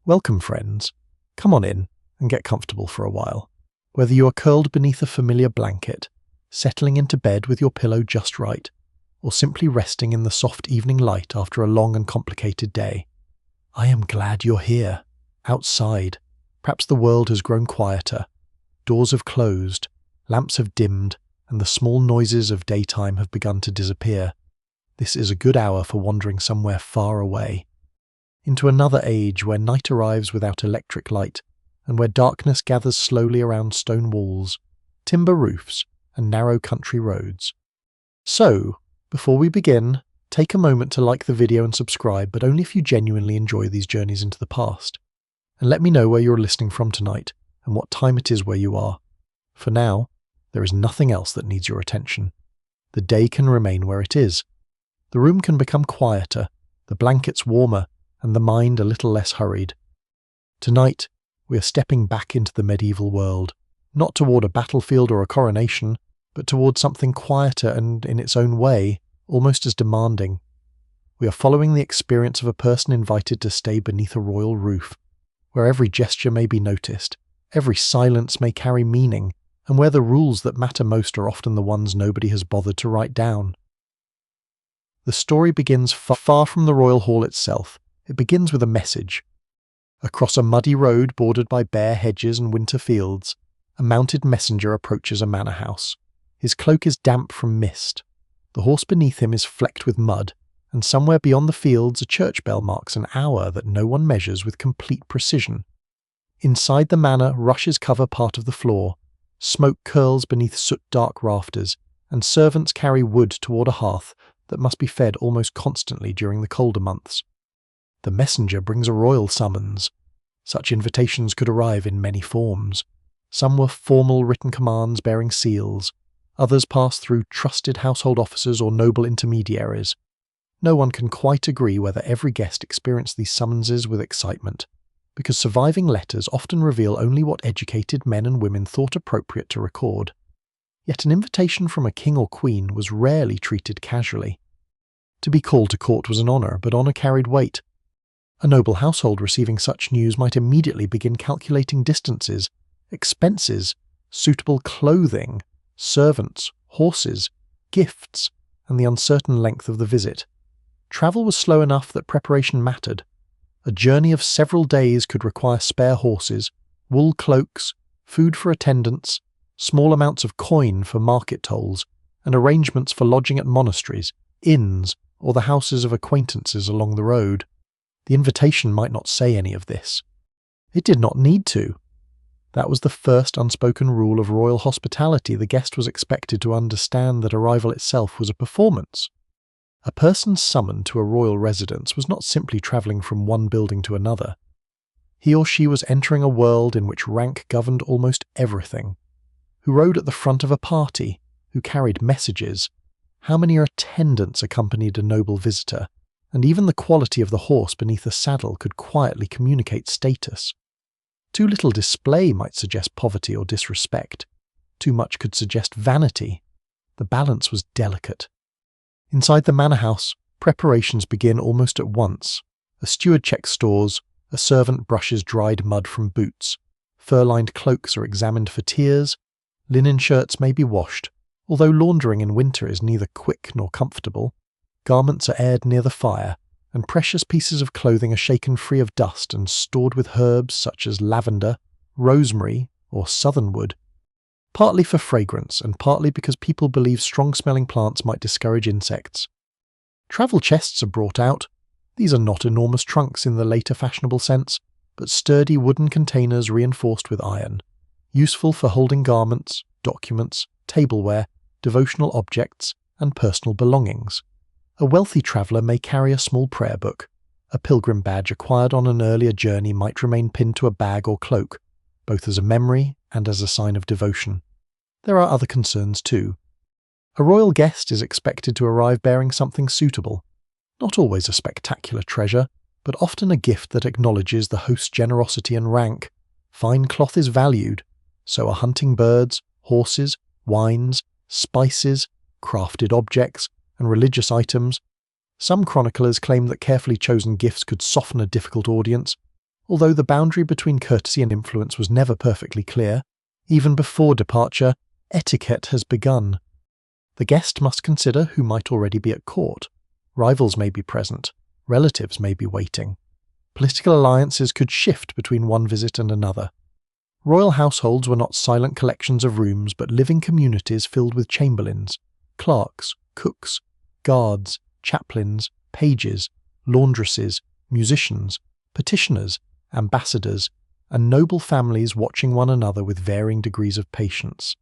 Welcome, friends. Come on in and get comfortable for a while. Whether you are curled beneath a familiar blanket, settling into bed with your pillow just right, or simply resting in the soft evening light after a long and complicated day, I am glad you're here. Outside, perhaps the world has grown quieter. Doors have closed, lamps have dimmed, and the small noises of daytime have begun to disappear. This is a good hour for wandering somewhere far away, into another age where night arrives without electric light, and where darkness gathers slowly around stone walls, timber roofs, and narrow country roads. So, before we begin, take a moment to like the video and subscribe, but only if you genuinely enjoy these journeys into the past. And let me know where you're listening from tonight, and what time it is where you are. For now, there is nothing else that needs your attention. The day can remain where it is. The room can become quieter, the blankets warmer, and the mind a little less hurried. Tonight, we are stepping back into the medieval world, not toward a battlefield or a coronation, but toward something quieter and, in its own way, almost as demanding. We are following the experience of a person invited to stay beneath a royal roof, where every gesture may be noticed, every silence may carry meaning, and where the rules that matter most are often the ones nobody has bothered to write down. The story begins far from the royal hall itself. It begins with a message. Across a muddy road bordered by bare hedges and winter fields, a mounted messenger approaches a manor house. His cloak is damp from mist. The horse beneath him is flecked with mud, and somewhere beyond the fields a church bell marks an hour that no one measures with complete precision. Inside the manor, rushes cover part of the floor, smoke curls beneath soot-dark rafters, and servants carry wood toward a hearth that must be fed almost constantly during the colder months. The messenger brings a royal summons. Such invitations could arrive in many forms. Some were formal written commands bearing seals. Others passed through trusted household officers or noble intermediaries. No one can quite agree whether every guest experienced these summonses with excitement, because surviving letters often reveal only what educated men and women thought appropriate to record. Yet an invitation from a king or queen was rarely treated casually. To be called to court was an honour, but honour carried weight. A noble household receiving such news might immediately begin calculating distances, expenses, suitable clothing, servants, horses, gifts, and the uncertain length of the visit. Travel was slow enough that preparation mattered. A journey of several days could require spare horses, wool cloaks, food for attendants, small amounts of coin for market tolls, and arrangements for lodging at monasteries, inns, or the houses of acquaintances along the road. The invitation might not say any of this. It did not need to. That was the first unspoken rule of royal hospitality. The guest was expected to understand that arrival itself was a performance. A person summoned to a royal residence was not simply travelling from one building to another. He or she was entering a world in which rank governed almost everything. Who rode at the front of a party? Who carried messages? How many attendants accompanied a noble visitor? And even the quality of the horse beneath the saddle could quietly communicate status. Too little display might suggest poverty or disrespect. Too much could suggest vanity. The balance was delicate. Inside the manor house, preparations begin almost at once. A steward checks stores, a servant brushes dried mud from boots, fur-lined cloaks are examined for tears, linen shirts may be washed, although laundering in winter is neither quick nor comfortable. Garments are aired near the fire, and precious pieces of clothing are shaken free of dust and stored with herbs such as lavender, rosemary, or southernwood, partly for fragrance and partly because people believe strong-smelling plants might discourage insects. Travel chests are brought out. These are not enormous trunks in the later fashionable sense, but sturdy wooden containers reinforced with iron, useful for holding garments, documents, tableware, devotional objects, and personal belongings. A wealthy traveller may carry a small prayer book. A pilgrim badge acquired on an earlier journey might remain pinned to a bag or cloak, both as a memory and as a sign of devotion. There are other concerns too. A royal guest is expected to arrive bearing something suitable, not always a spectacular treasure, but often a gift that acknowledges the host's generosity and rank. Fine cloth is valued, so are hunting birds, horses, wines, spices, crafted objects, and religious items. Some chroniclers claim that carefully chosen gifts could soften a difficult audience, Although the boundary between courtesy and influence was never perfectly clear, even before departure, etiquette has begun. The guest must consider who might already be at court. Rivals may be present, relatives may be waiting. Political alliances could shift between one visit and another. Royal households were not silent collections of rooms, but living communities filled with chamberlains, clerks, cooks, guards, chaplains, pages, laundresses, musicians, petitioners, ambassadors, and noble families watching one another with varying degrees of patience.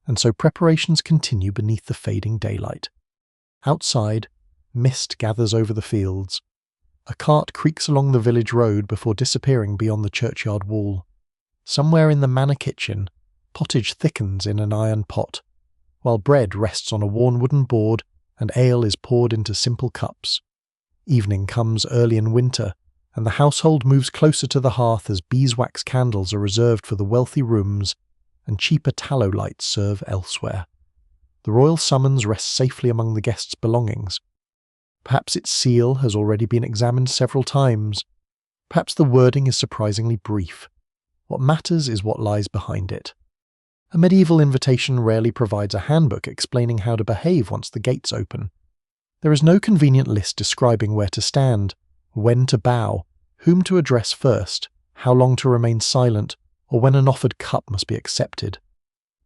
And so preparations continue beneath the fading daylight. Outside, mist gathers over the fields. A cart creaks along the village road before disappearing beyond the churchyard wall. Somewhere in the manor kitchen, pottage thickens in an iron pot, while bread rests on a worn wooden board and ale is poured into simple cups. Evening comes early in winter, and the household moves closer to the hearth as beeswax candles are reserved for the wealthy rooms and cheaper tallow lights serve elsewhere. The royal summons rests safely among the guests' belongings. Perhaps its seal has already been examined several times. Perhaps the wording is surprisingly brief. What matters is what lies behind it. A medieval invitation rarely provides a handbook explaining how to behave once the gates open. There is no convenient list describing where to stand, when to bow, whom to address first, how long to remain silent, or when an offered cup must be accepted.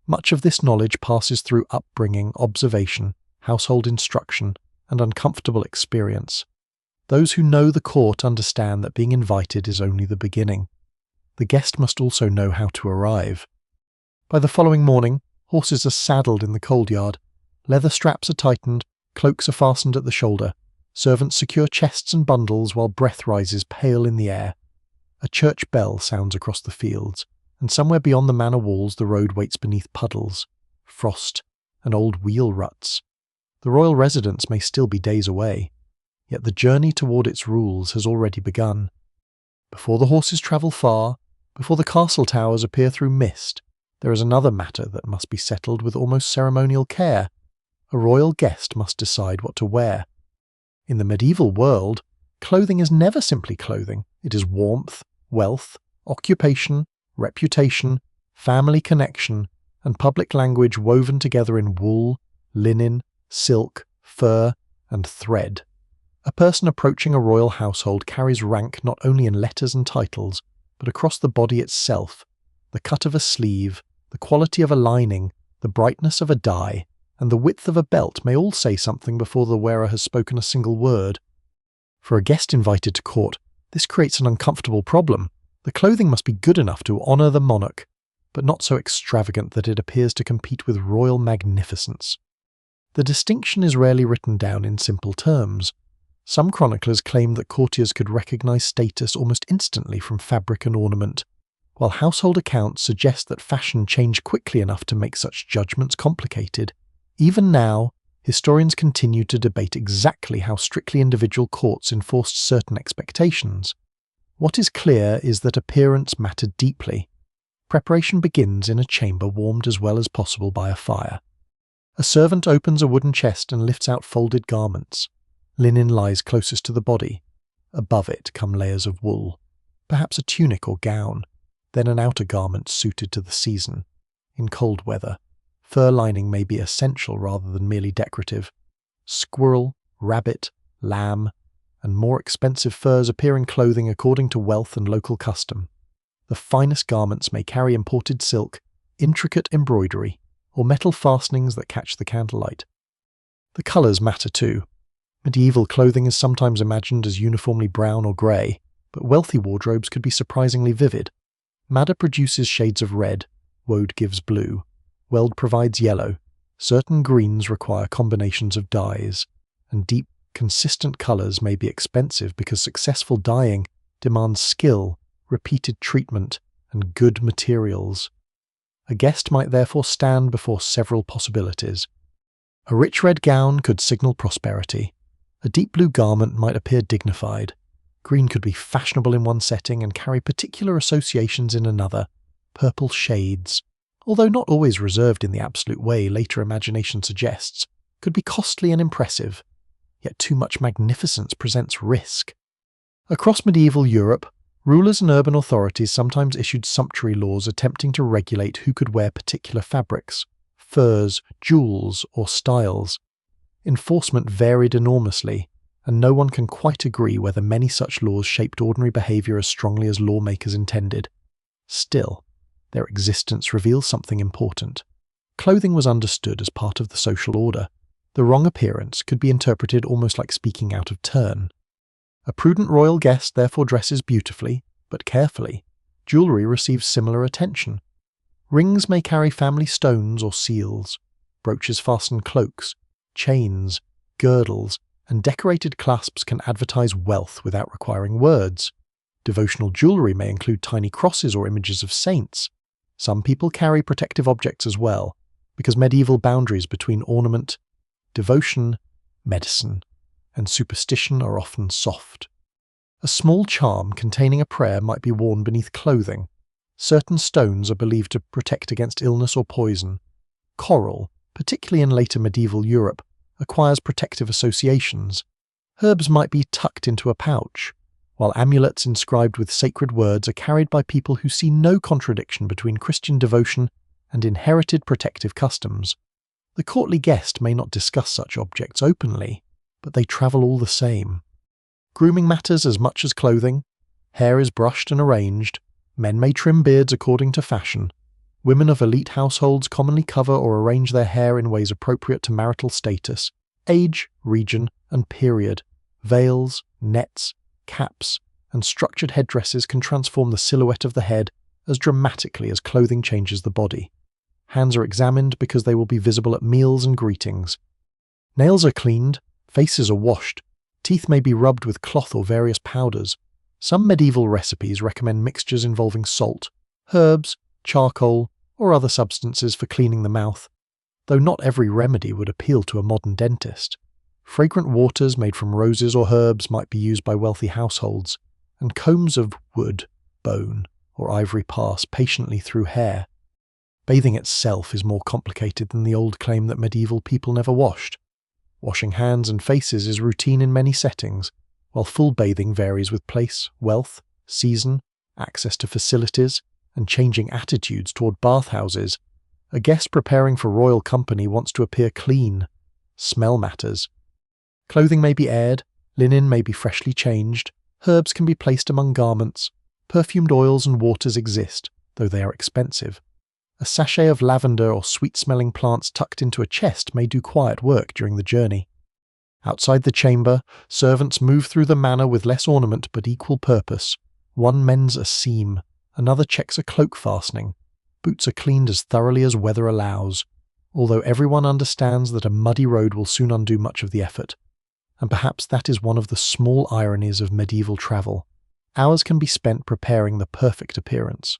Much of this knowledge passes through upbringing, observation, household instruction, and uncomfortable experience. Those who know the court understand that being invited is only the beginning. The guest must also know how to arrive. By the following morning, horses are saddled in the cold yard, leather straps are tightened, cloaks are fastened at the shoulder, servants secure chests and bundles while breath rises pale in the air. A church bell sounds across the fields, and somewhere beyond the manor walls the road waits beneath puddles, frost, and old wheel ruts. The royal residence may still be days away, yet the journey toward its rules has already begun. Before the horses travel far, before the castle towers appear through mist, there is another matter that must be settled with almost ceremonial care. A royal guest must decide what to wear. In the medieval world, clothing is never simply clothing. It is warmth, wealth, occupation, reputation, family connection, and public language woven together in wool, linen, silk, fur, and thread. A person approaching a royal household carries rank not only in letters and titles, but across the body itself. The cut of a sleeve, the quality of a lining, the brightness of a dye, and the width of a belt may all say something before the wearer has spoken a single word. For a guest invited to court, this creates an uncomfortable problem. The clothing must be good enough to honour the monarch, but not so extravagant that it appears to compete with royal magnificence. The distinction is rarely written down in simple terms. Some chroniclers claim that courtiers could recognise status almost instantly from fabric and ornament, while household accounts suggest that fashion changed quickly enough to make such judgments complicated. Even now, historians continue to debate exactly how strictly individual courts enforced certain expectations. What is clear is that appearance mattered deeply. Preparation begins in a chamber warmed as well as possible by a fire. A servant opens a wooden chest and lifts out folded garments. Linen lies closest to the body. Above it come layers of wool, perhaps a tunic or gown, then an outer garment suited to the season. In cold weather, fur lining may be essential rather than merely decorative. Squirrel, rabbit, lamb, and more expensive furs appear in clothing according to wealth and local custom. The finest garments may carry imported silk, intricate embroidery, or metal fastenings that catch the candlelight. The colours matter too. Medieval clothing is sometimes imagined as uniformly brown or grey, but wealthy wardrobes could be surprisingly vivid. Madder produces shades of red, woad gives blue, weld provides yellow, certain greens require combinations of dyes, and deep, consistent colours may be expensive because successful dyeing demands skill, repeated treatment, and good materials. A guest might therefore stand before several possibilities. A rich red gown could signal prosperity. A deep blue garment might appear dignified. Green could be fashionable in one setting and carry particular associations in another. Purple shades, although not always reserved in the absolute way later imagination suggests, could be costly and impressive. Yet too much magnificence presents risk. Across medieval Europe, Rulers and urban authorities sometimes issued sumptuary laws attempting to regulate who could wear particular fabrics, furs, jewels, or styles. Enforcement varied enormously, and no one can quite agree whether many such laws shaped ordinary behaviour as strongly as lawmakers intended. Still, their existence reveals something important. Clothing was understood as part of the social order. The wrong appearance could be interpreted almost like speaking out of turn. A prudent royal guest therefore dresses beautifully, but carefully. Jewellery receives similar attention. Rings may carry family stones or seals. Brooches fasten cloaks, chains, girdles, and decorated clasps can advertise wealth without requiring words. Devotional jewellery may include tiny crosses or images of saints. Some people carry protective objects as well, because medieval boundaries between ornament, devotion, medicine, and superstition are often soft. A small charm containing a prayer might be worn beneath clothing. Certain stones are believed to protect against illness or poison. Coral, particularly in later medieval Europe, acquires protective associations. Herbs might be tucked into a pouch, while amulets inscribed with sacred words are carried by people who see no contradiction between Christian devotion and inherited protective customs. The courtly guest may not discuss such objects openly, but they travel all the same. Grooming matters as much as clothing. Hair is brushed and arranged. Men may trim beards according to fashion. Women of elite households commonly cover or arrange their hair in ways appropriate to marital status, age, region, and period. Veils, nets, caps, and structured headdresses can transform the silhouette of the head as dramatically as clothing changes the body. Hands are examined because they will be visible at meals and greetings. Nails are cleaned, faces are washed, teeth may be rubbed with cloth or various powders. Some medieval recipes recommend mixtures involving salt, herbs, charcoal, or other substances for cleaning the mouth, though not every remedy would appeal to a modern dentist. Fragrant waters made from roses or herbs might be used by wealthy households, and combs of wood, bone, or ivory pass patiently through hair. Bathing itself is more complicated than the old claim that medieval people never washed. Washing hands and faces is routine in many settings, while full bathing varies with place, wealth, season, access to facilities, and changing attitudes toward bathhouses. A guest preparing for royal company wants to appear clean. Smell matters. Clothing may be aired, linen may be freshly changed, herbs can be placed among garments, perfumed oils and waters exist, though they are expensive. A sachet of lavender or sweet-smelling plants tucked into a chest may do quiet work during the journey. Outside the chamber, servants move through the manor with less ornament but equal purpose. One mends a seam, another checks a cloak fastening. Boots are cleaned as thoroughly as weather allows, although everyone understands that a muddy road will soon undo much of the effort. And perhaps that is one of the small ironies of medieval travel. Hours can be spent preparing the perfect appearance,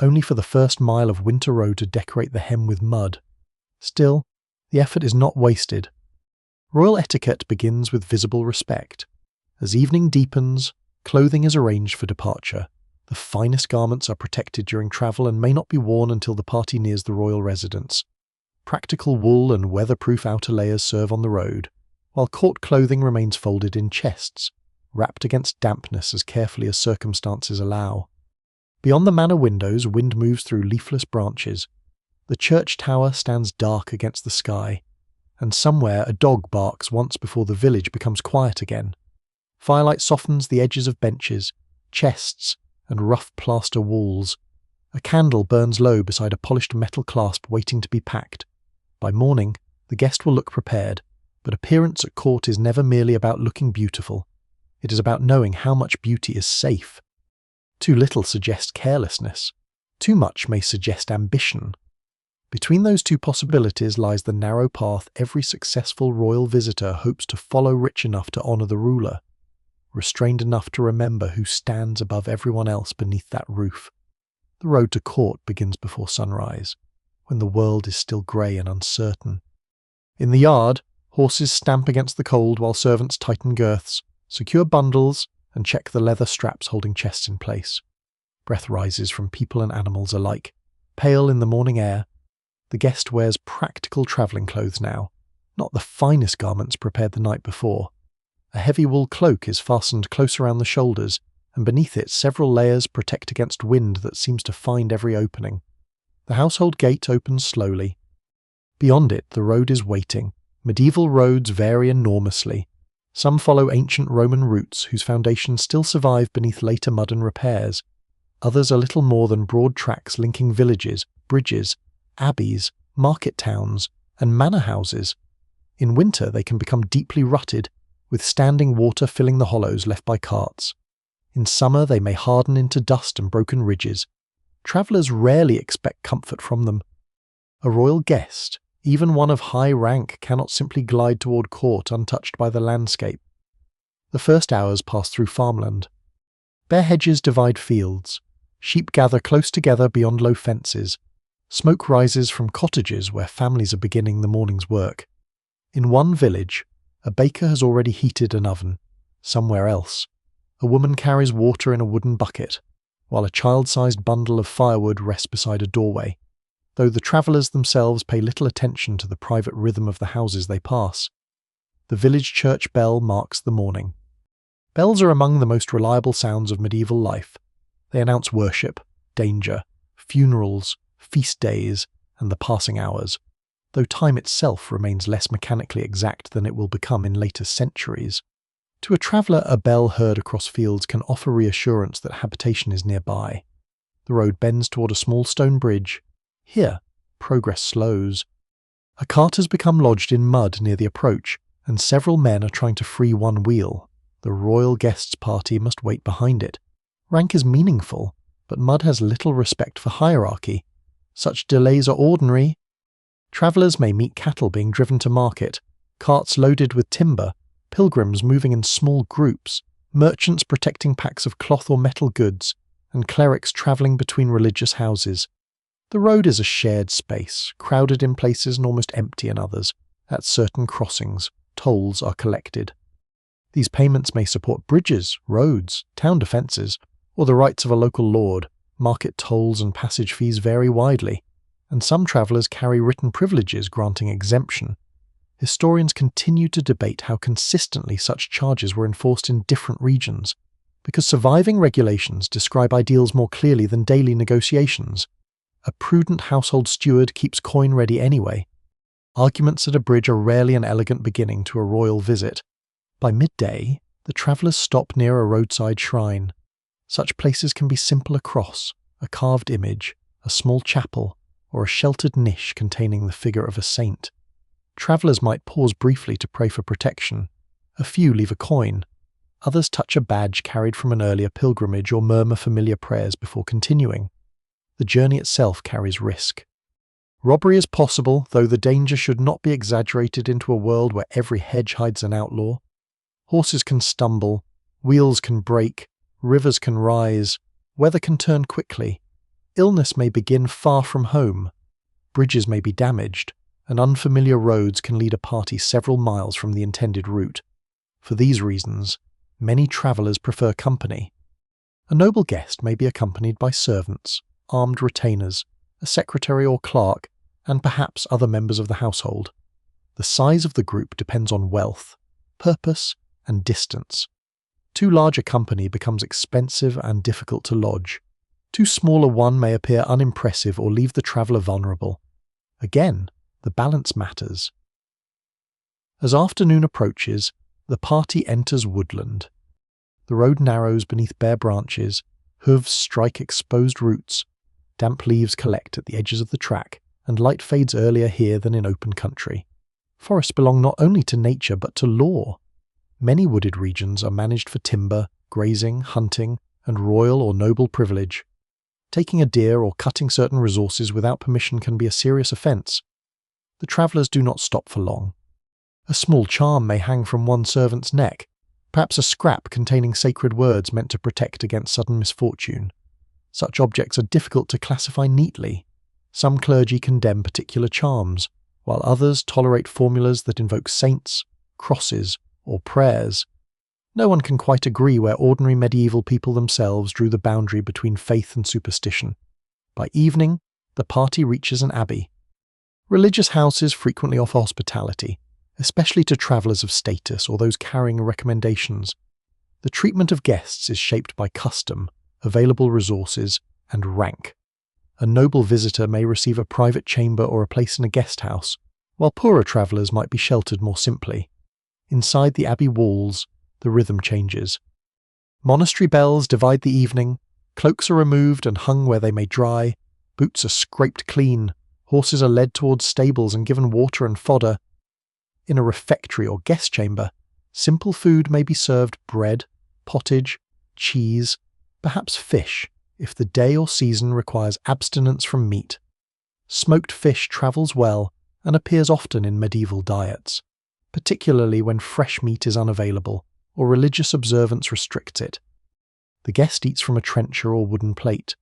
only for the first mile of winter road to decorate the hem with mud. Still, the effort is not wasted. Royal etiquette begins with visible respect. As evening deepens, clothing is arranged for departure. The finest garments are protected during travel and may not be worn until the party nears the royal residence. Practical wool and weatherproof outer layers serve on the road, while court clothing remains folded in chests, wrapped against dampness as carefully as circumstances allow. Beyond the manor windows, wind moves through leafless branches. The church tower stands dark against the sky, and somewhere a dog barks once before the village becomes quiet again. Firelight softens the edges of benches, chests, and rough plaster walls. A candle burns low beside a polished metal clasp waiting to be packed. By morning, the guest will look prepared, but appearance at court is never merely about looking beautiful. It is about knowing how much beauty is safe. Too little suggests carelessness. Too much may suggest ambition. Between those two possibilities lies the narrow path every successful royal visitor hopes to follow, rich enough to honour the ruler, restrained enough to remember who stands above everyone else beneath that roof. The road to court begins before sunrise, when the world is still grey and uncertain. In the yard, horses stamp against the cold while servants tighten girths, secure bundles, and check the leather straps holding chests in place. Breath rises from people and animals alike. Pale in the morning air, the guest wears practical travelling clothes now, not the finest garments prepared the night before. A heavy wool cloak is fastened close around the shoulders, and beneath it several layers protect against wind that seems to find every opening. The household gate opens slowly. Beyond it, the road is waiting. Medieval roads vary enormously. Some follow ancient Roman routes whose foundations still survive beneath later mud and repairs. Others are little more than broad tracks linking villages, bridges, abbeys, market towns, and manor houses. In winter, they can become deeply rutted, with standing water filling the hollows left by carts. In summer, they may harden into dust and broken ridges. Travellers rarely expect comfort from them. A royal guest, even one of high rank, cannot simply glide toward court untouched by the landscape. The first hours pass through farmland. Bare hedges divide fields. Sheep gather close together beyond low fences. Smoke rises from cottages where families are beginning the morning's work. In one village, a baker has already heated an oven. Somewhere else, a woman carries water in a wooden bucket, while a child-sized bundle of firewood rests beside a doorway, though the travellers themselves pay little attention to the private rhythm of the houses they pass. The village church bell marks the morning. Bells are among the most reliable sounds of medieval life. They announce worship, danger, funerals, feast days, and the passing hours, though time itself remains less mechanically exact than it will become in later centuries. To a traveller, a bell heard across fields can offer reassurance that habitation is nearby. The road bends toward a small stone bridge. Here, progress slows. A cart has become lodged in mud near the approach, and several men are trying to free one wheel. The royal guests' party must wait behind it. Rank is meaningful, but mud has little respect for hierarchy. Such delays are ordinary. Travellers may meet cattle being driven to market, carts loaded with timber, pilgrims moving in small groups, merchants protecting packs of cloth or metal goods, and clerics travelling between religious houses. The road is a shared space, crowded in places and almost empty in others. At certain crossings, tolls are collected. These payments may support bridges, roads, town defences, or the rights of a local lord. Market tolls and passage fees vary widely, and some travellers carry written privileges granting exemption. Historians continue to debate how consistently such charges were enforced in different regions, because surviving regulations describe ideals more clearly than daily negotiations. A prudent household steward keeps coin ready anyway. Arguments at a bridge are rarely an elegant beginning to a royal visit. By midday, the travellers stop near a roadside shrine. Such places can be simple: a cross, a carved image, a small chapel, or a sheltered niche containing the figure of a saint. Travellers might pause briefly to pray for protection. A few leave a coin. Others touch a badge carried from an earlier pilgrimage or murmur familiar prayers before continuing. The journey itself carries risk. Robbery is possible, though the danger should not be exaggerated into a world where every hedge hides an outlaw. Horses can stumble, wheels can break, rivers can rise, weather can turn quickly. Illness may begin far from home. Bridges may be damaged, and unfamiliar roads can lead a party several miles from the intended route. For these reasons, many travellers prefer company. A noble guest may be accompanied by servants, armed retainers, a secretary or clerk, and perhaps other members of the household. The size of the group depends on wealth, purpose, and distance. Too large a company becomes expensive and difficult to lodge. Too small a one may appear unimpressive or leave the traveller vulnerable. Again, the balance matters. As afternoon approaches, the party enters woodland. The road narrows beneath bare branches, hooves strike exposed roots, damp leaves collect at the edges of the track, and light fades earlier here than in open country. Forests belong not only to nature but to law. Many wooded regions are managed for timber, grazing, hunting, and royal or noble privilege. Taking a deer or cutting certain resources without permission can be a serious offence. The travellers do not stop for long. A small charm may hang from one servant's neck, perhaps a scrap containing sacred words meant to protect against sudden misfortune. Such objects are difficult to classify neatly. Some clergy condemn particular charms, while others tolerate formulas that invoke saints, crosses, or prayers. No one can quite agree where ordinary medieval people themselves drew the boundary between faith and superstition. By evening, the party reaches an abbey. Religious houses frequently offer hospitality, especially to travellers of status or those carrying recommendations. The treatment of guests is shaped by custom, available resources, and rank. A noble visitor may receive a private chamber or a place in a guest house, while poorer travellers might be sheltered more simply. Inside the abbey walls, the rhythm changes. Monastery bells divide the evening, cloaks are removed and hung where they may dry, boots are scraped clean, horses are led towards stables and given water and fodder. In a refectory or guest chamber, simple food may be served: bread, pottage, cheese, perhaps fish, if the day or season requires abstinence from meat. Smoked fish travels well and appears often in medieval diets, particularly when fresh meat is unavailable or religious observance restricts it. The guest eats from a trencher or wooden plate,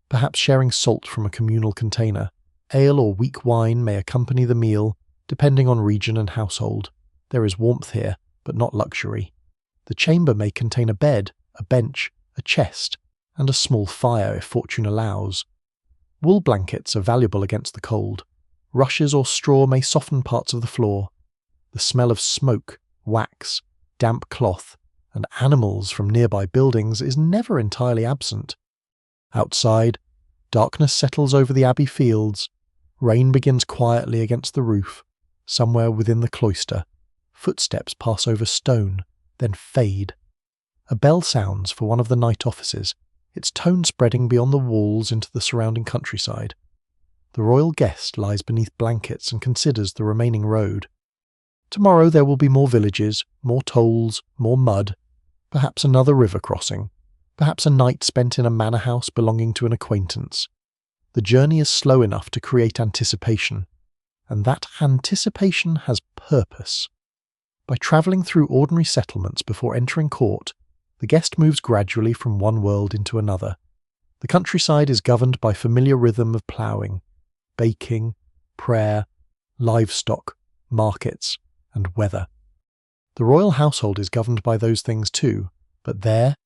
perhaps sharing salt from a communal container. Ale or weak wine may accompany the meal, depending on region and household. There is warmth here, but not luxury. The chamber may contain a bed, a bench, a chest, and a small fire if fortune allows. Wool blankets are valuable against the cold. Rushes or straw may soften parts of the floor. The smell of smoke, wax, damp cloth, and animals from nearby buildings is never entirely absent. Outside, darkness settles over the abbey fields. Rain begins quietly against the roof. Somewhere within the cloister, footsteps pass over stone, then fade. A bell sounds for one of the night offices, its tone spreading beyond the walls into the surrounding countryside. The royal guest lies beneath blankets and considers the remaining road. Tomorrow there will be more villages, more tolls, more mud, perhaps another river crossing, perhaps a night spent in a manor house belonging to an acquaintance. The journey is slow enough to create anticipation, and that anticipation has purpose. By travelling through ordinary settlements before entering court, the guest moves gradually from one world into another. The countryside is governed by familiar rhythm of ploughing, baking, prayer, livestock, markets, and weather. The royal household is governed by those things too, but there,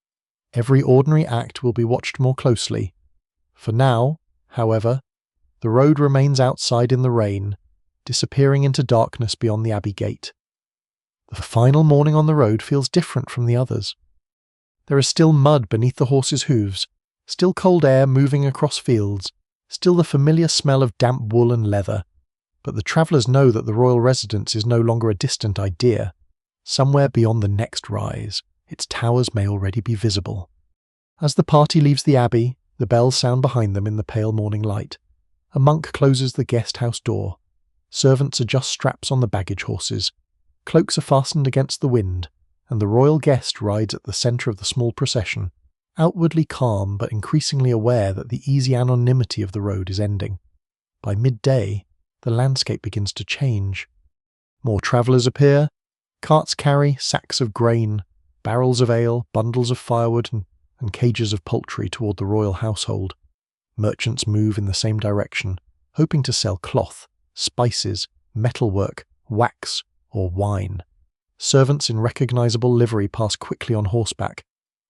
every ordinary act will be watched more closely. For now, however, the road remains outside in the rain, disappearing into darkness beyond the abbey gate. The final morning on the road feels different from the others. There is still mud beneath the horses' hooves, still cold air moving across fields, still the familiar smell of damp wool and leather, but the travellers know that the royal residence is no longer a distant idea. Somewhere beyond the next rise, its towers may already be visible. As the party leaves the abbey, the bells sound behind them in the pale morning light. A monk closes the guest house door. Servants adjust straps on the baggage horses. Cloaks are fastened against the wind, and the royal guest rides at the centre of the small procession, outwardly calm but increasingly aware that the easy anonymity of the road is ending. By midday, the landscape begins to change. More travellers appear. Carts carry sacks of grain, barrels of ale, bundles of firewood, and cages of poultry toward the royal household. Merchants move in the same direction, hoping to sell cloth, spices, metalwork, wax, or wine. Servants in recognizable livery pass quickly on horseback.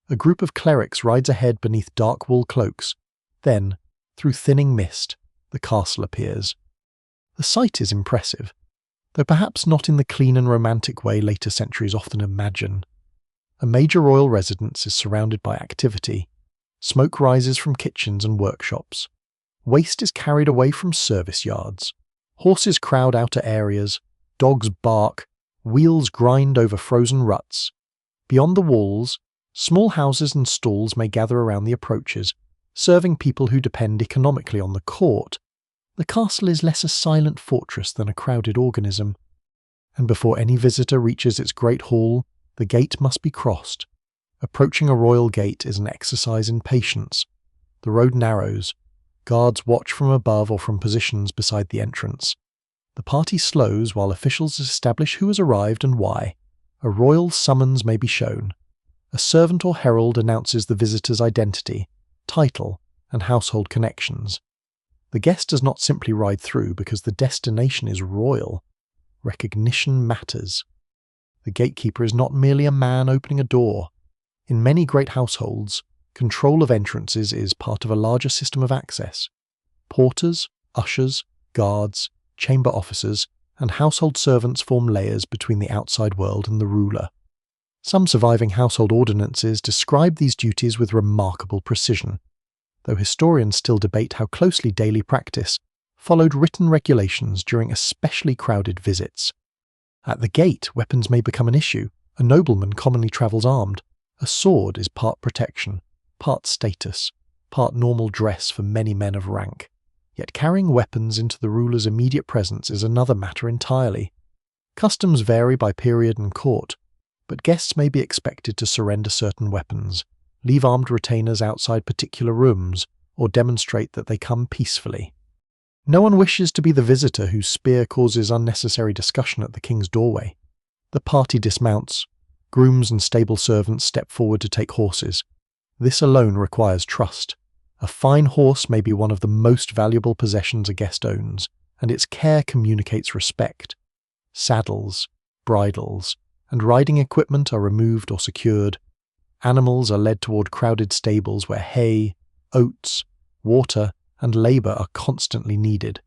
A group of clerics rides ahead beneath dark wool cloaks. Then, through thinning mist, the castle appears. The sight is impressive, though perhaps not in the clean and romantic way later centuries often imagine. A major royal residence is surrounded by activity. Smoke rises from kitchens and workshops. Waste is carried away from service yards. Horses crowd outer areas. Dogs bark. Wheels grind over frozen ruts. Beyond the walls, small houses and stalls may gather around the approaches, serving people who depend economically on the court. The castle is less a silent fortress than a crowded organism, and before any visitor reaches its great hall, the gate must be crossed. Approaching a royal gate is an exercise in patience. The road narrows. Guards watch from above or from positions beside the entrance. The party slows while officials establish who has arrived and why. A royal summons may be shown. A servant or herald announces the visitor's identity, title, and household connections. The guest does not simply ride through because the destination is royal. Recognition matters. The gatekeeper is not merely a man opening a door. In many great households, control of entrances is part of a larger system of access. Porters, ushers, guards, chamber officers, and household servants form layers between the outside world and the ruler. Some surviving household ordinances describe these duties with remarkable precision, though historians still debate how closely daily practice followed written regulations during especially crowded visits. At the gate, weapons may become an issue. A nobleman commonly travels armed. A sword is part protection, part status, part normal dress for many men of rank. Yet carrying weapons into the ruler's immediate presence is another matter entirely. Customs vary by period and court, but guests may be expected to surrender certain weapons, leave armed retainers outside particular rooms, or demonstrate that they come peacefully. No one wishes to be the visitor whose spear causes unnecessary discussion at the king's doorway. The party dismounts. Grooms and stable servants step forward to take horses. This alone requires trust. A fine horse may be one of the most valuable possessions a guest owns, and its care communicates respect. Saddles, bridles, and riding equipment are removed or secured. Animals are led toward crowded stables where hay, oats, water, and labour are constantly needed.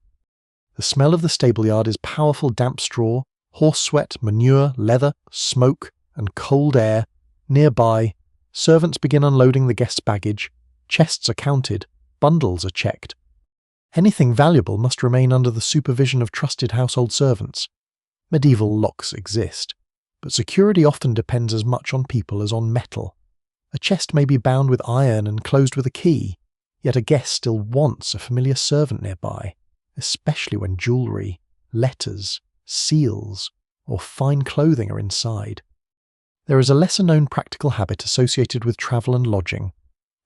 The smell of the stableyard is powerful damp straw, horse sweat, manure, leather, smoke, and cold air. Nearby, servants begin unloading the guests' baggage, chests are counted, bundles are checked. Anything valuable must remain under the supervision of trusted household servants. Medieval locks exist, but security often depends as much on people as on metal. A chest may be bound with iron and closed with a key, yet a guest still wants a familiar servant nearby, especially when jewellery, letters, seals, or fine clothing are inside. There is a lesser-known practical habit associated with travel and lodging.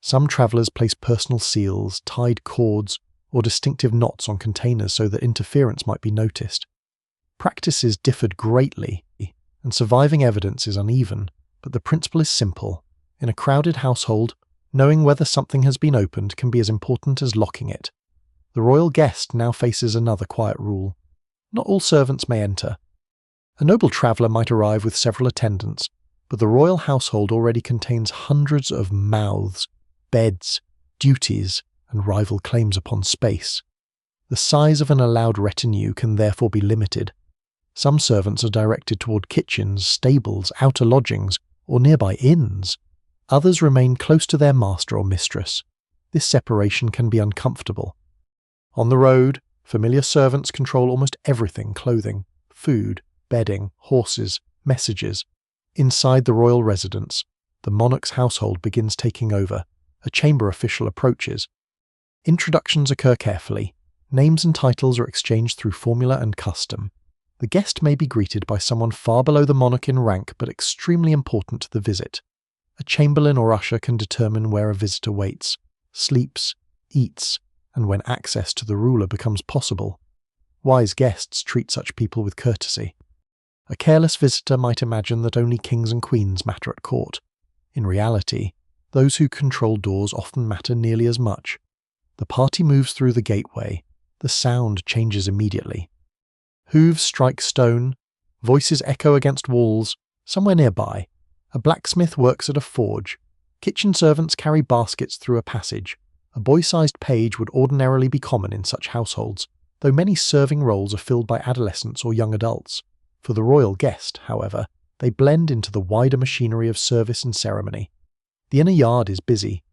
Some travellers place personal seals, tied cords, or distinctive knots on containers so that interference might be noticed. Practices differed greatly, and surviving evidence is uneven, but the principle is simple. In a crowded household, knowing whether something has been opened can be as important as locking it. The royal guest now faces another quiet rule. Not all servants may enter. A noble traveller might arrive with several attendants, but the royal household already contains hundreds of mouths, beds, duties, and rival claims upon space. The size of an allowed retinue can therefore be limited. Some servants are directed toward kitchens, stables, outer lodgings, or nearby inns. Others remain close to their master or mistress. This separation can be uncomfortable. On the road, familiar servants control almost everything: clothing, food, bedding, horses, messages. Inside the royal residence, the monarch's household begins taking over. A chamber official approaches. Introductions occur carefully. Names and titles are exchanged through formula and custom. The guest may be greeted by someone far below the monarch in rank but extremely important to the visit. A chamberlain or usher can determine where a visitor waits, sleeps, eats, and when access to the ruler becomes possible. Wise guests treat such people with courtesy. A careless visitor might imagine that only kings and queens matter at court. In reality, those who control doors often matter nearly as much. The party moves through the gateway. The sound changes immediately. Hooves strike stone, voices echo against walls. Somewhere nearby, a blacksmith works at a forge. Kitchen servants carry baskets through a passage. A boy-sized page would ordinarily be common in such households, though many serving roles are filled by adolescents or young adults. For the royal guest, however, they blend into the wider machinery of service and ceremony. The inner yard is busy.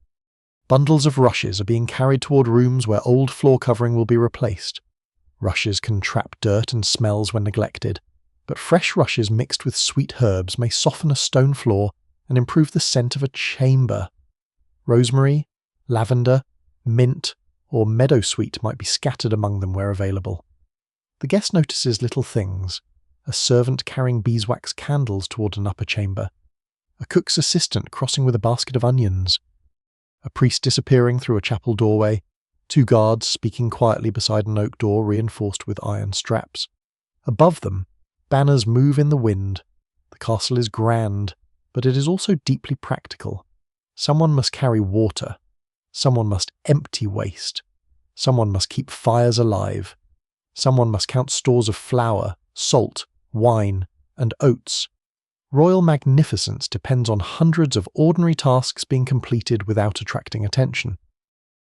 Bundles of rushes are being carried toward rooms where old floor covering will be replaced. Rushes can trap dirt and smells when neglected, but fresh rushes mixed with sweet herbs may soften a stone floor and improve the scent of a chamber. Rosemary, lavender, mint, or meadowsweet might be scattered among them where available. The guest notices little things: a servant carrying beeswax candles toward an upper chamber, a cook's assistant crossing with a basket of onions, a priest disappearing through a chapel doorway, 2 guards speaking quietly beside an oak door reinforced with iron straps. Above them, banners move in the wind. The castle is grand, but it is also deeply practical. Someone must carry water. Someone must empty waste. Someone must keep fires alive. Someone must count stores of flour, salt, wine, and oats. Royal magnificence depends on hundreds of ordinary tasks being completed without attracting attention.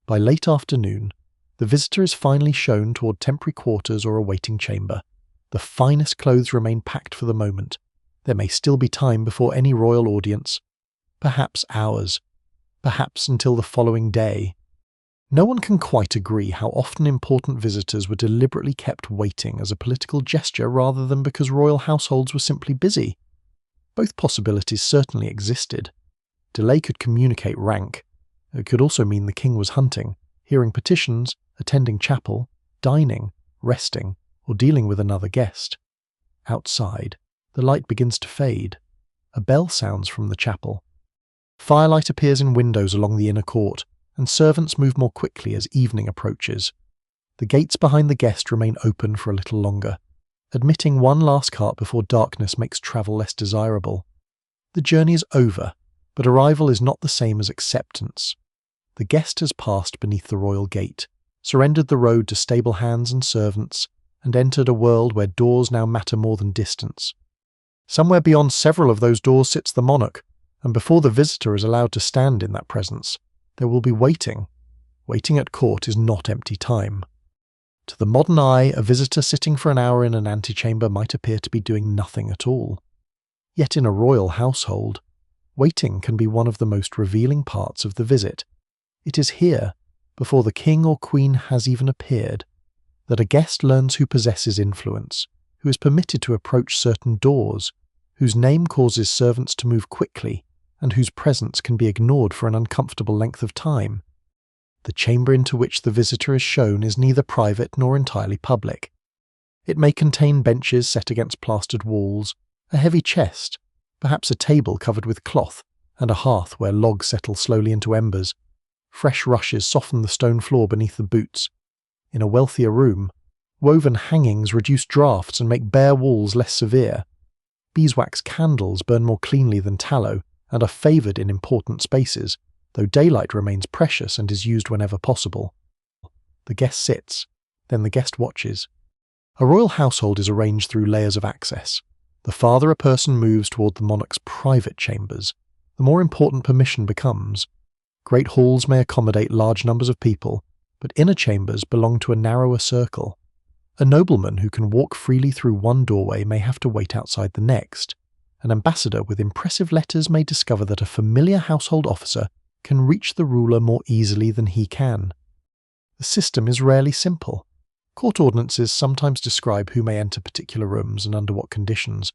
By late afternoon, the visitor is finally shown toward temporary quarters or a waiting chamber. The finest clothes remain packed for the moment. There may still be time before any royal audience, perhaps hours, perhaps until the following day. No one can quite agree how often important visitors were deliberately kept waiting as a political gesture rather than because royal households were simply busy. Both possibilities certainly existed. Delay could communicate rank. It could also mean the king was hunting, hearing petitions, attending chapel, dining, resting, or dealing with another guest. Outside, the light begins to fade. A bell sounds from the chapel. Firelight appears in windows along the inner court, and servants move more quickly as evening approaches. The gates behind the guest remain open for a little longer, admitting one last cart before darkness makes travel less desirable. The journey is over, but arrival is not the same as acceptance. The guest has passed beneath the royal gate, surrendered the road to stable hands and servants, and entered a world where doors now matter more than distance. Somewhere beyond several of those doors sits the monarch, and before the visitor is allowed to stand in that presence, there will be waiting. Waiting at court is not empty time. To the modern eye, a visitor sitting for an hour in an antechamber might appear to be doing nothing at all. Yet in a royal household, waiting can be one of the most revealing parts of the visit. It is here, before the king or queen has even appeared, that a guest learns who possesses influence, who is permitted to approach certain doors, whose name causes servants to move quickly, and whose presence can be ignored for an uncomfortable length of time. The chamber into which the visitor is shown is neither private nor entirely public. It may contain benches set against plastered walls, a heavy chest, perhaps a table covered with cloth, and a hearth where logs settle slowly into embers. Fresh rushes soften the stone floor beneath the boots. In a wealthier room, woven hangings reduce draughts and make bare walls less severe. Beeswax candles burn more cleanly than tallow and are favoured in important spaces, though daylight remains precious and is used whenever possible. The guest sits, then the guest watches. A royal household is arranged through layers of access. The farther a person moves toward the monarch's private chambers, the more important permission becomes. Great halls may accommodate large numbers of people, but inner chambers belong to a narrower circle. A nobleman who can walk freely through one doorway may have to wait outside the next. An ambassador with impressive letters may discover that a familiar household officer can reach the ruler more easily than he can. The system is rarely simple. Court ordinances sometimes describe who may enter particular rooms and under what conditions,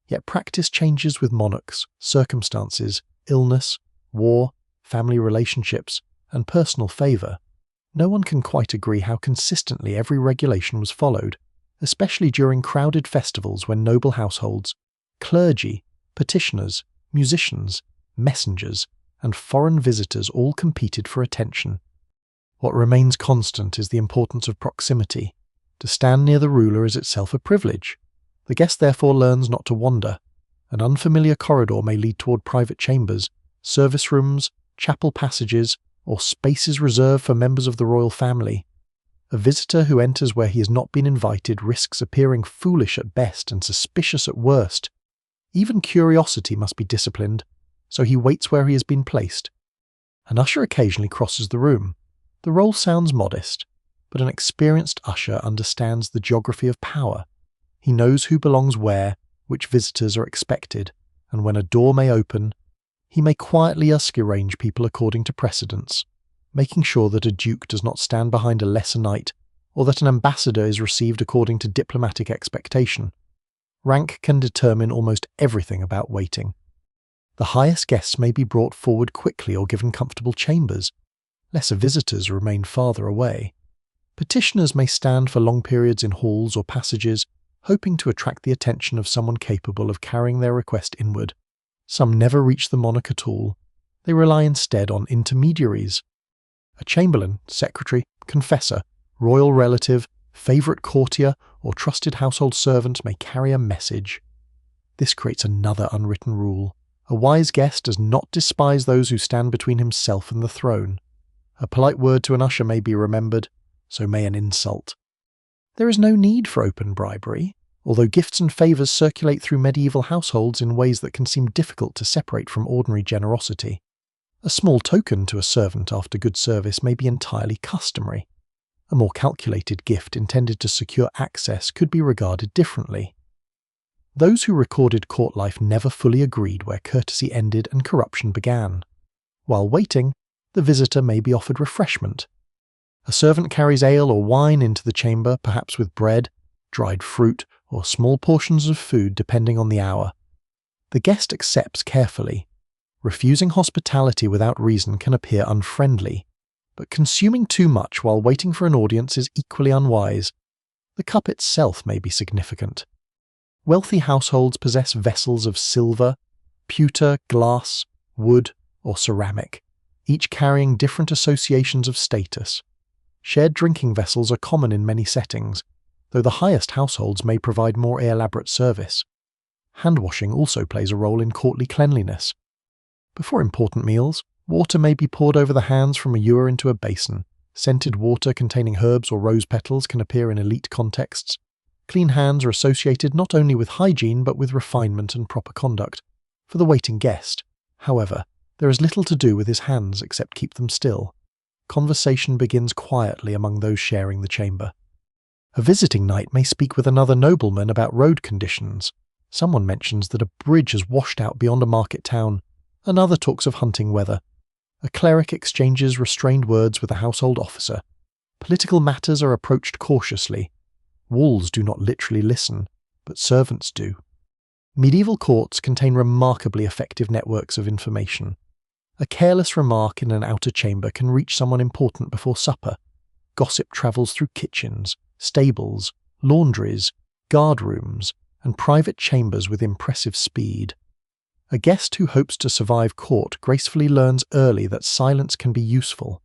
yet practice changes with monarchs, circumstances, illness, war, family relationships, and personal favour. No one can quite agree how consistently every regulation was followed, especially during crowded festivals when noble households, clergy, petitioners, musicians, messengers, and foreign visitors all competed for attention. What remains constant is the importance of proximity. To stand near the ruler is itself a privilege. The guest therefore learns not to wander. An unfamiliar corridor may lead toward private chambers, service rooms, chapel passages, or spaces reserved for members of the royal family. A visitor who enters where he has not been invited risks appearing foolish at best and suspicious at worst. Even curiosity must be disciplined, so he waits where he has been placed. An usher occasionally crosses the room. The role sounds modest, but an experienced usher understands the geography of power. He knows who belongs where, which visitors are expected, and when a door may open, he may quietly arrange people according to precedence, making sure that a duke does not stand behind a lesser knight, or that an ambassador is received according to diplomatic expectation. Rank can determine almost everything about waiting. The highest guests may be brought forward quickly or given comfortable chambers. Lesser visitors remain farther away. Petitioners may stand for long periods in halls or passages, hoping to attract the attention of someone capable of carrying their request inward. Some never reach the monarch at all. They rely instead on intermediaries. A chamberlain, secretary, confessor, royal relative, favourite courtier, or trusted household servant may carry a message. This creates another unwritten rule. A wise guest does not despise those who stand between himself and the throne. A polite word to an usher may be remembered, so may an insult. There is no need for open bribery, although gifts and favours circulate through medieval households in ways that can seem difficult to separate from ordinary generosity. A small token to a servant after good service may be entirely customary. A more calculated gift intended to secure access could be regarded differently. Those who recorded court life never fully agreed where courtesy ended and corruption began. While waiting, the visitor may be offered refreshment. A servant carries ale or wine into the chamber, perhaps with bread, dried fruit, or small portions of food depending on the hour. The guest accepts carefully. Refusing hospitality without reason can appear unfriendly, but consuming too much while waiting for an audience is equally unwise. The cup itself may be significant. Wealthy households possess vessels of silver, pewter, glass, wood, or ceramic, each carrying different associations of status. Shared drinking vessels are common in many settings, though the highest households may provide more elaborate service. Hand-washing also plays a role in courtly cleanliness. Before important meals, water may be poured over the hands from a ewer into a basin. Scented water containing herbs or rose petals can appear in elite contexts. Clean hands are associated not only with hygiene but with refinement and proper conduct. For the waiting guest, however, there is little to do with his hands except keep them still. Conversation begins quietly among those sharing the chamber. A visiting knight may speak with another nobleman about road conditions. Someone mentions that a bridge has washed out beyond a market town. Another talks of hunting weather. A cleric exchanges restrained words with a household officer. Political matters are approached cautiously. Walls do not literally listen, but servants do. Medieval courts contain remarkably effective networks of information. A careless remark in an outer chamber can reach someone important before supper. Gossip travels through kitchens, stables, laundries, guard rooms, and private chambers with impressive speed. A guest who hopes to survive court gracefully learns early that silence can be useful.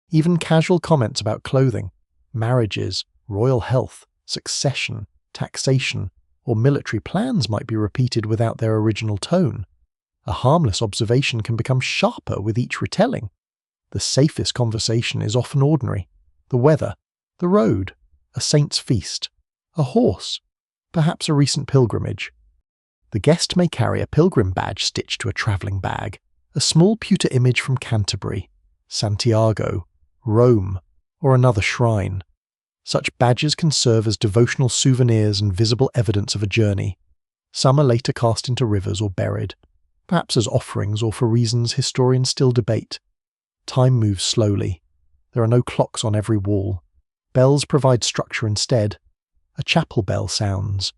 Even casual comments about clothing, marriages, royal health, succession, taxation, or military plans might be repeated without their original tone. A harmless observation can become sharper with each retelling. The safest conversation is often ordinary. The weather, the road, a saint's feast, a horse, perhaps a recent pilgrimage. The guest may carry a pilgrim badge stitched to a travelling bag, a small pewter image from Canterbury, Santiago, Rome, or another shrine. Such badges can serve as devotional souvenirs and visible evidence of a journey. Some are later cast into rivers or buried, perhaps as offerings or for reasons historians still debate. Time moves slowly. There are no clocks on every wall. Bells provide structure instead. A chapel bell sounds.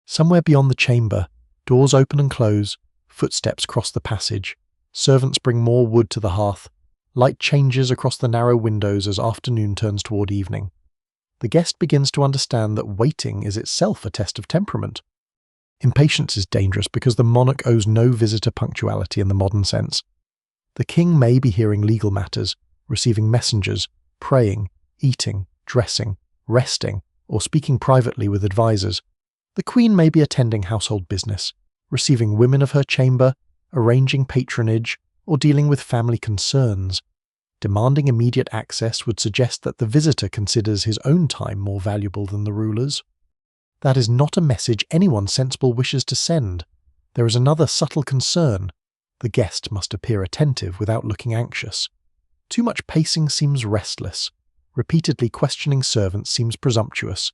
Somewhere beyond the chamber, doors open and close, footsteps cross the passage, servants bring more wood to the hearth, light changes across the narrow windows as afternoon turns toward evening. The guest begins to understand that waiting is itself a test of temperament. Impatience is dangerous because the monarch owes no visitor punctuality in the modern sense. The king may be hearing legal matters, receiving messengers, praying, eating, dressing, resting, or speaking privately with advisers. The queen may be attending household business, receiving women of her chamber, arranging patronage, or dealing with family concerns. Demanding immediate access would suggest that the visitor considers his own time more valuable than the ruler's. That is not a message anyone sensible wishes to send. There is another subtle concern. The guest must appear attentive without looking anxious. Too much pacing seems restless. Repeatedly questioning servants seems presumptuous.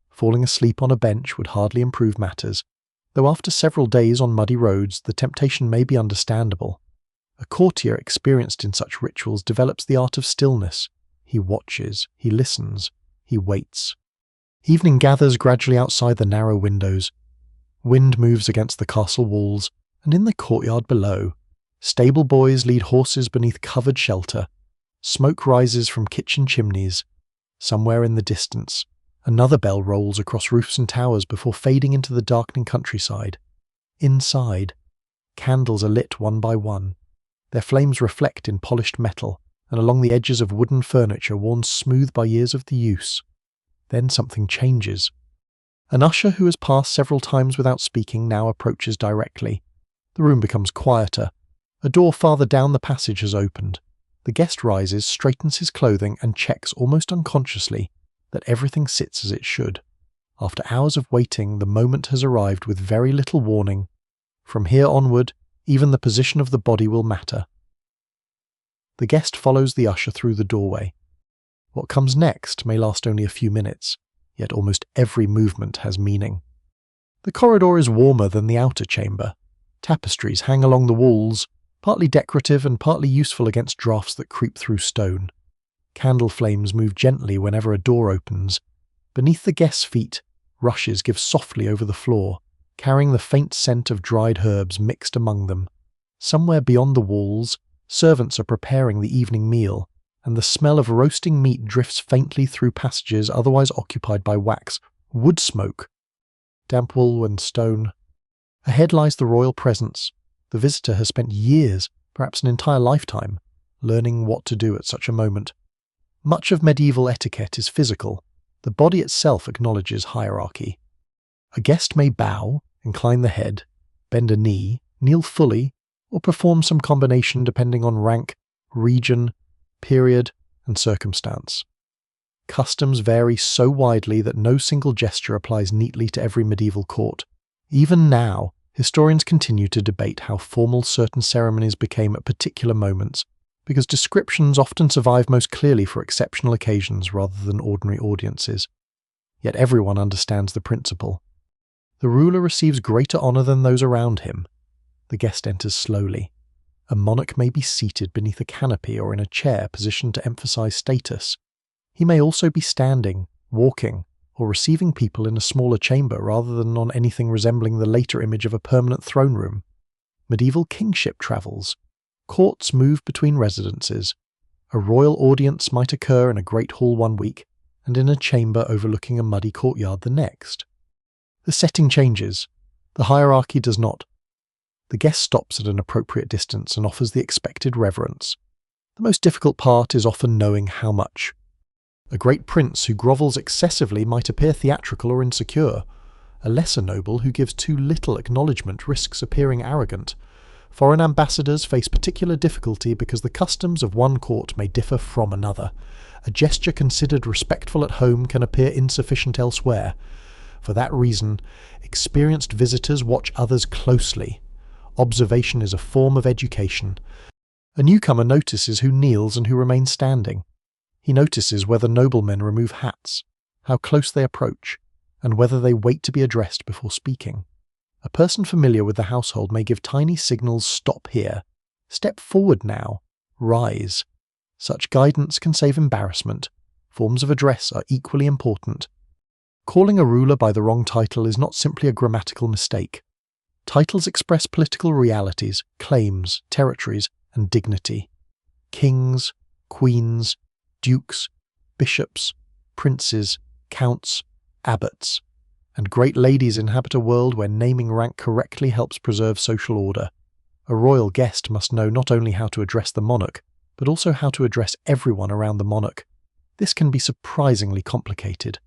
Falling asleep on a bench would hardly improve matters, though after several days on muddy roads the temptation may be understandable. A courtier experienced in such rituals develops the art of stillness. He watches, he listens, he waits. Evening gathers gradually outside the narrow windows. Wind moves against the castle walls, and in the courtyard below, stable boys lead horses beneath covered shelter. Smoke rises from kitchen chimneys. Somewhere in the distance, another bell rolls across roofs and towers before fading into the darkening countryside. Inside, candles are lit one by one. Their flames reflect in polished metal and along the edges of wooden furniture worn smooth by years of the use. Then something changes. An usher who has passed several times without speaking now approaches directly. The room becomes quieter. A door farther down the passage has opened. The guest rises, straightens his clothing, and checks almost unconsciously that everything sits as it should. After hours of waiting, the moment has arrived with very little warning. From here onward, even the position of the body will matter. The guest follows the usher through the doorway. What comes next may last only a few minutes, yet almost every movement has meaning. The corridor is warmer than the outer chamber. Tapestries hang along the walls, partly decorative and partly useful against draughts that creep through stone. Candle flames move gently whenever a door opens. Beneath the guests' feet, rushes give softly over the floor, carrying the faint scent of dried herbs mixed among them. Somewhere beyond the walls, servants are preparing the evening meal, and the smell of roasting meat drifts faintly through passages otherwise occupied by wax, wood smoke, damp wool and stone. Ahead lies the royal presence. The visitor has spent years, perhaps an entire lifetime, learning what to do at such a moment. Much of medieval etiquette is physical. The body itself acknowledges hierarchy. A guest may bow, incline the head, bend a knee, kneel fully, or perform some combination depending on rank, region, period, and circumstance. Customs vary so widely that no single gesture applies neatly to every medieval court. Even now, historians continue to debate how formal certain ceremonies became at particular moments, because descriptions often survive most clearly for exceptional occasions rather than ordinary audiences. Yet everyone understands the principle. The ruler receives greater honour than those around him. The guest enters slowly. A monarch may be seated beneath a canopy or in a chair positioned to emphasize status. He may also be standing, walking, or receiving people in a smaller chamber rather than on anything resembling the later image of a permanent throne room. Medieval kingship travels. Courts move between residences. A royal audience might occur in a great hall one week, and in a chamber overlooking a muddy courtyard the next. The setting changes. The hierarchy does not. The guest stops at an appropriate distance and offers the expected reverence. The most difficult part is often knowing how much. A great prince who grovels excessively might appear theatrical or insecure. A lesser noble who gives too little acknowledgement risks appearing arrogant. Foreign ambassadors face particular difficulty because the customs of one court may differ from another. A gesture considered respectful at home can appear insufficient elsewhere. For that reason, experienced visitors watch others closely. Observation is a form of education. A newcomer notices who kneels and who remains standing. He notices whether noblemen remove hats, how close they approach, and whether they wait to be addressed before speaking. A person familiar with the household may give tiny signals: stop here, step forward now, rise. Such guidance can save embarrassment. Forms of address are equally important. Calling a ruler by the wrong title is not simply a grammatical mistake. Titles express political realities, claims, territories, and dignity. Kings, queens, dukes, bishops, princes, counts, abbots, and great ladies inhabit a world where naming rank correctly helps preserve social order. A royal guest must know not only how to address the monarch, but also how to address everyone around the monarch. This can be surprisingly complicated.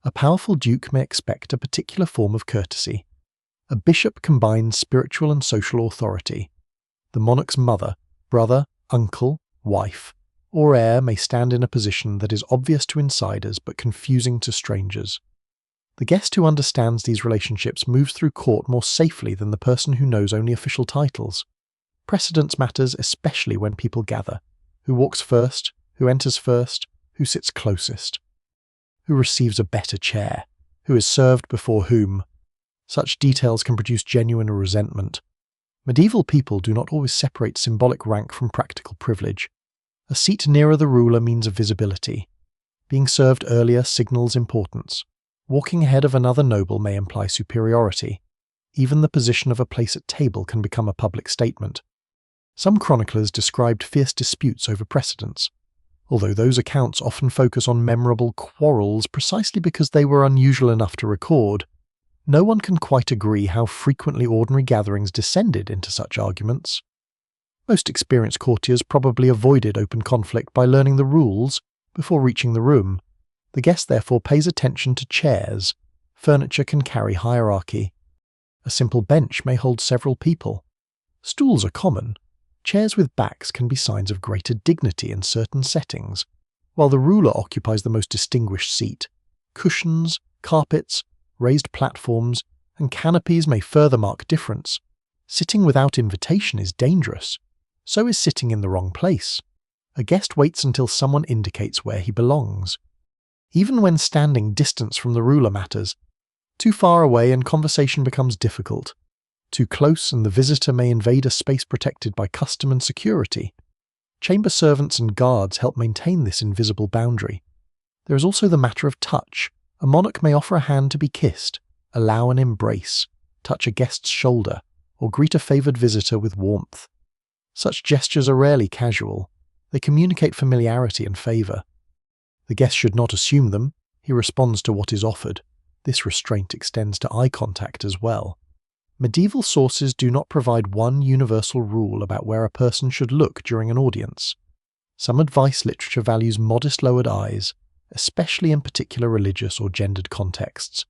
A powerful duke may expect a particular form of courtesy. A bishop combines spiritual and social authority. The monarch's mother, brother, uncle, wife, or heir may stand in a position that is obvious to insiders but confusing to strangers. The guest who understands these relationships moves through court more safely than the person who knows only official titles. Precedence matters especially when people gather. Who walks first? Who enters first? Who sits closest? Who receives a better chair? Who is served before whom? Such details can produce genuine resentment. Medieval people do not always separate symbolic rank from practical privilege. A seat nearer the ruler means visibility. Being served earlier signals importance. Walking ahead of another noble may imply superiority. Even the position of a place at table can become a public statement. Some chroniclers described fierce disputes over precedence, although those accounts often focus on memorable quarrels precisely because they were unusual enough to record. No one can quite agree how frequently ordinary gatherings descended into such arguments. Most experienced courtiers probably avoided open conflict by learning the rules before reaching the room. The guest therefore pays attention to chairs. Furniture can carry hierarchy. A simple bench may hold several people. Stools are common. Chairs with backs can be signs of greater dignity in certain settings, while the ruler occupies the most distinguished seat. Cushions, carpets, raised platforms, and canopies may further mark difference. Sitting without invitation is dangerous. So is sitting in the wrong place. A guest waits until someone indicates where he belongs. Even when standing, distance from the ruler matters. Too far away and conversation becomes difficult. Too close and the visitor may invade a space protected by custom and security. Chamber servants and guards help maintain this invisible boundary. There is also the matter of touch. A monarch may offer a hand to be kissed, allow an embrace, touch a guest's shoulder, or greet a favoured visitor with warmth. Such gestures are rarely casual. They communicate familiarity and favour. The guest should not assume them. He responds to what is offered. This restraint extends to eye contact as well. Medieval sources do not provide one universal rule about where a person should look during an audience. Some advice literature values modest lowered eyes, especially in particular religious or gendered contexts,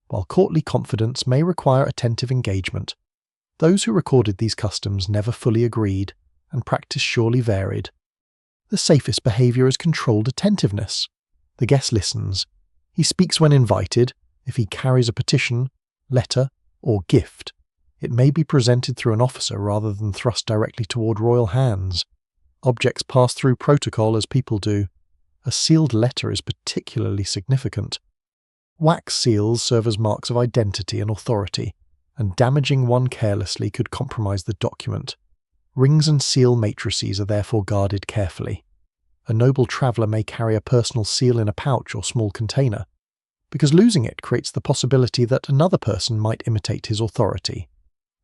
while courtly confidence may require attentive engagement. Those who recorded these customs never fully agreed, and practice surely varied. The safest behaviour is controlled attentiveness. The guest listens. He speaks when invited. If he carries a petition, letter, or gift, it may be presented through an officer rather than thrust directly toward royal hands. Objects pass through protocol as people do. A sealed letter is particularly significant. Wax seals serve as marks of identity and authority, and damaging one carelessly could compromise the document. Rings and seal matrices are therefore guarded carefully. A noble traveller may carry a personal seal in a pouch or small container, because losing it creates the possibility that another person might imitate his authority.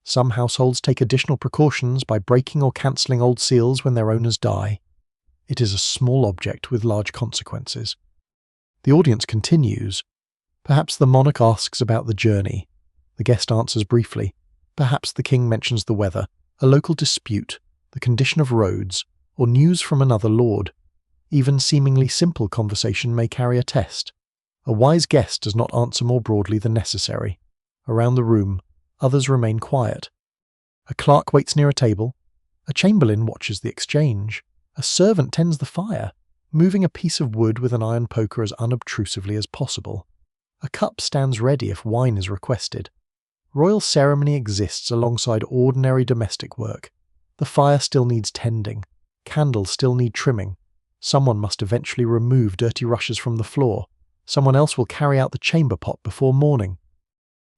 Some households take additional precautions by breaking or cancelling old seals when their owners die. It is a small object with large consequences. The audience continues. Perhaps the monarch asks about the journey. The guest answers briefly. Perhaps the king mentions the weather, a local dispute, the condition of roads, or news from another lord. Even seemingly simple conversation may carry a test. A wise guest does not answer more broadly than necessary. Around the room, others remain quiet. A clerk waits near a table. A chamberlain watches the exchange. A servant tends the fire, moving a piece of wood with an iron poker as unobtrusively as possible. A cup stands ready if wine is requested. Royal ceremony exists alongside ordinary domestic work. The fire still needs tending. Candles still need trimming. Someone must eventually remove dirty rushes from the floor. Someone else will carry out the chamber pot before morning.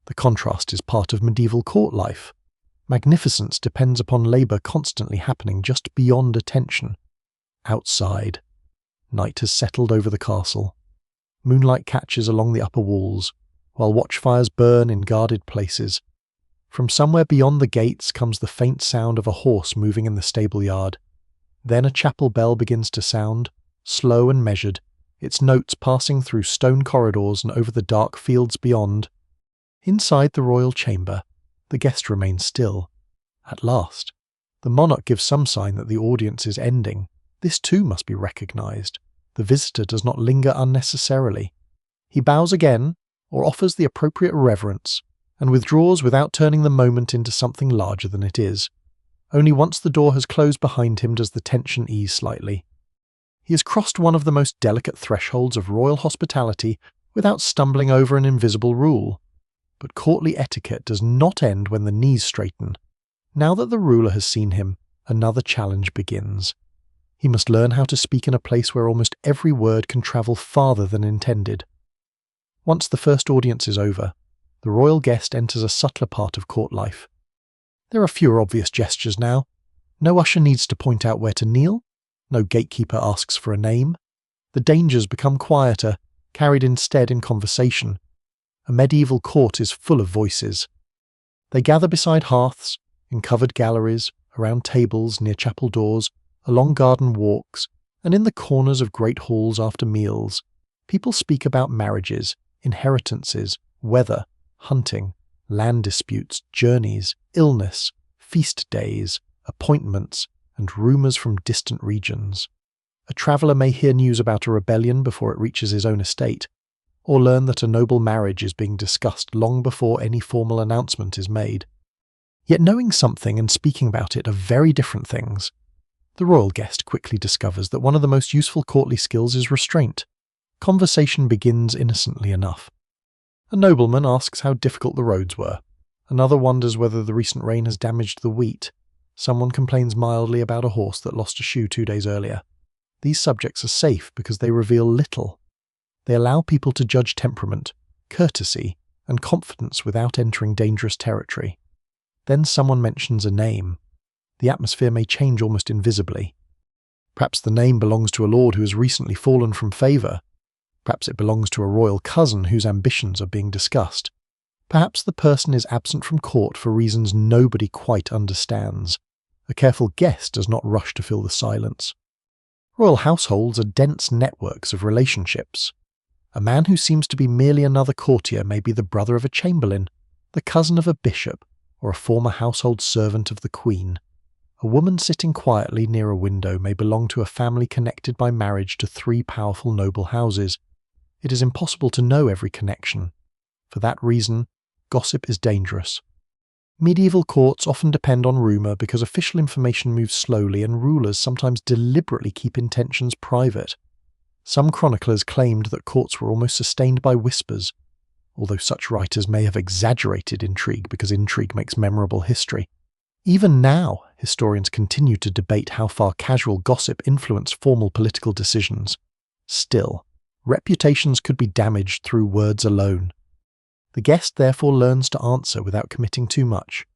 The contrast is part of medieval court life. Magnificence depends upon labour constantly happening just beyond attention. Outside, night has settled over the castle. Moonlight catches along the upper walls, while watchfires burn in guarded places. From somewhere beyond the gates comes the faint sound of a horse moving in the stable yard. Then a chapel bell begins to sound, slow and measured, its notes passing through stone corridors and over the dark fields beyond. Inside the royal chamber, the guest remains still. At last, the monarch gives some sign that the audience is ending. This too must be recognised. The visitor does not linger unnecessarily. He bows again, or offers the appropriate reverence, and withdraws without turning the moment into something larger than it is. Only once the door has closed behind him does the tension ease slightly. He has crossed one of the most delicate thresholds of royal hospitality without stumbling over an invisible rule. But courtly etiquette does not end when the knees straighten. Now that the ruler has seen him, another challenge begins. He must learn how to speak in a place where almost every word can travel farther than intended. Once the first audience is over, the royal guest enters a subtler part of court life. There are fewer obvious gestures now. No usher needs to point out where to kneel. No gatekeeper asks for a name. The dangers become quieter, carried instead in conversation. A medieval court is full of voices. They gather beside hearths, in covered galleries, around tables near chapel doors, along garden walks, and in the corners of great halls after meals. People speak about marriages, inheritances, weather, hunting, land disputes, journeys, illness, feast days, appointments, and rumours from distant regions. A traveller may hear news about a rebellion before it reaches his own estate, or learn that a noble marriage is being discussed long before any formal announcement is made. Yet knowing something and speaking about it are very different things. The royal guest quickly discovers that one of the most useful courtly skills is restraint. Conversation begins innocently enough. A nobleman asks how difficult the roads were. Another wonders whether the recent rain has damaged the wheat. Someone complains mildly about a horse that lost a shoe 2 days earlier. These subjects are safe because they reveal little. They allow people to judge temperament, courtesy, and confidence without entering dangerous territory. Then someone mentions a name. The atmosphere may change almost invisibly. Perhaps the name belongs to a lord who has recently fallen from favour. Perhaps it belongs to a royal cousin whose ambitions are being discussed. Perhaps the person is absent from court for reasons nobody quite understands. A careful guest does not rush to fill the silence. Royal households are dense networks of relationships. A man who seems to be merely another courtier may be the brother of a chamberlain, the cousin of a bishop, or a former household servant of the queen. A woman sitting quietly near a window may belong to a family connected by marriage to 3 powerful noble houses. It is impossible to know every connection. For that reason, gossip is dangerous. Medieval courts often depend on rumour because official information moves slowly and rulers sometimes deliberately keep intentions private. Some chroniclers claimed that courts were almost sustained by whispers, although such writers may have exaggerated intrigue because intrigue makes memorable history. Even now, historians continue to debate how far casual gossip influenced formal political decisions. Still, reputations could be damaged through words alone. The guest therefore learns to answer without committing too much.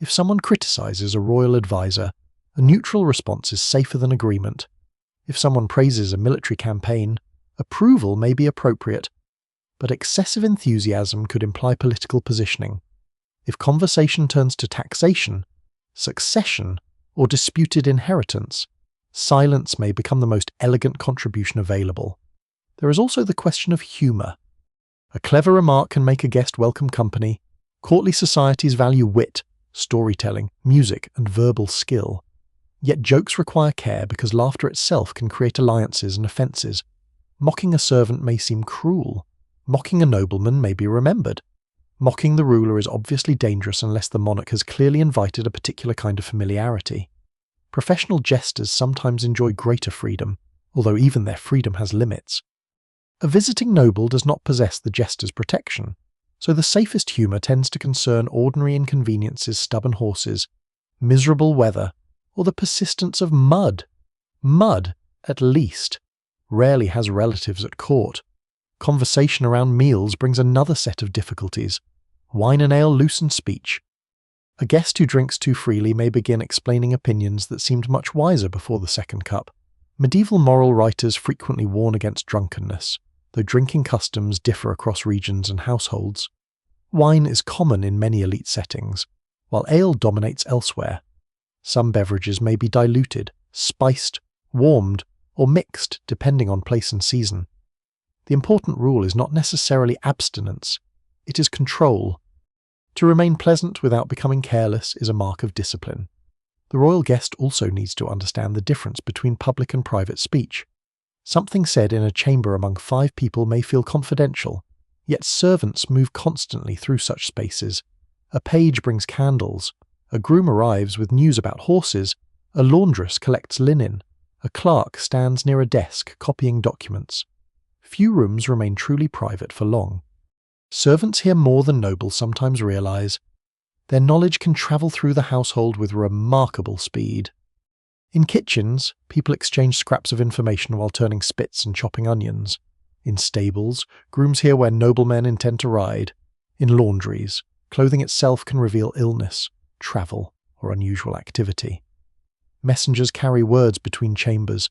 If someone criticises a royal advisor, a neutral response is safer than agreement. If someone praises a military campaign, approval may be appropriate, but excessive enthusiasm could imply political positioning. If conversation turns to taxation, succession, or disputed inheritance, silence may become the most elegant contribution available. There is also the question of humour. A clever remark can make a guest welcome company. Courtly societies value wit, storytelling, music, and verbal skill. Yet jokes require care because laughter itself can create alliances and offences. Mocking a servant may seem cruel. Mocking a nobleman may be remembered. Mocking the ruler is obviously dangerous unless the monarch has clearly invited a particular kind of familiarity. Professional jesters sometimes enjoy greater freedom, although even their freedom has limits. A visiting noble does not possess the jester's protection, so the safest humour tends to concern ordinary inconveniences, stubborn horses, miserable weather, or the persistence of mud. Mud, at least, rarely has relatives at court. Conversation around meals brings another set of difficulties. Wine and ale loosen speech. A guest who drinks too freely may begin explaining opinions that seemed much wiser before the second cup. Medieval moral writers frequently warn against drunkenness, though drinking customs differ across regions and households. Wine is common in many elite settings, while ale dominates elsewhere. Some beverages may be diluted, spiced, warmed, or mixed depending on place and season. The important rule is not necessarily abstinence, it is control. To remain pleasant without becoming careless is a mark of discipline. The royal guest also needs to understand the difference between public and private speech. Something said in a chamber among 5 people may feel confidential, yet servants move constantly through such spaces. A page brings candles, a groom arrives with news about horses, a laundress collects linen, a clerk stands near a desk copying documents. Few rooms remain truly private for long. Servants hear more than nobles sometimes realise. Their knowledge can travel through the household with remarkable speed. In kitchens, people exchange scraps of information while turning spits and chopping onions. In stables, grooms hear where noblemen intend to ride. In laundries, clothing itself can reveal illness, travel, or unusual activity. Messengers carry words between chambers.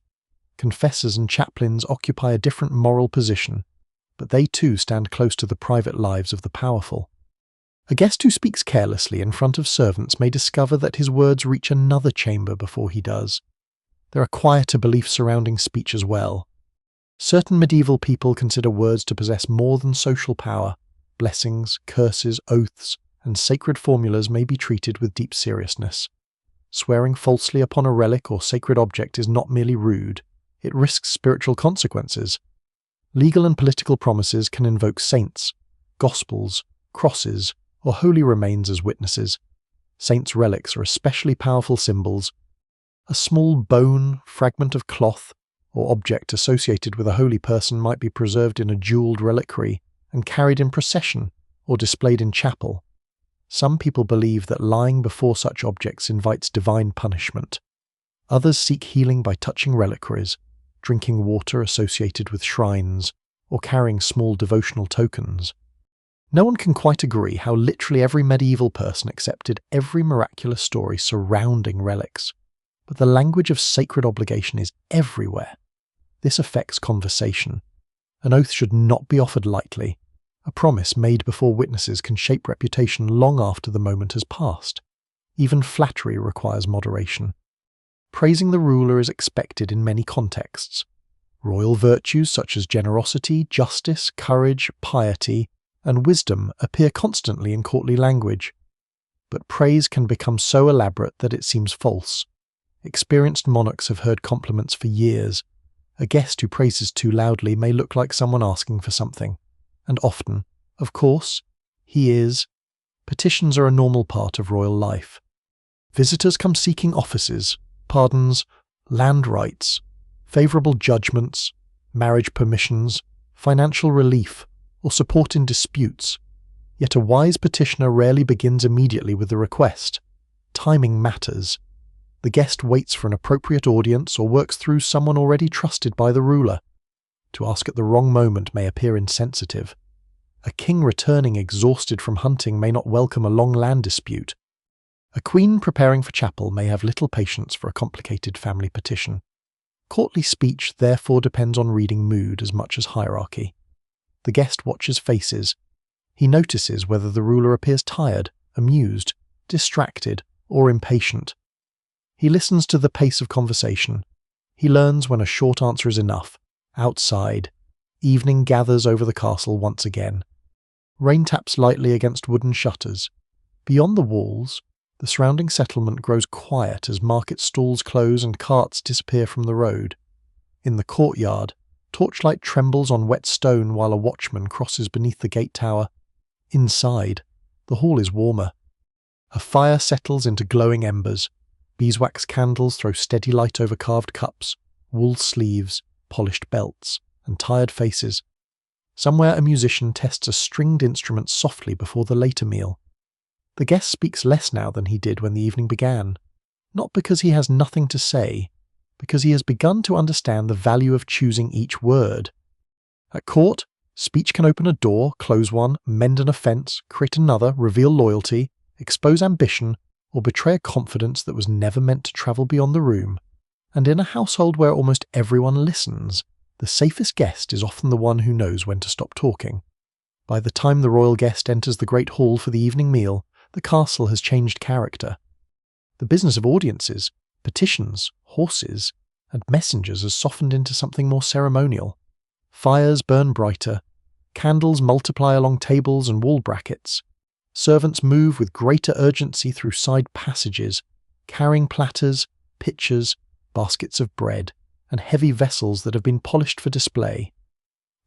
Confessors and chaplains occupy a different moral position, but they too stand close to the private lives of the powerful. A guest who speaks carelessly in front of servants may discover that his words reach another chamber before he does. There are quieter beliefs surrounding speech as well. Certain medieval people consider words to possess more than social power. Blessings, curses, oaths, and sacred formulas may be treated with deep seriousness. Swearing falsely upon a relic or sacred object is not merely rude, it risks spiritual consequences. Legal and political promises can invoke saints, gospels, crosses, or holy remains as witnesses. Saints' relics are especially powerful symbols. A small bone, fragment of cloth, or object associated with a holy person might be preserved in a jeweled reliquary and carried in procession or displayed in chapel. Some people believe that lying before such objects invites divine punishment. Others seek healing by touching reliquaries, drinking water associated with shrines, or carrying small devotional tokens. No one can quite agree how literally every medieval person accepted every miraculous story surrounding relics, but the language of sacred obligation is everywhere. This affects conversation. An oath should not be offered lightly. A promise made before witnesses can shape reputation long after the moment has passed. Even flattery requires moderation. Praising the ruler is expected in many contexts. Royal virtues such as generosity, justice, courage, piety, and wisdom appear constantly in courtly language. But praise can become so elaborate that it seems false. Experienced monarchs have heard compliments for years. A guest who praises too loudly may look like someone asking for something. And often, of course, he is. Petitions are a normal part of royal life. Visitors come seeking offices, pardons, land rights, favourable judgments, marriage permissions, financial relief, or support in disputes. Yet a wise petitioner rarely begins immediately with the request. Timing matters. The guest waits for an appropriate audience or works through someone already trusted by the ruler. To ask at the wrong moment may appear insensitive. A king returning exhausted from hunting may not welcome a long land dispute. A queen preparing for chapel may have little patience for a complicated family petition. Courtly speech therefore depends on reading mood as much as hierarchy. The guest watches faces. He notices whether the ruler appears tired, amused, distracted, or impatient. He listens to the pace of conversation. He learns when a short answer is enough. Outside, evening gathers over the castle once again. Rain taps lightly against wooden shutters. Beyond the walls, the surrounding settlement grows quiet as market stalls close and carts disappear from the road. In the courtyard, torchlight trembles on wet stone while a watchman crosses beneath the gate tower. Inside, the hall is warmer. A fire settles into glowing embers. Beeswax candles throw steady light over carved cups, wool sleeves, polished belts, and tired faces. Somewhere a musician tests a stringed instrument softly before the later meal. The guest speaks less now than he did when the evening began, not because he has nothing to say, because he has begun to understand the value of choosing each word. At court, speech can open a door, close one, mend an offence, create another, reveal loyalty, expose ambition, or betray a confidence that was never meant to travel beyond the room. And in a household where almost everyone listens, the safest guest is often the one who knows when to stop talking. By the time the royal guest enters the great hall for the evening meal, the castle has changed character. The business of audiences, petitions, horses, and messengers has softened into something more ceremonial. Fires burn brighter, candles multiply along tables and wall brackets. Servants move with greater urgency through side passages, carrying platters, pitchers, baskets of bread, and heavy vessels that have been polished for display.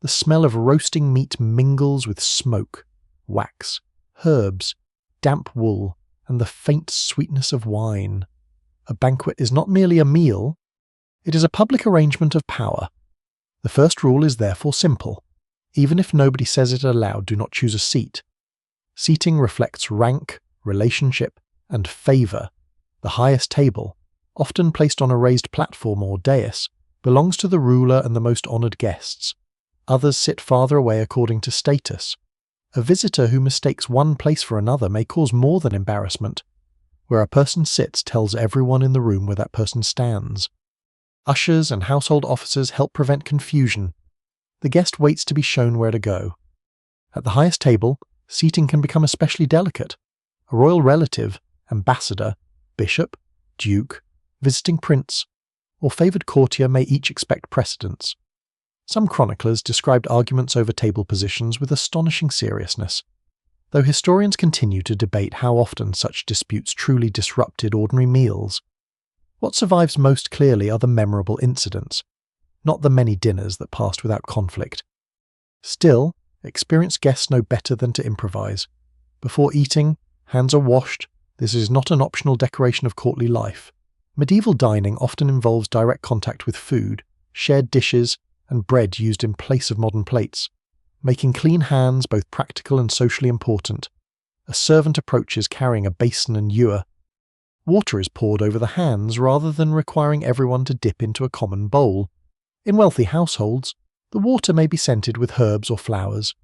The smell of roasting meat mingles with smoke, wax, herbs, damp wool, and the faint sweetness of wine. A banquet is not merely a meal, it is a public arrangement of power. The first rule is therefore simple. Even if nobody says it aloud, do not choose a seat. Seating reflects rank, relationship, and favour. The highest table, often placed on a raised platform or dais, belongs to the ruler and the most honoured guests. Others sit farther away according to status. A visitor who mistakes one place for another may cause more than embarrassment. Where a person sits tells everyone in the room where that person stands. Ushers and household officers help prevent confusion. The guest waits to be shown where to go. At the highest table, seating can become especially delicate. A royal relative, ambassador, bishop, duke, visiting prince, or favoured courtier may each expect precedence. Some chroniclers described arguments over table positions with astonishing seriousness, though historians continue to debate how often such disputes truly disrupted ordinary meals. What survives most clearly are the memorable incidents, not the many dinners that passed without conflict. Still, experienced guests know better than to improvise. Before eating, hands are washed. This is not an optional decoration of courtly life. Medieval dining often involves direct contact with food, shared dishes, and bread used in place of modern plates, making clean hands both practical and socially important. A servant approaches carrying a basin and ewer. Water is poured over the hands rather than requiring everyone to dip into a common bowl. In wealthy households, the water may be scented with herbs or flowers,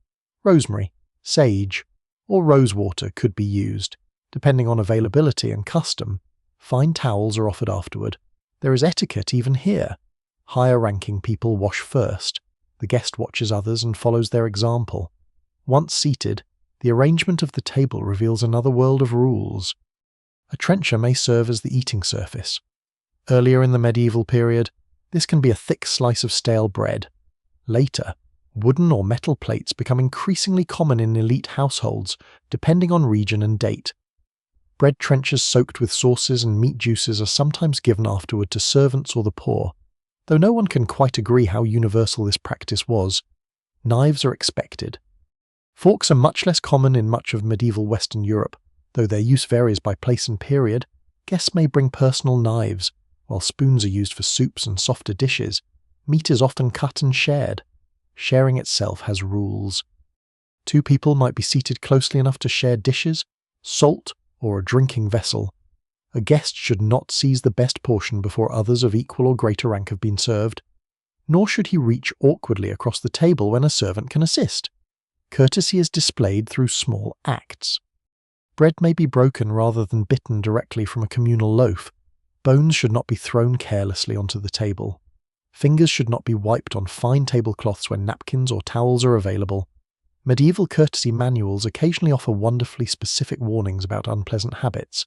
rosemary, Sage, or rosewater could be used. Depending on availability and custom, fine towels are offered afterward. There is etiquette even here. Higher-ranking people wash first. The guest watches others and follows their example. Once seated, the arrangement of the table reveals another world of rules. A trencher may serve as the eating surface. Earlier in the medieval period, this can be a thick slice of stale bread. Later, wooden or metal plates become increasingly common in elite households, depending on region and date. Bread trenchers soaked with sauces and meat juices are sometimes given afterward to servants or the poor. Though no one can quite agree how universal this practice was, knives are expected. Forks are much less common in much of medieval Western Europe. Though their use varies by place and period, guests may bring personal knives, while spoons are used for soups and softer dishes. Meat is often cut and shared. Sharing itself has rules. 2 people might be seated closely enough to share dishes, salt, or a drinking vessel. A guest should not seize the best portion before others of equal or greater rank have been served, nor should he reach awkwardly across the table when a servant can assist. Courtesy is displayed through small acts. Bread may be broken rather than bitten directly from a communal loaf. Bones should not be thrown carelessly onto the table. Fingers should not be wiped on fine tablecloths when napkins or towels are available. Medieval courtesy manuals occasionally offer wonderfully specific warnings about unpleasant habits,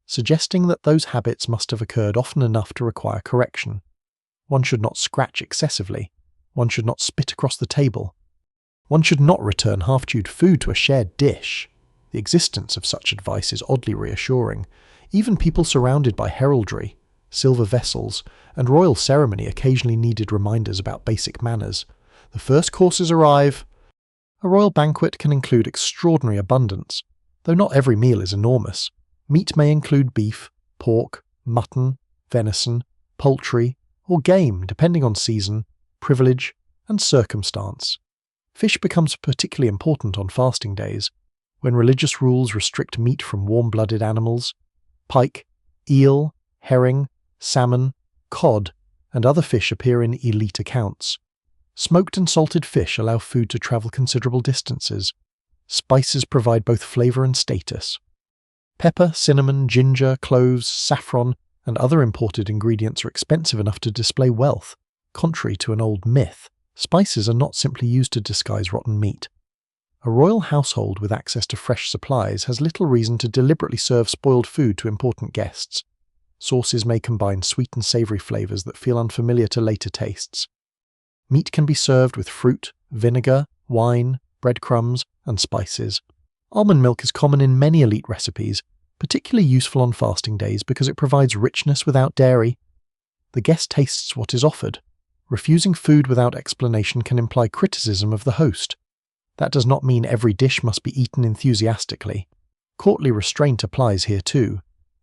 suggesting that those habits must have occurred often enough to require correction. One should not scratch excessively. One should not spit across the table. One should not return half-chewed food to a shared dish. The existence of such advice is oddly reassuring. Even people surrounded by heraldry, silver vessels, and royal ceremony occasionally needed reminders about basic manners. The first courses arrive. A royal banquet can include extraordinary abundance, though not every meal is enormous. Meat may include beef, pork, mutton, venison, poultry, or game, depending on season, privilege, and circumstance. Fish becomes particularly important on fasting days, when religious rules restrict meat from warm-blooded animals. Pike, eel, herring, salmon, cod, and other fish appear in elite accounts. Smoked and salted fish allow food to travel considerable distances. Spices provide both flavor and status. Pepper, cinnamon, ginger, cloves, saffron, and other imported ingredients are expensive enough to display wealth. Contrary to an old myth, spices are not simply used to disguise rotten meat. A royal household with access to fresh supplies has little reason to deliberately serve spoiled food to important guests. Sauces may combine sweet and savory flavors that feel unfamiliar to later tastes. Meat can be served with fruit, vinegar, wine, breadcrumbs, and spices. Almond milk is common in many elite recipes, particularly useful on fasting days because it provides richness without dairy. The guest tastes what is offered. Refusing food without explanation can imply criticism of the host. That does not mean every dish must be eaten enthusiastically. Courtly restraint applies here too.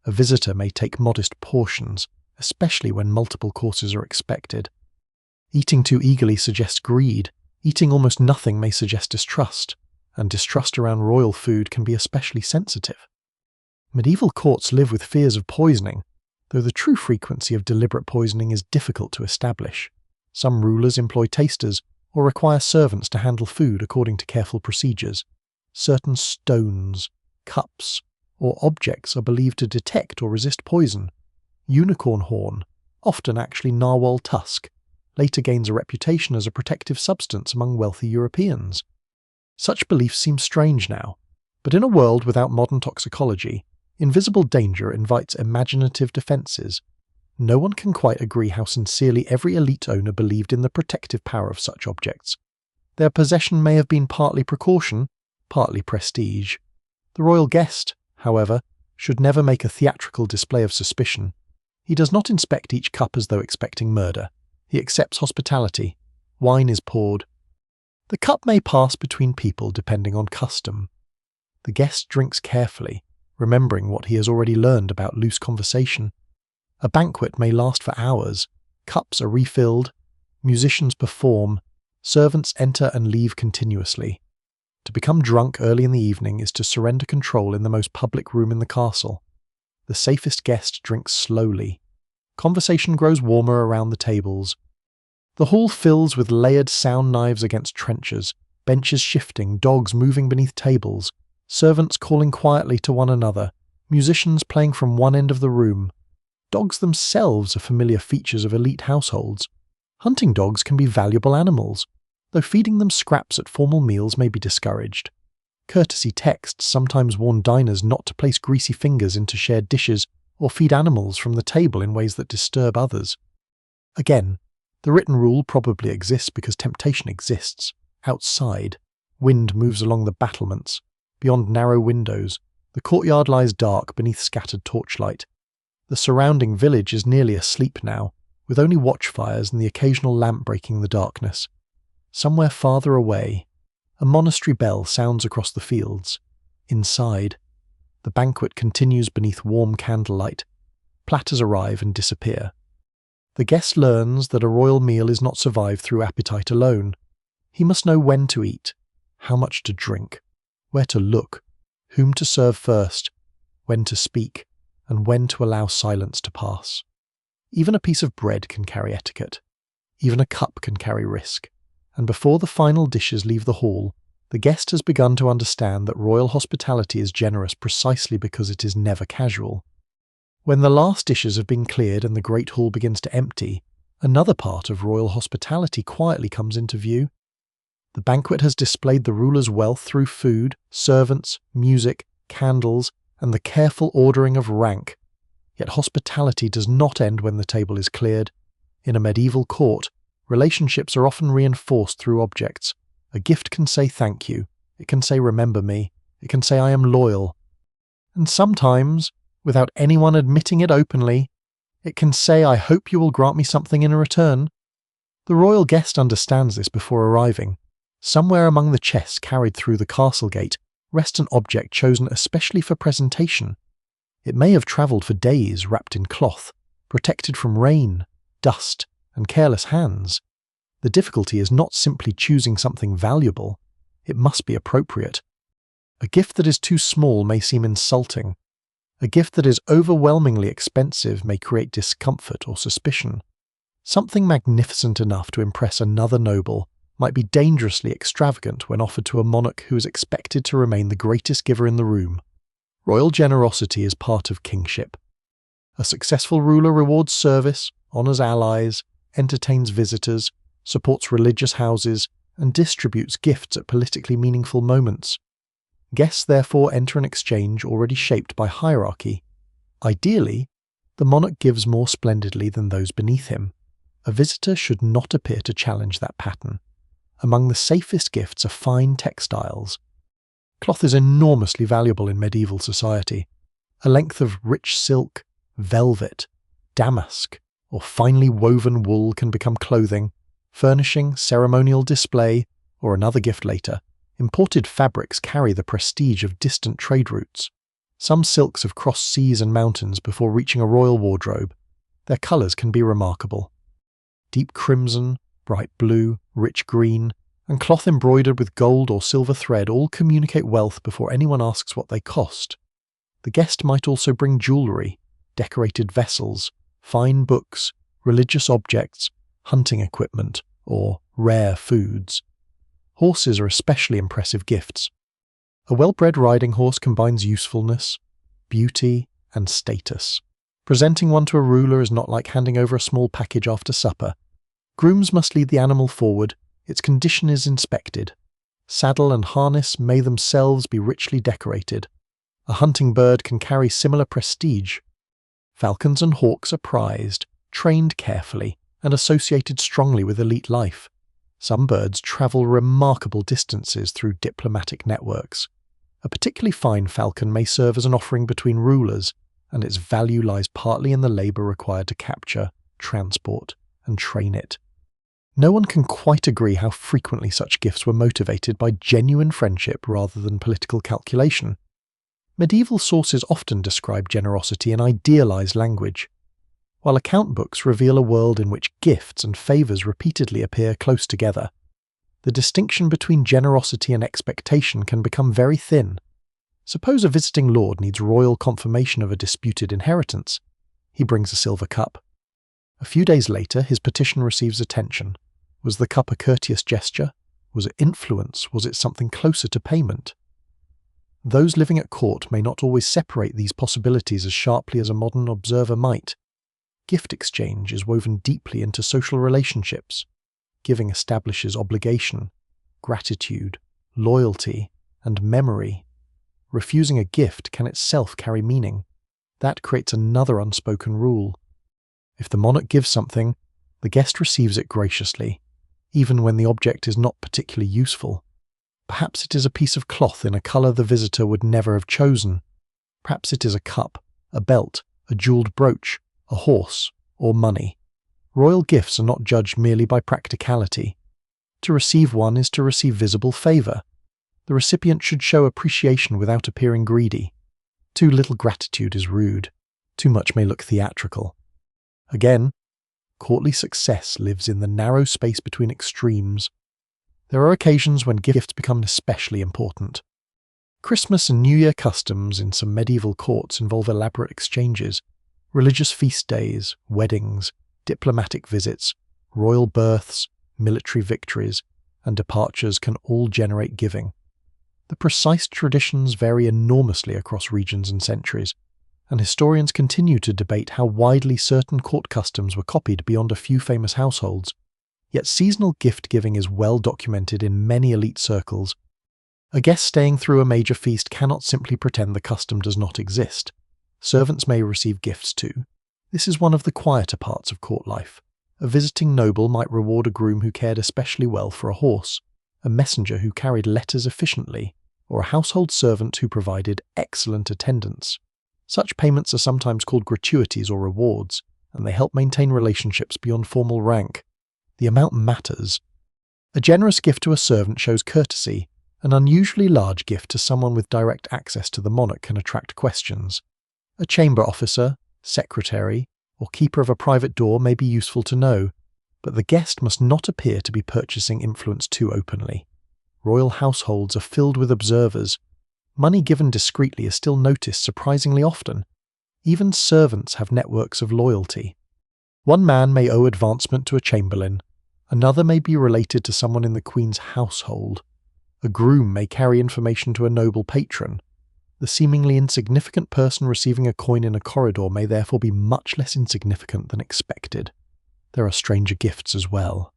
A visitor may take modest portions, especially when multiple courses are expected. Eating too eagerly suggests greed. Eating almost nothing may suggest distrust, and distrust around royal food can be especially sensitive. Medieval courts live with fears of poisoning, though the true frequency of deliberate poisoning is difficult to establish. Some rulers employ tasters or require servants to handle food according to careful procedures. Certain stones, cups, or objects are believed to detect or resist poison. Unicorn horn, often actually narwhal tusk, later gains a reputation as a protective substance among wealthy Europeans. Such beliefs seem strange now, but in a world without modern toxicology, invisible danger invites imaginative defenses. No one can quite agree how sincerely every elite owner believed in the protective power of such objects. Their possession may have been partly precaution, partly prestige. The royal guest, however, should never make a theatrical display of suspicion. He does not inspect each cup as though expecting murder. He accepts hospitality. Wine is poured. The cup may pass between people depending on custom. The guest drinks carefully, remembering what he has already learned about loose conversation. A banquet may last for hours. Cups are refilled. Musicians perform. Servants enter and leave continuously. To become drunk early in the evening is to surrender control in the most public room in the castle. The safest guest drinks slowly. Conversation grows warmer around the tables. The hall fills with layered sound knives against trenchers, benches shifting, dogs moving beneath tables, servants calling quietly to one another, musicians playing from one end of the room. Dogs themselves are familiar features of elite households. Hunting dogs can be valuable animals, though feeding them scraps at formal meals may be discouraged. Courtesy texts sometimes warn diners not to place greasy fingers into shared dishes or feed animals from the table in ways that disturb others. Again, the written rule probably exists because temptation exists. Outside, wind moves along the battlements. Beyond narrow windows, the courtyard lies dark beneath scattered torchlight. The surrounding village is nearly asleep now, with only watchfires and the occasional lamp breaking the darkness. Somewhere farther away, a monastery bell sounds across the fields. Inside, the banquet continues beneath warm candlelight. Platters arrive and disappear. The guest learns that a royal meal is not survived through appetite alone. He must know when to eat, how much to drink, where to look, whom to serve first, when to speak, and when to allow silence to pass. Even a piece of bread can carry etiquette. Even a cup can carry risk. And before the final dishes leave the hall, the guest has begun to understand that royal hospitality is generous precisely because it is never casual. When the last dishes have been cleared and the great hall begins to empty, another part of royal hospitality quietly comes into view. The banquet has displayed the ruler's wealth through food, servants, music, candles, and the careful ordering of rank. Yet hospitality does not end when the table is cleared. In a medieval court, relationships are often reinforced through objects. A gift can say thank you, it can say remember me, it can say I am loyal. And sometimes, without anyone admitting it openly, it can say I hope you will grant me something in return. The royal guest understands this before arriving. Somewhere among the chests carried through the castle gate rests an object chosen especially for presentation. It may have travelled for days wrapped in cloth, protected from rain, dust, and careless hands. The difficulty is not simply choosing something valuable, it must be appropriate. A gift that is too small may seem insulting. A gift that is overwhelmingly expensive may create discomfort or suspicion. Something magnificent enough to impress another noble might be dangerously extravagant when offered to a monarch who is expected to remain the greatest giver in the room. Royal generosity is part of kingship. A successful ruler rewards service, honours allies, entertains visitors, supports religious houses, and distributes gifts at politically meaningful moments. Guests therefore enter an exchange already shaped by hierarchy. Ideally, the monarch gives more splendidly than those beneath him. A visitor should not appear to challenge that pattern. Among the safest gifts are fine textiles. Cloth is enormously valuable in medieval society. A length of rich silk, velvet, damask, or finely woven wool can become clothing, furnishing, ceremonial display, or another gift later. Imported fabrics carry the prestige of distant trade routes. Some silks have crossed seas and mountains before reaching a royal wardrobe. Their colours can be remarkable. Deep crimson, bright blue, rich green, and cloth embroidered with gold or silver thread all communicate wealth before anyone asks what they cost. The guest might also bring jewellery, decorated vessels, fine books, religious objects, hunting equipment, or rare foods. Horses are especially impressive gifts. A well-bred riding horse combines usefulness, beauty, and status. Presenting one to a ruler is not like handing over a small package after supper. Grooms must lead the animal forward, its condition is inspected. Saddle and harness may themselves be richly decorated. A hunting bird can carry similar prestige. Falcons and hawks are prized, trained carefully, and associated strongly with elite life. Some birds travel remarkable distances through diplomatic networks. A particularly fine falcon may serve as an offering between rulers, and its value lies partly in the labour required to capture, transport, and train it. No one can quite agree how frequently such gifts were motivated by genuine friendship rather than political calculation. Medieval sources often describe generosity in idealized language, while account books reveal a world in which gifts and favours repeatedly appear close together. The distinction between generosity and expectation can become very thin. Suppose a visiting lord needs royal confirmation of a disputed inheritance. He brings a silver cup. A few days later, his petition receives attention. Was the cup a courteous gesture? Was it influence? Was it something closer to payment? Those living at court may not always separate these possibilities as sharply as a modern observer might. Gift exchange is woven deeply into social relationships. Giving establishes obligation, gratitude, loyalty, and memory. Refusing a gift can itself carry meaning. That creates another unspoken rule. If the monarch gives something, the guest receives it graciously, even when the object is not particularly useful. Perhaps it is a piece of cloth in a colour the visitor would never have chosen. Perhaps it is a cup, a belt, a jewelled brooch, a horse, or money. Royal gifts are not judged merely by practicality. To receive one is to receive visible favour. The recipient should show appreciation without appearing greedy. Too little gratitude is rude. Too much may look theatrical. Again, courtly success lives in the narrow space between extremes. There are occasions when gifts become especially important. Christmas and New Year customs in some medieval courts involve elaborate exchanges. Religious feast days, weddings, diplomatic visits, royal births, military victories, and departures can all generate giving. The precise traditions vary enormously across regions and centuries, and historians continue to debate how widely certain court customs were copied beyond a few famous households. Yet seasonal gift-giving is well documented in many elite circles. A guest staying through a major feast cannot simply pretend the custom does not exist. Servants may receive gifts too. This is one of the quieter parts of court life. A visiting noble might reward a groom who cared especially well for a horse, a messenger who carried letters efficiently, or a household servant who provided excellent attendance. Such payments are sometimes called gratuities or rewards, and they help maintain relationships beyond formal rank. The amount matters. A generous gift to a servant shows courtesy. An unusually large gift to someone with direct access to the monarch can attract questions. A chamber officer, secretary, or keeper of a private door may be useful to know, but the guest must not appear to be purchasing influence too openly. Royal households are filled with observers. Money given discreetly is still noticed surprisingly often. Even servants have networks of loyalty. One man may owe advancement to a chamberlain. Another may be related to someone in the Queen's household. A groom may carry information to a noble patron. The seemingly insignificant person receiving a coin in a corridor may therefore be much less insignificant than expected. There are stranger gifts as well.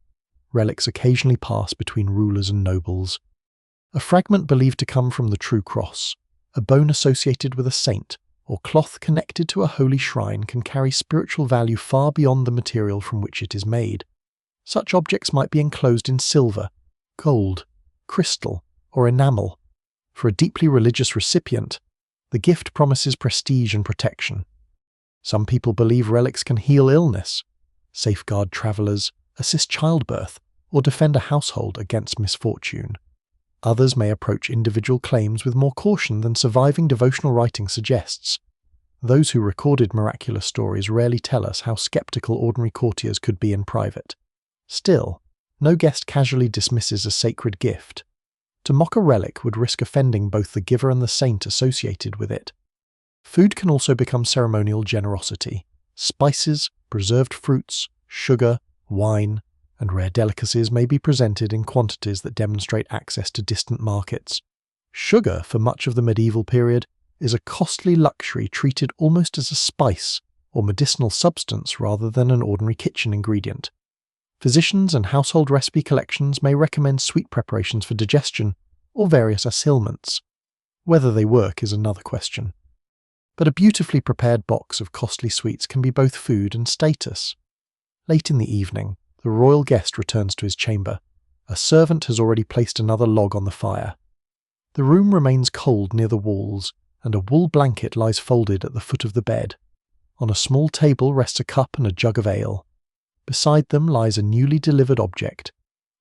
Relics occasionally pass between rulers and nobles. A fragment believed to come from the true cross, a bone associated with a saint, or cloth connected to a holy shrine can carry spiritual value far beyond the material from which it is made. Such objects might be enclosed in silver, gold, crystal, or enamel. For a deeply religious recipient, the gift promises prestige and protection. Some people believe relics can heal illness, safeguard travelers, assist childbirth, or defend a household against misfortune. Others may approach individual claims with more caution than surviving devotional writing suggests. Those who recorded miraculous stories rarely tell us how skeptical ordinary courtiers could be in private. Still, no guest casually dismisses a sacred gift. To mock a relic would risk offending both the giver and the saint associated with it. Food can also become ceremonial generosity. Spices, preserved fruits, sugar, wine, and rare delicacies may be presented in quantities that demonstrate access to distant markets. Sugar, for much of the medieval period, is a costly luxury treated almost as a spice or medicinal substance rather than an ordinary kitchen ingredient. Physicians and household recipe collections may recommend sweet preparations for digestion or various ailments. Whether they work is another question. But a beautifully prepared box of costly sweets can be both food and status. Late in the evening, the royal guest returns to his chamber. A servant has already placed another log on the fire. The room remains cold near the walls, and a wool blanket lies folded at the foot of the bed. On a small table rests a cup and a jug of ale. Beside them lies a newly delivered object.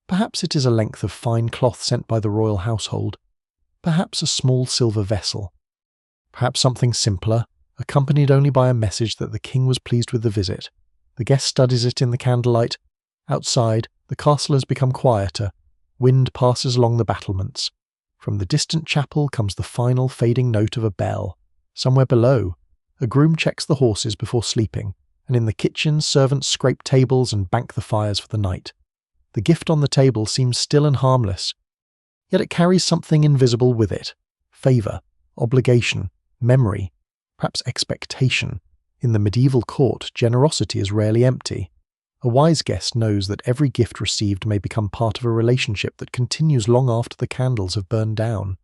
Perhaps it is a length of fine cloth sent by the royal household. Perhaps a small silver vessel. Perhaps something simpler, accompanied only by a message that the king was pleased with the visit. The guest studies it in the candlelight. Outside, the castle has become quieter. Wind passes along the battlements. From the distant chapel comes the final fading note of a bell. Somewhere below, a groom checks the horses before sleeping, and in the kitchen servants scrape tables and bank the fires for the night. The gift on the table seems still and harmless, yet it carries something invisible with it: favour, obligation, memory, perhaps expectation. In the medieval court, generosity is rarely empty. A wise guest knows that every gift received may become part of a relationship that continues long after the candles have burned down.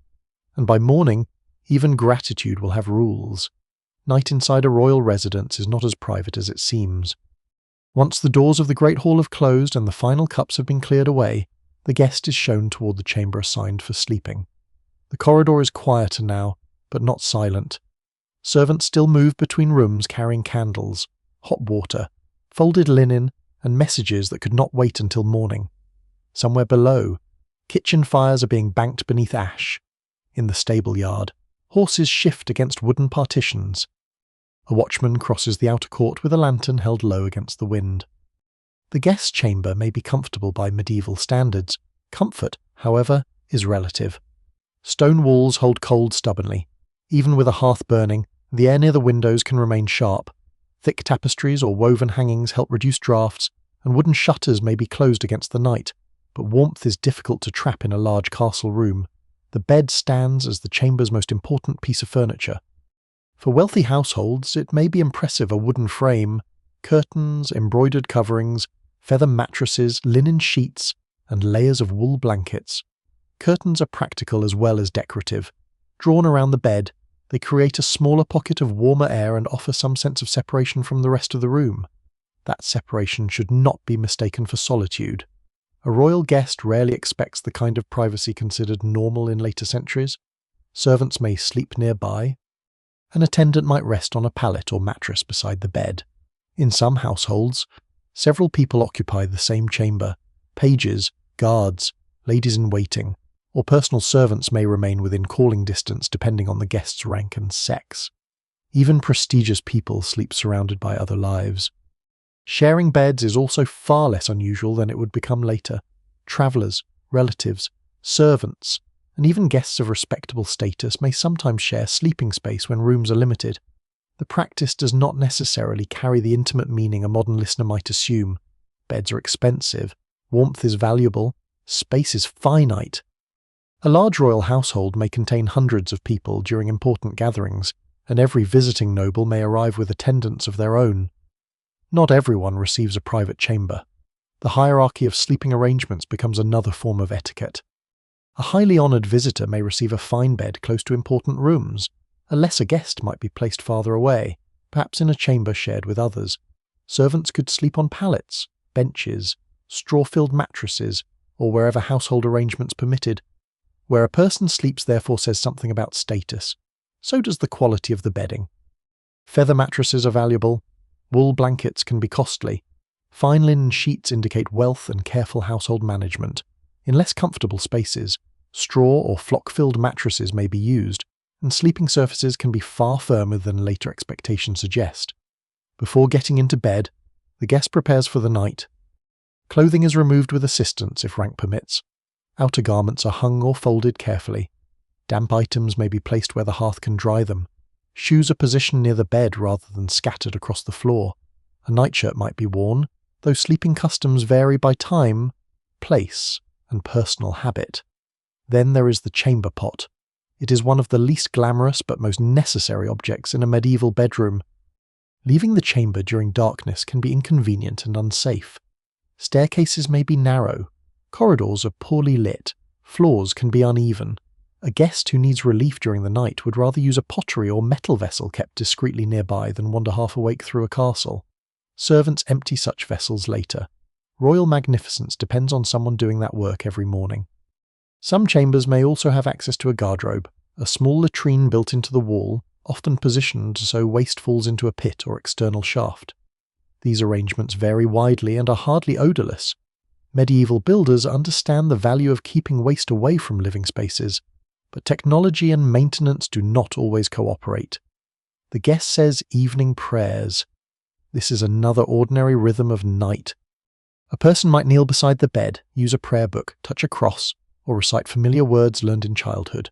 And by morning, even gratitude will have rules. Night inside a royal residence is not as private as it seems. Once the doors of the Great Hall have closed and the final cups have been cleared away, the guest is shown toward the chamber assigned for sleeping. The corridor is quieter now, but not silent. Servants still move between rooms carrying candles, hot water, folded linen, and messages that could not wait until morning. Somewhere below, kitchen fires are being banked beneath ash. In the stable yard, horses shift against wooden partitions. A watchman crosses the outer court with a lantern held low against the wind. The guest chamber may be comfortable by medieval standards. Comfort, however, is relative. Stone walls hold cold stubbornly. Even with a hearth burning, the air near the windows can remain sharp. Thick tapestries or woven hangings help reduce drafts, and wooden shutters may be closed against the night, but warmth is difficult to trap in a large castle room. The bed stands as the chamber's most important piece of furniture. For wealthy households, it may be impressive: a wooden frame, curtains, embroidered coverings, feather mattresses, linen sheets, and layers of wool blankets. Curtains are practical as well as decorative. Drawn around the bed, they create a smaller pocket of warmer air and offer some sense of separation from the rest of the room. That separation should not be mistaken for solitude. A royal guest rarely expects the kind of privacy considered normal in later centuries. Servants may sleep nearby. An attendant might rest on a pallet or mattress beside the bed. In some households, several people occupy the same chamber. Pages, guards, ladies in waiting, or personal servants may remain within calling distance depending on the guest's rank and sex. Even prestigious people sleep surrounded by other lives. Sharing beds is also far less unusual than it would become later. Travellers, relatives, servants, and even guests of respectable status may sometimes share sleeping space when rooms are limited. The practice does not necessarily carry the intimate meaning a modern listener might assume. Beds are expensive, warmth is valuable, space is finite. A large royal household may contain hundreds of people during important gatherings, and every visiting noble may arrive with attendants of their own. Not everyone receives a private chamber. The hierarchy of sleeping arrangements becomes another form of etiquette. A highly honoured visitor may receive a fine bed close to important rooms. A lesser guest might be placed farther away, perhaps in a chamber shared with others. Servants could sleep on pallets, benches, straw-filled mattresses, or wherever household arrangements permitted. Where a person sleeps therefore says something about status. So does the quality of the bedding. Feather mattresses are valuable. Wool blankets can be costly. Fine linen sheets indicate wealth and careful household management. In less comfortable spaces, straw or flock-filled mattresses may be used, and sleeping surfaces can be far firmer than later expectations suggest. Before getting into bed, the guest prepares for the night. Clothing is removed with assistance if rank permits. Outer garments are hung or folded carefully. Damp items may be placed where the hearth can dry them. Shoes are positioned near the bed rather than scattered across the floor. A nightshirt might be worn, though sleeping customs vary by time, place, and personal habit. Then there is the chamber pot. It is one of the least glamorous but most necessary objects in a medieval bedroom. Leaving the chamber during darkness can be inconvenient and unsafe. Staircases may be narrow. Corridors are poorly lit. Floors can be uneven. A guest who needs relief during the night would rather use a pottery or metal vessel kept discreetly nearby than wander half awake through a castle. Servants empty such vessels later. Royal magnificence depends on someone doing that work every morning. Some chambers may also have access to a garderobe, a small latrine built into the wall, often positioned so waste falls into a pit or external shaft. These arrangements vary widely and are hardly odourless. Medieval builders understand the value of keeping waste away from living spaces, but technology and maintenance do not always cooperate. The guest says evening prayers. This is another ordinary rhythm of night. A person might kneel beside the bed, use a prayer book, touch a cross, or recite familiar words learned in childhood.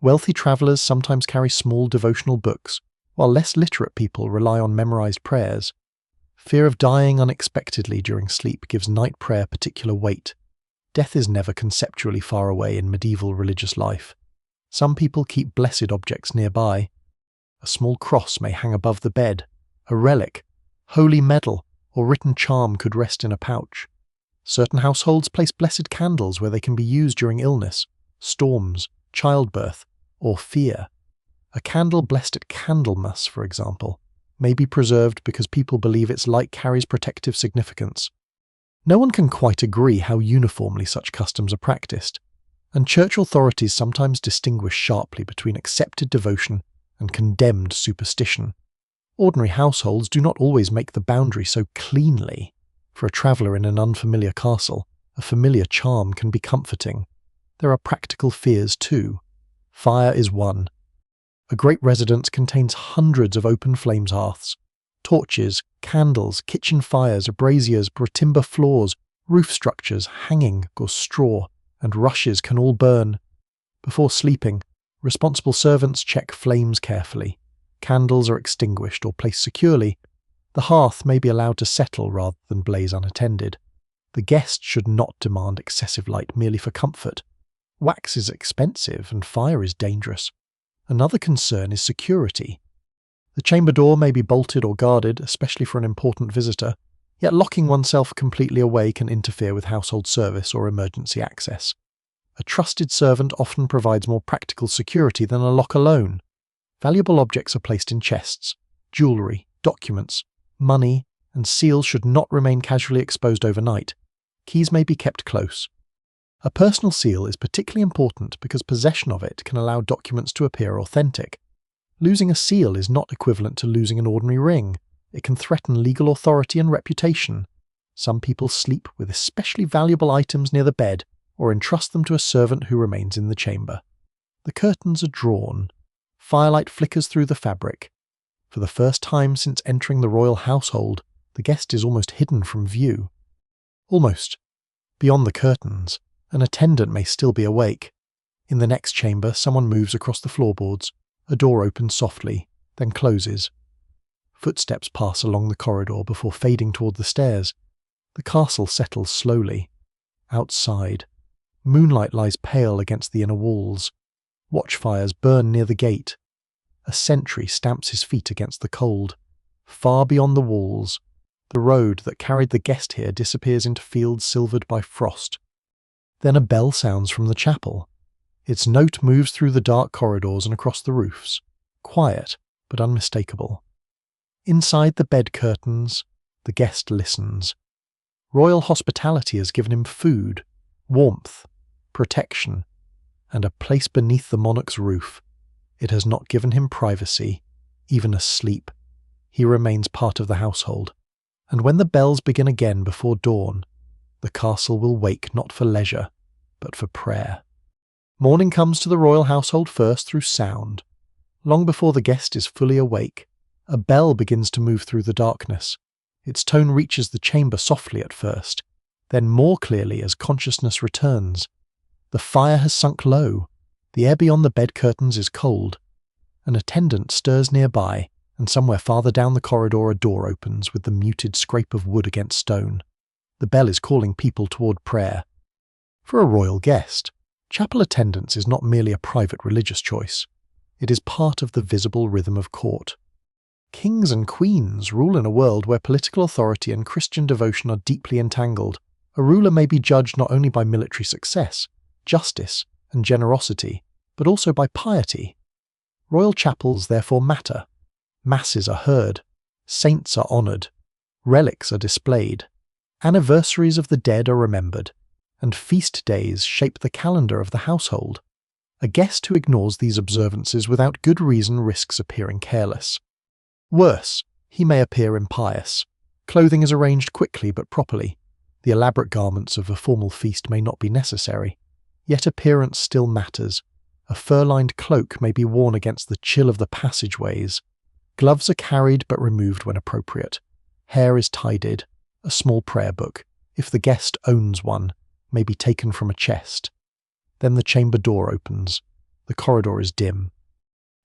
Wealthy travellers sometimes carry small devotional books, while less literate people rely on memorized prayers. Fear of dying unexpectedly during sleep gives night prayer particular weight. Death is never conceptually far away in medieval religious life. Some people keep blessed objects nearby. A small cross may hang above the bed. A relic, holy medal, or written charm could rest in a pouch. Certain households place blessed candles where they can be used during illness, storms, childbirth, or fear. A candle blessed at Candlemas, for example, may be preserved because people believe its light carries protective significance. No one can quite agree how uniformly such customs are practiced, and church authorities sometimes distinguish sharply between accepted devotion and condemned superstition. Ordinary households do not always make the boundary so cleanly. For a traveller in an unfamiliar castle, a familiar charm can be comforting. There are practical fears too. Fire is one. A great residence contains hundreds of open flames hearths. Torches, candles, kitchen fires, braziers, timber floors, roof structures, hanging or straw, and rushes can all burn. Before sleeping, responsible servants check flames carefully. Candles are extinguished or placed securely. The hearth may be allowed to settle rather than blaze unattended. The guest should not demand excessive light merely for comfort. Wax is expensive and fire is dangerous. Another concern is security. The chamber door may be bolted or guarded, especially for an important visitor, yet locking oneself completely away can interfere with household service or emergency access. A trusted servant often provides more practical security than a lock alone. Valuable objects are placed in chests. Jewellery, documents, money, and seals should not remain casually exposed overnight. Keys may be kept close. A personal seal is particularly important because possession of it can allow documents to appear authentic. Losing a seal is not equivalent to losing an ordinary ring. It can threaten legal authority and reputation. Some people sleep with especially valuable items near the bed or entrust them to a servant who remains in the chamber. The curtains are drawn. Firelight flickers through the fabric. For the first time since entering the royal household, the guest is almost hidden from view. Almost. Beyond the curtains, an attendant may still be awake. In the next chamber, someone moves across the floorboards. A door opens softly, then closes. Footsteps pass along the corridor before fading toward the stairs. The castle settles slowly. Outside, moonlight lies pale against the inner walls. Watchfires burn near the gate. A sentry stamps his feet against the cold. Far beyond the walls, the road that carried the guest here disappears into fields silvered by frost. Then a bell sounds from the chapel. Its note moves through the dark corridors and across the roofs, quiet but unmistakable. Inside the bed curtains, the guest listens. Royal hospitality has given him food, warmth, protection, and a place beneath the monarch's roof. It has not given him privacy, even asleep. He remains part of the household, and when the bells begin again before dawn, the castle will wake not for leisure, but for prayer. Morning comes to the royal household first through sound. Long before the guest is fully awake, a bell begins to move through the darkness. Its tone reaches the chamber softly at first, then more clearly as consciousness returns. The fire has sunk low. The air beyond the bed curtains is cold. An attendant stirs nearby, and somewhere farther down the corridor a door opens with the muted scrape of wood against stone. The bell is calling people toward prayer. For a royal guest, chapel attendance is not merely a private religious choice. It is part of the visible rhythm of court. Kings and queens rule in a world where political authority and Christian devotion are deeply entangled. A ruler may be judged not only by military success, justice, and generosity, but also by piety. Royal chapels therefore matter. Masses are heard. Saints are honoured. Relics are displayed. Anniversaries of the dead are remembered. And feast days shape the calendar of the household. A guest who ignores these observances without good reason risks appearing careless. Worse, he may appear impious. Clothing is arranged quickly but properly. The elaborate garments of a formal feast may not be necessary. Yet appearance still matters. A fur-lined cloak may be worn against the chill of the passageways. Gloves are carried but removed when appropriate. Hair is tidied. A small prayer book, if the guest owns one, may be taken from a chest. Then the chamber door opens. The corridor is dim.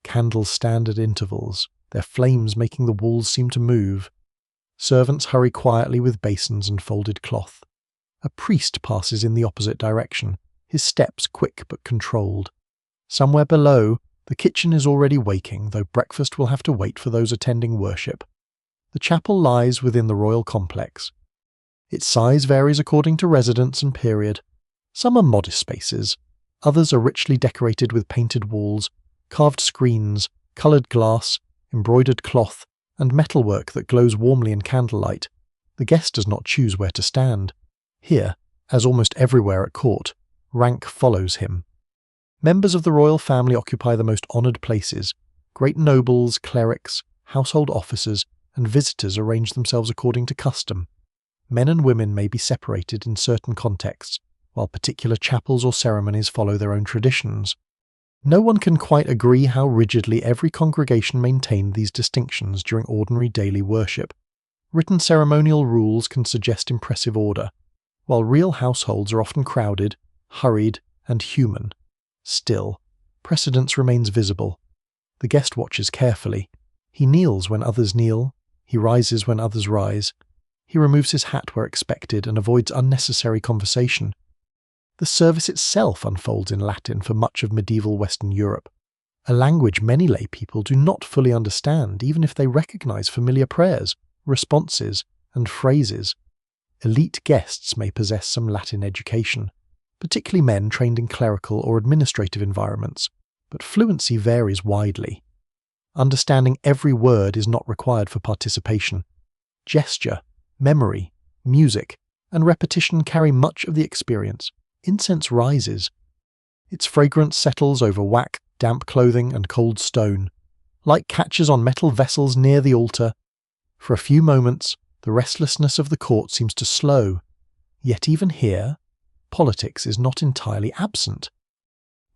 Candles stand at intervals, their flames making the walls seem to move. Servants hurry quietly with basins and folded cloth. A priest passes in the opposite direction, his steps quick but controlled. Somewhere below, the kitchen is already waking, though breakfast will have to wait for those attending worship. The chapel lies within the royal complex. Its size varies according to residence and period. Some are modest spaces, others are richly decorated with painted walls, carved screens, coloured glass, embroidered cloth, and metalwork that glows warmly in candlelight. The guest does not choose where to stand. Here, as almost everywhere at court, rank follows him. Members of the royal family occupy the most honoured places. Great nobles, clerics, household officers, and visitors arrange themselves according to custom. Men and women may be separated in certain contexts, while particular chapels or ceremonies follow their own traditions. No one can quite agree how rigidly every congregation maintained these distinctions during ordinary daily worship. Written ceremonial rules can suggest impressive order, while real households are often crowded, hurried, and human. Still, precedence remains visible. The guest watches carefully. He kneels when others kneel. He rises when others rise. He removes his hat where expected and avoids unnecessary conversation. The service itself unfolds in Latin for much of medieval Western Europe, a language many lay people do not fully understand even if they recognize familiar prayers, responses, and phrases. Elite guests may possess some Latin education, particularly men trained in clerical or administrative environments, but fluency varies widely. Understanding every word is not required for participation. Gesture, memory, music, and repetition carry much of the experience. Incense rises. Its fragrance settles over whack, damp clothing, and cold stone. Light catches on metal vessels near the altar. For a few moments, the restlessness of the court seems to slow. Yet even here, politics is not entirely absent.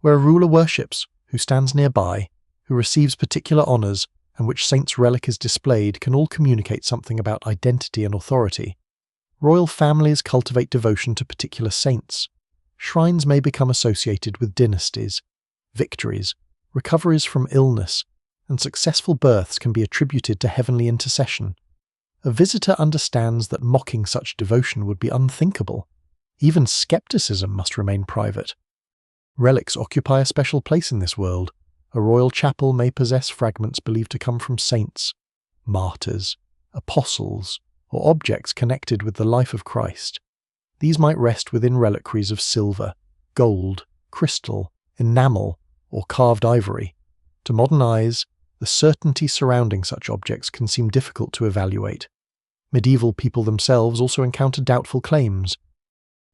Where a ruler worships, who stands nearby, who receives particular honours, and which saint's relic is displayed can all communicate something about identity and authority. Royal families cultivate devotion to particular saints. Shrines may become associated with dynasties. Victories, recoveries from illness, and successful births can be attributed to heavenly intercession. A visitor understands that mocking such devotion would be unthinkable. Even skepticism must remain private. Relics occupy a special place in this world. A royal chapel may possess fragments believed to come from saints, martyrs, apostles, or objects connected with the life of Christ. These might rest within reliquaries of silver, gold, crystal, enamel, or carved ivory. To modern eyes, the certainty surrounding such objects can seem difficult to evaluate. Medieval people themselves also encountered doubtful claims.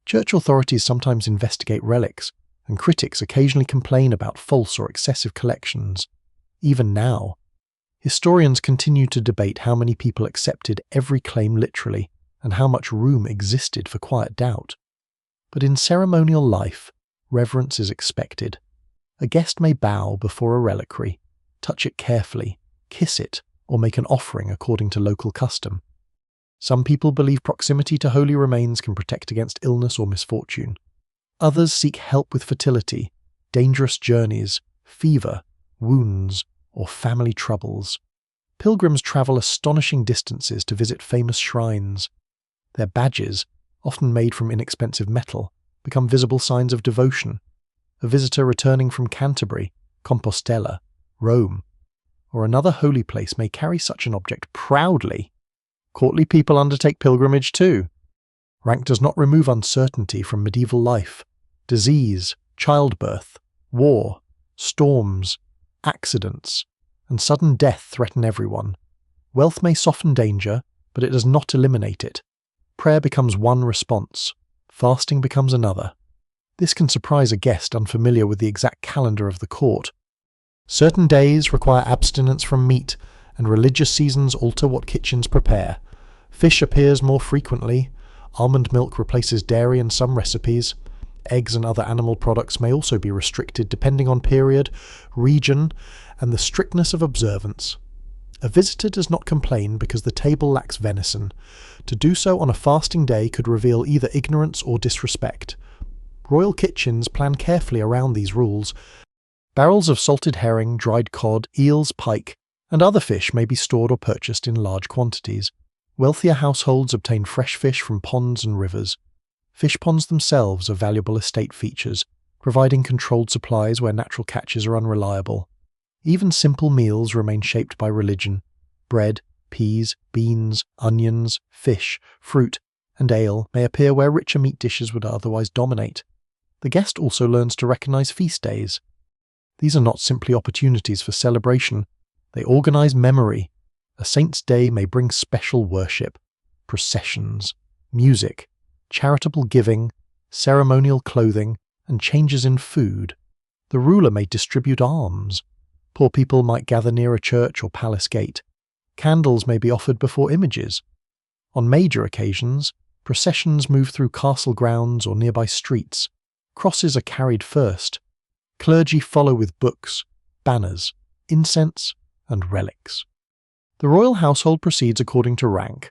Church authorities sometimes investigate relics, and critics occasionally complain about false or excessive collections. Even now, historians continue to debate how many people accepted every claim literally and how much room existed for quiet doubt. But in ceremonial life, reverence is expected. A guest may bow before a reliquary, touch it carefully, kiss it, or make an offering according to local custom. Some people believe proximity to holy remains can protect against illness or misfortune. Others seek help with fertility, dangerous journeys, fever, wounds, or family troubles. Pilgrims travel astonishing distances to visit famous shrines. Their badges, often made from inexpensive metal, become visible signs of devotion. A visitor returning from Canterbury, Compostela, Rome, or another holy place may carry such an object proudly. Courtly people undertake pilgrimage too. Rank does not remove uncertainty from medieval life. Disease, childbirth, war, storms, accidents, and sudden death threaten everyone. Wealth may soften danger, but it does not eliminate it. Prayer becomes one response. Fasting becomes another. This can surprise a guest unfamiliar with the exact calendar of the court. Certain days require abstinence from meat, and religious seasons alter what kitchens prepare. Fish appears more frequently. Almond milk replaces dairy in some recipes. Eggs and other animal products may also be restricted depending on period, region, and the strictness of observance. A visitor does not complain because the table lacks venison. To do so on a fasting day could reveal either ignorance or disrespect. Royal kitchens plan carefully around these rules. Barrels of salted herring, dried cod, eels, pike, and other fish may be stored or purchased in large quantities. Wealthier households obtain fresh fish from ponds and rivers. Fish ponds themselves are valuable estate features, providing controlled supplies where natural catches are unreliable. Even simple meals remain shaped by religion. Bread, peas, beans, onions, fish, fruit, and ale may appear where richer meat dishes would otherwise dominate. The guest also learns to recognize feast days. These are not simply opportunities for celebration, they organize memory. A saint's day may bring special worship, processions, music, charitable giving, ceremonial clothing, and changes in food. The ruler may distribute alms. Poor people might gather near a church or palace gate. Candles may be offered before images. On major occasions, processions move through castle grounds or nearby streets. Crosses are carried first. Clergy follow with books, banners, incense, and relics. The royal household proceeds according to rank.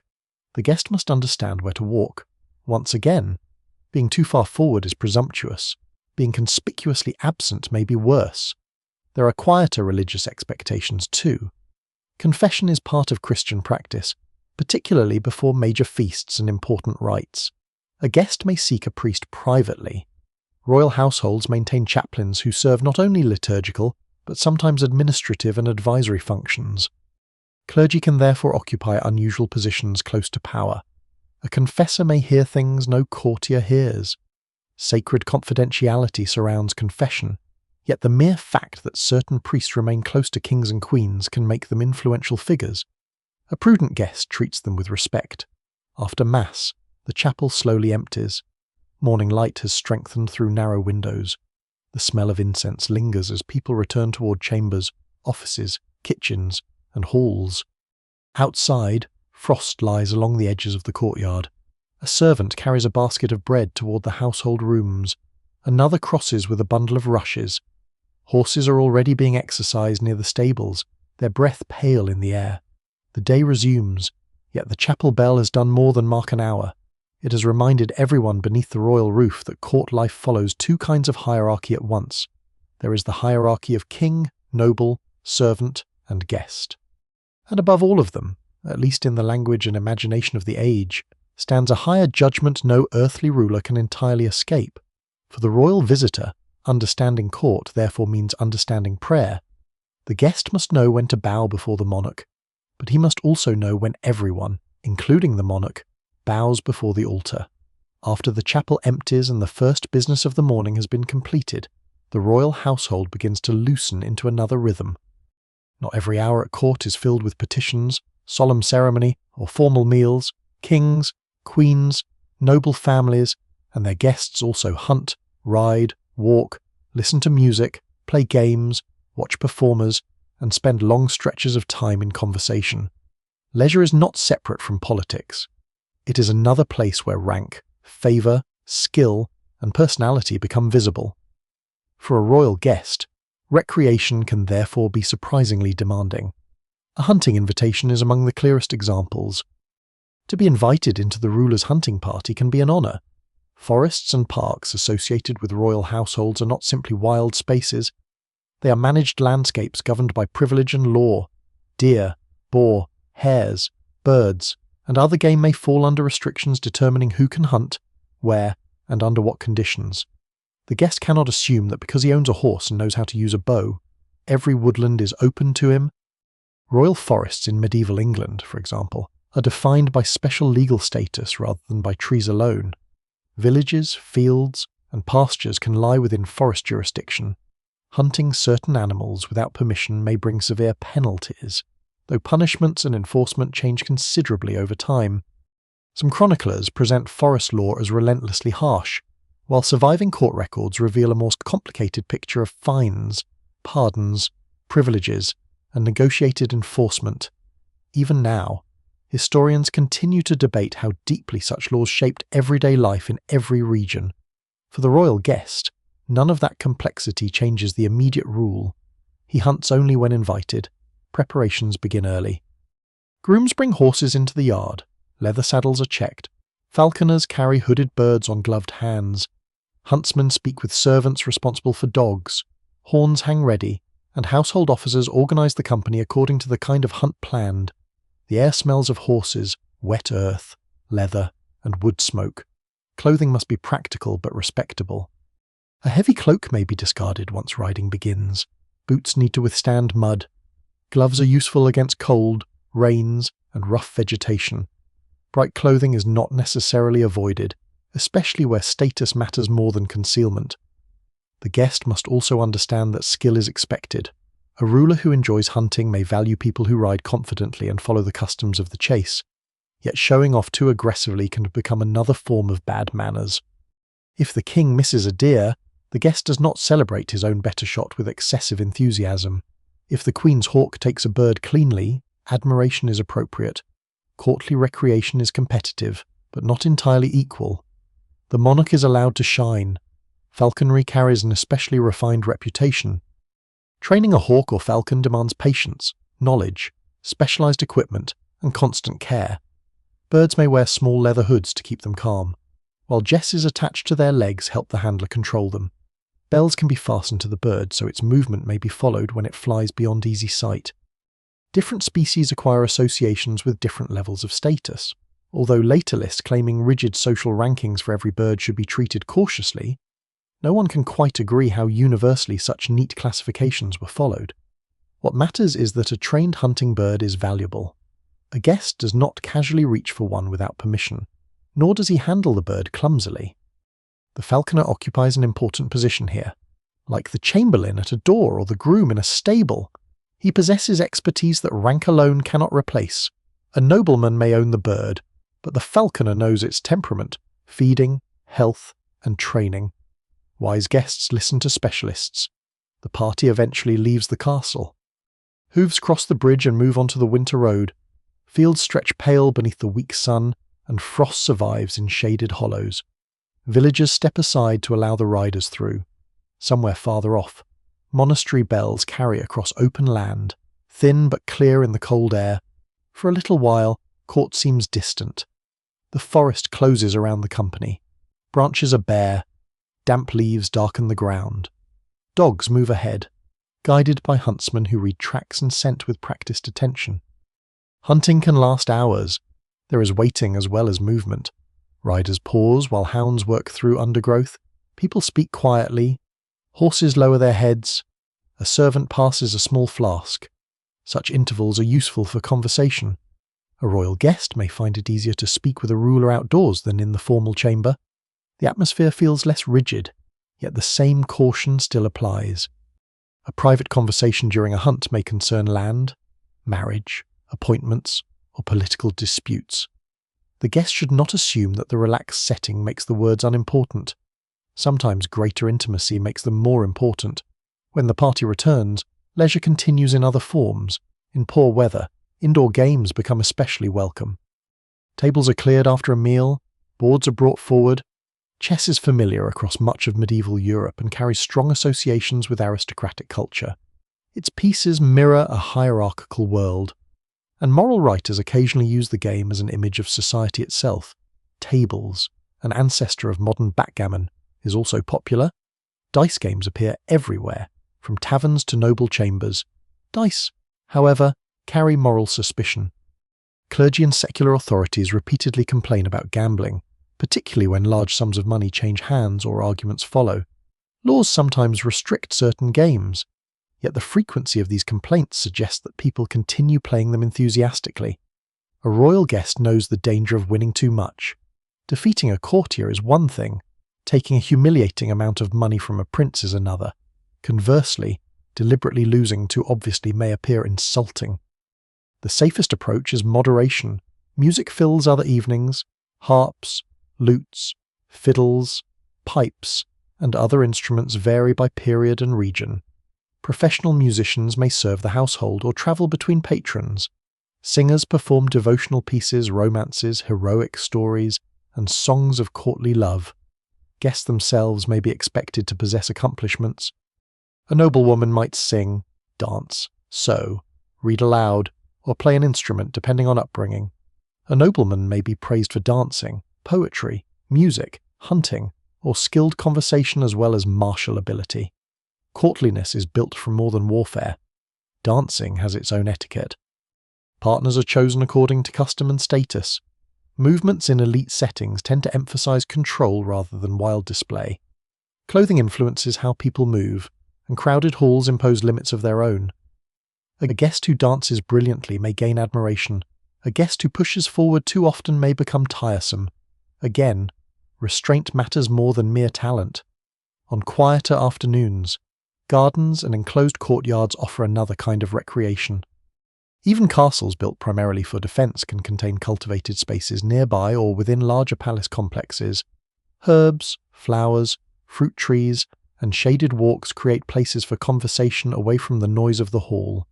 The guest must understand where to walk. Once again, being too far forward is presumptuous. Being conspicuously absent may be worse. There are quieter religious expectations too. Confession is part of Christian practice, particularly before major feasts and important rites. A guest may seek a priest privately. Royal households maintain chaplains who serve not only liturgical, but sometimes administrative and advisory functions. Clergy can therefore occupy unusual positions close to power. A confessor may hear things no courtier hears. Sacred confidentiality surrounds confession, yet the mere fact that certain priests remain close to kings and queens can make them influential figures. A prudent guest treats them with respect. After Mass, the chapel slowly empties. Morning light has strengthened through narrow windows. The smell of incense lingers as people return toward chambers, offices, kitchens, and halls. Outside, frost lies along the edges of the courtyard. A servant carries a basket of bread toward the household rooms. Another crosses with a bundle of rushes. Horses are already being exercised near the stables, their breath pale in the air. The day resumes, yet the chapel bell has done more than mark an hour. It has reminded everyone beneath the royal roof that court life follows two kinds of hierarchy at once. There is the hierarchy of king, noble, servant, and guest. And above all of them, at least in the language and imagination of the age, stands a higher judgment no earthly ruler can entirely escape. For the royal visitor, understanding court therefore means understanding prayer. The guest must know when to bow before the monarch, but he must also know when everyone, including the monarch, bows before the altar. After the chapel empties and the first business of the morning has been completed, the royal household begins to loosen into another rhythm. Not every hour at court is filled with petitions, solemn ceremony, or formal meals. Kings, queens, noble families, and their guests also hunt, ride, walk, listen to music, play games, watch performers, and spend long stretches of time in conversation. Leisure is not separate from politics. It is another place where rank, favour, skill, and personality become visible. For a royal guest, recreation can therefore be surprisingly demanding. A hunting invitation is among the clearest examples. To be invited into the ruler's hunting party can be an honour. Forests and parks associated with royal households are not simply wild spaces. They are managed landscapes governed by privilege and law. Deer, boar, hares, birds, and other game may fall under restrictions determining who can hunt, where, and under what conditions. The guest cannot assume that because he owns a horse and knows how to use a bow, every woodland is open to him. Royal forests in medieval England, for example, are defined by special legal status rather than by trees alone. Villages, fields, and pastures can lie within forest jurisdiction. Hunting certain animals without permission may bring severe penalties, though punishments and enforcement change considerably over time. Some chroniclers present forest law as relentlessly harsh, while surviving court records reveal a more complicated picture of fines, pardons, privileges, and negotiated enforcement. Even now, historians continue to debate how deeply such laws shaped everyday life in every region. For the royal guest, none of that complexity changes the immediate rule. He hunts only when invited. Preparations begin early. Grooms bring horses into the yard. Leather saddles are checked. Falconers carry hooded birds on gloved hands. Huntsmen speak with servants responsible for dogs. Horns hang ready, and household officers organize the company according to the kind of hunt planned. The air smells of horses, wet earth, leather, and wood smoke. Clothing must be practical but respectable. A heavy cloak may be discarded once riding begins. Boots need to withstand mud. Gloves are useful against cold, rains, and rough vegetation. Bright clothing is not necessarily avoided, especially where status matters more than concealment. The guest must also understand that skill is expected. A ruler who enjoys hunting may value people who ride confidently and follow the customs of the chase, yet showing off too aggressively can become another form of bad manners. If the king misses a deer, the guest does not celebrate his own better shot with excessive enthusiasm. If the queen's hawk takes a bird cleanly, admiration is appropriate. Courtly recreation is competitive, but not entirely equal. The monarch is allowed to shine. Falconry carries an especially refined reputation. Training a hawk or falcon demands patience, knowledge, specialized equipment, and constant care. Birds may wear small leather hoods to keep them calm, while jesses attached to their legs help the handler control them. Bells can be fastened to the bird so its movement may be followed when it flies beyond easy sight. Different species acquire associations with different levels of status. Although later lists claiming rigid social rankings for every bird should be treated cautiously, no one can quite agree how universally such neat classifications were followed. What matters is that a trained hunting bird is valuable. A guest does not casually reach for one without permission, nor does he handle the bird clumsily. The falconer occupies an important position here. Like the chamberlain at a door or the groom in a stable, he possesses expertise that rank alone cannot replace. A nobleman may own the bird, but the falconer knows its temperament, feeding, health, and training. Wise guests listen to specialists. The party eventually leaves the castle. Hooves cross the bridge and move onto the winter road. Fields stretch pale beneath the weak sun, and frost survives in shaded hollows. Villagers step aside to allow the riders through. Somewhere farther off, monastery bells carry across open land, thin but clear in the cold air. For a little while, court seems distant. The forest closes around the company. Branches are bare. Damp leaves darken the ground. Dogs move ahead, guided by huntsmen who read tracks and scent with practiced attention. Hunting can last hours. There is waiting as well as movement. Riders pause while hounds work through undergrowth. People speak quietly. Horses lower their heads. A servant passes a small flask. Such intervals are useful for conversation. A royal guest may find it easier to speak with a ruler outdoors than in the formal chamber. The atmosphere feels less rigid, yet the same caution still applies. A private conversation during a hunt may concern land, marriage, appointments, or political disputes. The guest should not assume that the relaxed setting makes the words unimportant. Sometimes greater intimacy makes them more important. When the party returns, leisure continues in other forms. In poor weather, indoor games become especially welcome. Tables are cleared after a meal, boards are brought forward. Chess is familiar across much of medieval Europe and carries strong associations with aristocratic culture. Its pieces mirror a hierarchical world, and moral writers occasionally use the game as an image of society itself. Tables, an ancestor of modern backgammon, is also popular. Dice games appear everywhere, from taverns to noble chambers. Dice, however, carry moral suspicion. Clergy and secular authorities repeatedly complain about gambling, particularly when large sums of money change hands or arguments follow. Laws sometimes restrict certain games, yet the frequency of these complaints suggests that people continue playing them enthusiastically. A royal guest knows the danger of winning too much. Defeating a courtier is one thing, taking a humiliating amount of money from a prince is another. Conversely, deliberately losing too obviously may appear insulting. The safest approach is moderation. Music fills other evenings. Harps, lutes, fiddles, pipes, and other instruments vary by period and region. Professional musicians may serve the household or travel between patrons. Singers perform devotional pieces, romances, heroic stories, and songs of courtly love. Guests themselves may be expected to possess accomplishments. A noblewoman might sing, dance, sew, read aloud, or play an instrument depending on upbringing. A nobleman may be praised for dancing, poetry, music, hunting, or skilled conversation as well as martial ability. Courtliness is built from more than warfare. Dancing has its own etiquette. Partners are chosen according to custom and status. Movements in elite settings tend to emphasize control rather than wild display. Clothing influences how people move, and crowded halls impose limits of their own. A guest who dances brilliantly may gain admiration. A guest who pushes forward too often may become tiresome. Again, restraint matters more than mere talent. On quieter afternoons, gardens and enclosed courtyards offer another kind of recreation. Even castles built primarily for defence can contain cultivated spaces nearby or within larger palace complexes. Herbs, flowers, fruit trees, and shaded walks create places for conversation away from the noise of the hall.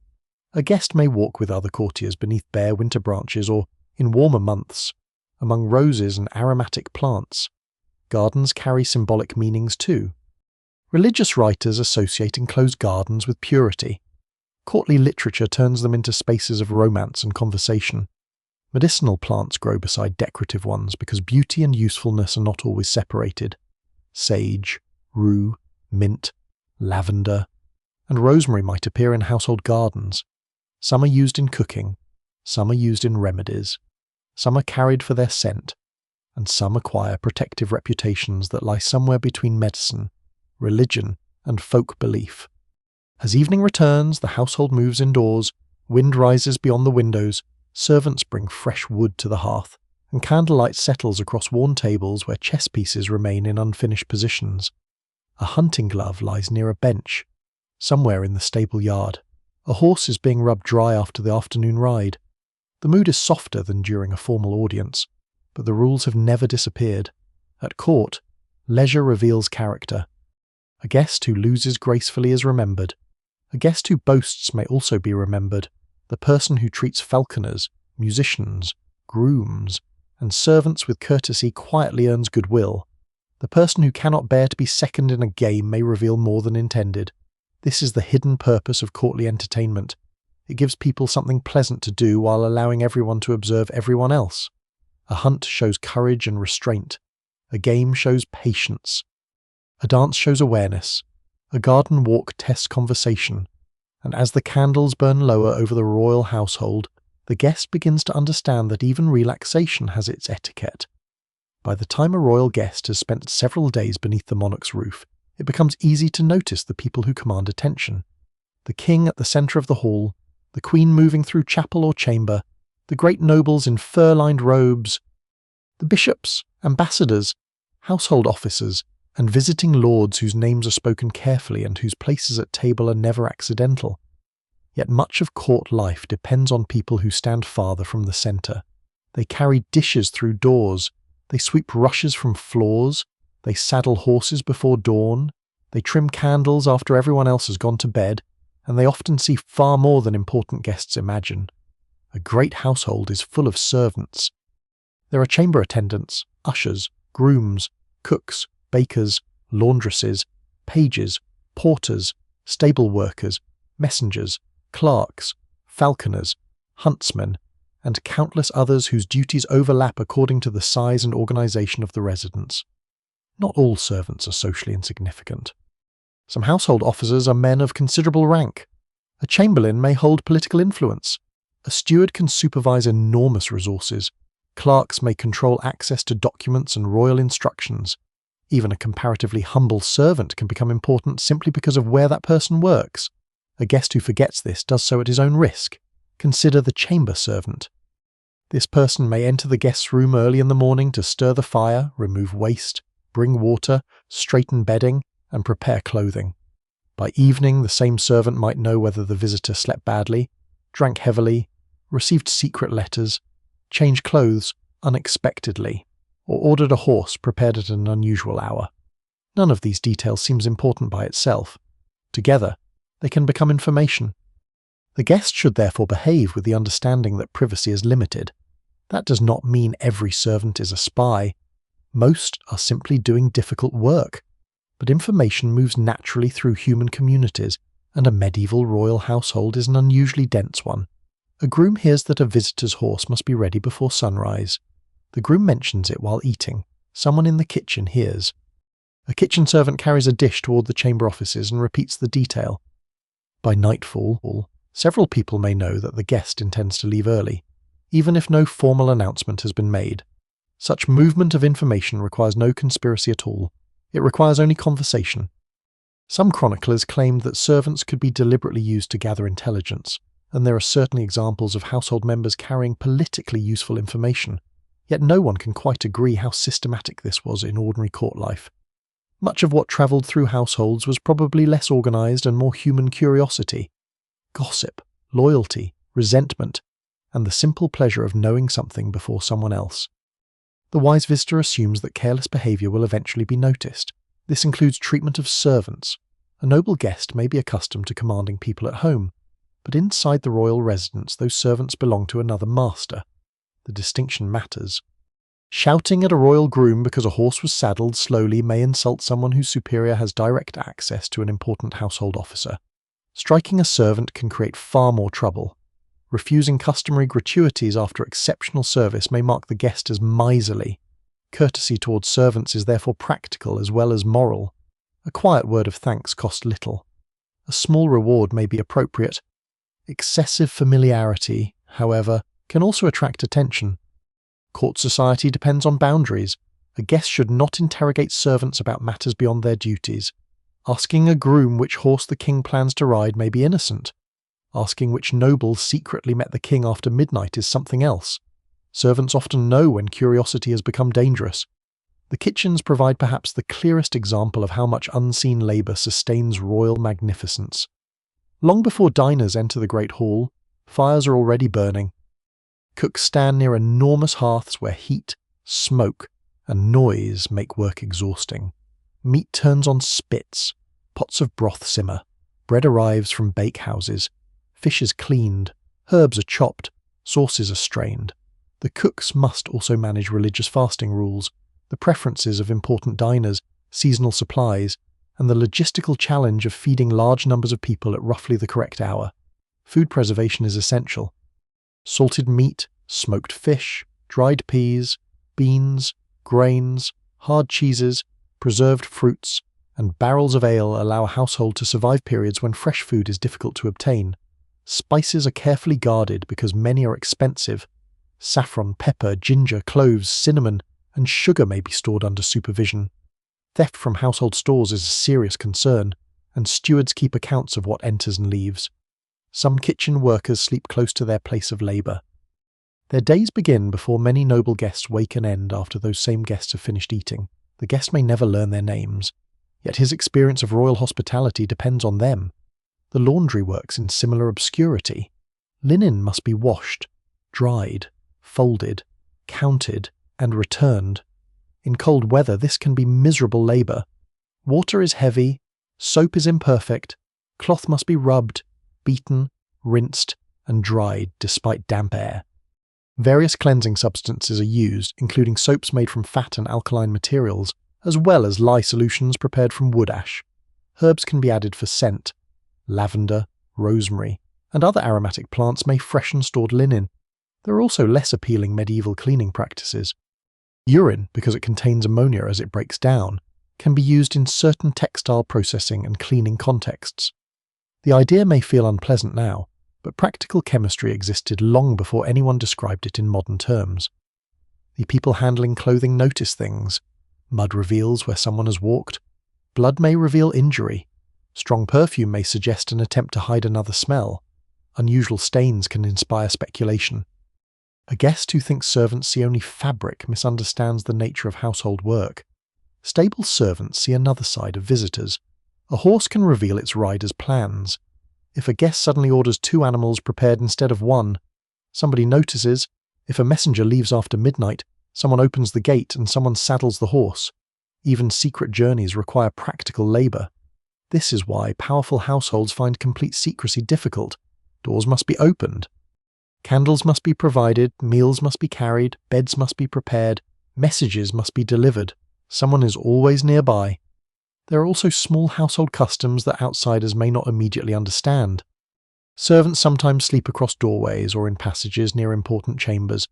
A guest may walk with other courtiers beneath bare winter branches or, in warmer months, among roses and aromatic plants. Gardens carry symbolic meanings too. Religious writers associate enclosed gardens with purity. Courtly literature turns them into spaces of romance and conversation. Medicinal plants grow beside decorative ones because beauty and usefulness are not always separated. Sage, rue, mint, lavender, and rosemary might appear in household gardens. Some are used in cooking, some are used in remedies, some are carried for their scent, and some acquire protective reputations that lie somewhere between medicine, religion, and folk belief. As evening returns, the household moves indoors, wind rises beyond the windows, servants bring fresh wood to the hearth, and candlelight settles across worn tables where chess pieces remain in unfinished positions. A hunting glove lies near a bench, somewhere in the stable yard. A horse is being rubbed dry after the afternoon ride. The mood is softer than during a formal audience, but the rules have never disappeared. At court, leisure reveals character. A guest who loses gracefully is remembered. A guest who boasts may also be remembered. The person who treats falconers, musicians, grooms, and servants with courtesy quietly earns goodwill. The person who cannot bear to be second in a game may reveal more than intended. This is the hidden purpose of courtly entertainment. It gives people something pleasant to do while allowing everyone to observe everyone else. A hunt shows courage and restraint. A game shows patience. A dance shows awareness. A garden walk tests conversation. And as the candles burn lower over the royal household, the guest begins to understand that even relaxation has its etiquette. By the time a royal guest has spent several days beneath the monarch's roof, it becomes easy to notice the people who command attention. The king at the centre of the hall, the queen moving through chapel or chamber, the great nobles in fur-lined robes, the bishops, ambassadors, household officers, and visiting lords whose names are spoken carefully and whose places at table are never accidental. Yet much of court life depends on people who stand farther from the centre. They carry dishes through doors, they sweep rushes from floors, they saddle horses before dawn, they trim candles after everyone else has gone to bed, and they often see far more than important guests imagine. A great household is full of servants. There are chamber attendants, ushers, grooms, cooks, bakers, laundresses, pages, porters, stable workers, messengers, clerks, falconers, huntsmen, and countless others whose duties overlap according to the size and organisation of the residence. Not all servants are socially insignificant. Some household officers are men of considerable rank. A chamberlain may hold political influence. A steward can supervise enormous resources. Clerks may control access to documents and royal instructions. Even a comparatively humble servant can become important simply because of where that person works. A guest who forgets this does so at his own risk. Consider the chamber servant. This person may enter the guest's room early in the morning to stir the fire, remove waste, bring water, straighten bedding, and prepare clothing. By evening, the same servant might know whether the visitor slept badly, drank heavily, received secret letters, changed clothes unexpectedly, or ordered a horse prepared at an unusual hour. None of these details seems important by itself. Together, they can become information. The guest should therefore behave with the understanding that privacy is limited. That does not mean every servant is a spy. Most are simply doing difficult work. But information moves naturally through human communities, and a medieval royal household is an unusually dense one. A groom hears that a visitor's horse must be ready before sunrise. The groom mentions it while eating. Someone in the kitchen hears. A kitchen servant carries a dish toward the chamber offices and repeats the detail. By nightfall, several people may know that the guest intends to leave early, even if no formal announcement has been made. Such movement of information requires no conspiracy at all. It requires only conversation. Some chroniclers claimed that servants could be deliberately used to gather intelligence, and there are certainly examples of household members carrying politically useful information, yet no one can quite agree how systematic this was in ordinary court life. Much of what travelled through households was probably less organised and more human curiosity, gossip, loyalty, resentment, and the simple pleasure of knowing something before someone else. The wise visitor assumes that careless behaviour will eventually be noticed. This includes treatment of servants. A noble guest may be accustomed to commanding people at home, but inside the royal residence those servants belong to another master. The distinction matters. Shouting at a royal groom because a horse was saddled slowly may insult someone whose superior has direct access to an important household officer. Striking a servant can create far more trouble. Refusing customary gratuities after exceptional service may mark the guest as miserly. Courtesy towards servants is therefore practical as well as moral. A quiet word of thanks costs little. A small reward may be appropriate. Excessive familiarity, however, can also attract attention. Court society depends on boundaries. A guest should not interrogate servants about matters beyond their duties. Asking a groom which horse the king plans to ride may be innocent. Asking which noble secretly met the king after midnight is something else. Servants often know when curiosity has become dangerous. The kitchens provide perhaps the clearest example of how much unseen labour sustains royal magnificence. Long before diners enter the Great Hall, fires are already burning. Cooks stand near enormous hearths where heat, smoke, and noise make work exhausting. Meat turns on spits, pots of broth simmer, bread arrives from bakehouses, fish is cleaned, herbs are chopped, sauces are strained. The cooks must also manage religious fasting rules, the preferences of important diners, seasonal supplies, and the logistical challenge of feeding large numbers of people at roughly the correct hour. Food preservation is essential. Salted meat, smoked fish, dried peas, beans, grains, hard cheeses, preserved fruits, and barrels of ale allow a household to survive periods when fresh food is difficult to obtain. Spices are carefully guarded because many are expensive. Saffron, pepper, ginger, cloves, cinnamon, and sugar may be stored under supervision. Theft from household stores is a serious concern, and stewards keep accounts of what enters and leaves. Some kitchen workers sleep close to their place of labour. Their days begin before many noble guests wake and end after those same guests have finished eating. The guest may never learn their names, yet his experience of royal hospitality depends on them. The laundry works in similar obscurity. Linen must be washed, dried, folded, counted, and returned. In cold weather, this can be miserable labour. Water is heavy, soap is imperfect, cloth must be rubbed, beaten, rinsed, and dried despite damp air. Various cleansing substances are used, including soaps made from fat and alkaline materials, as well as lye solutions prepared from wood ash. Herbs can be added for scent. Lavender, rosemary, and other aromatic plants may freshen stored linen. There are also less appealing medieval cleaning practices. Urine, because it contains ammonia as it breaks down, can be used in certain textile processing and cleaning contexts. The idea may feel unpleasant now, but practical chemistry existed long before anyone described it in modern terms. The people handling clothing notice things. Mud reveals where someone has walked. Blood may reveal injury. Strong perfume may suggest an attempt to hide another smell. Unusual stains can inspire speculation. A guest who thinks servants see only fabric misunderstands the nature of household work. Stable servants see another side of visitors. A horse can reveal its rider's plans. If a guest suddenly orders 2 animals prepared instead of 1, somebody notices. If a messenger leaves after midnight, someone opens the gate and someone saddles the horse. Even secret journeys require practical labour. This is why powerful households find complete secrecy difficult. Doors must be opened. Candles must be provided, meals must be carried, beds must be prepared, messages must be delivered. Someone is always nearby. There are also small household customs that outsiders may not immediately understand. Servants sometimes sleep across doorways or in passages near important chambers,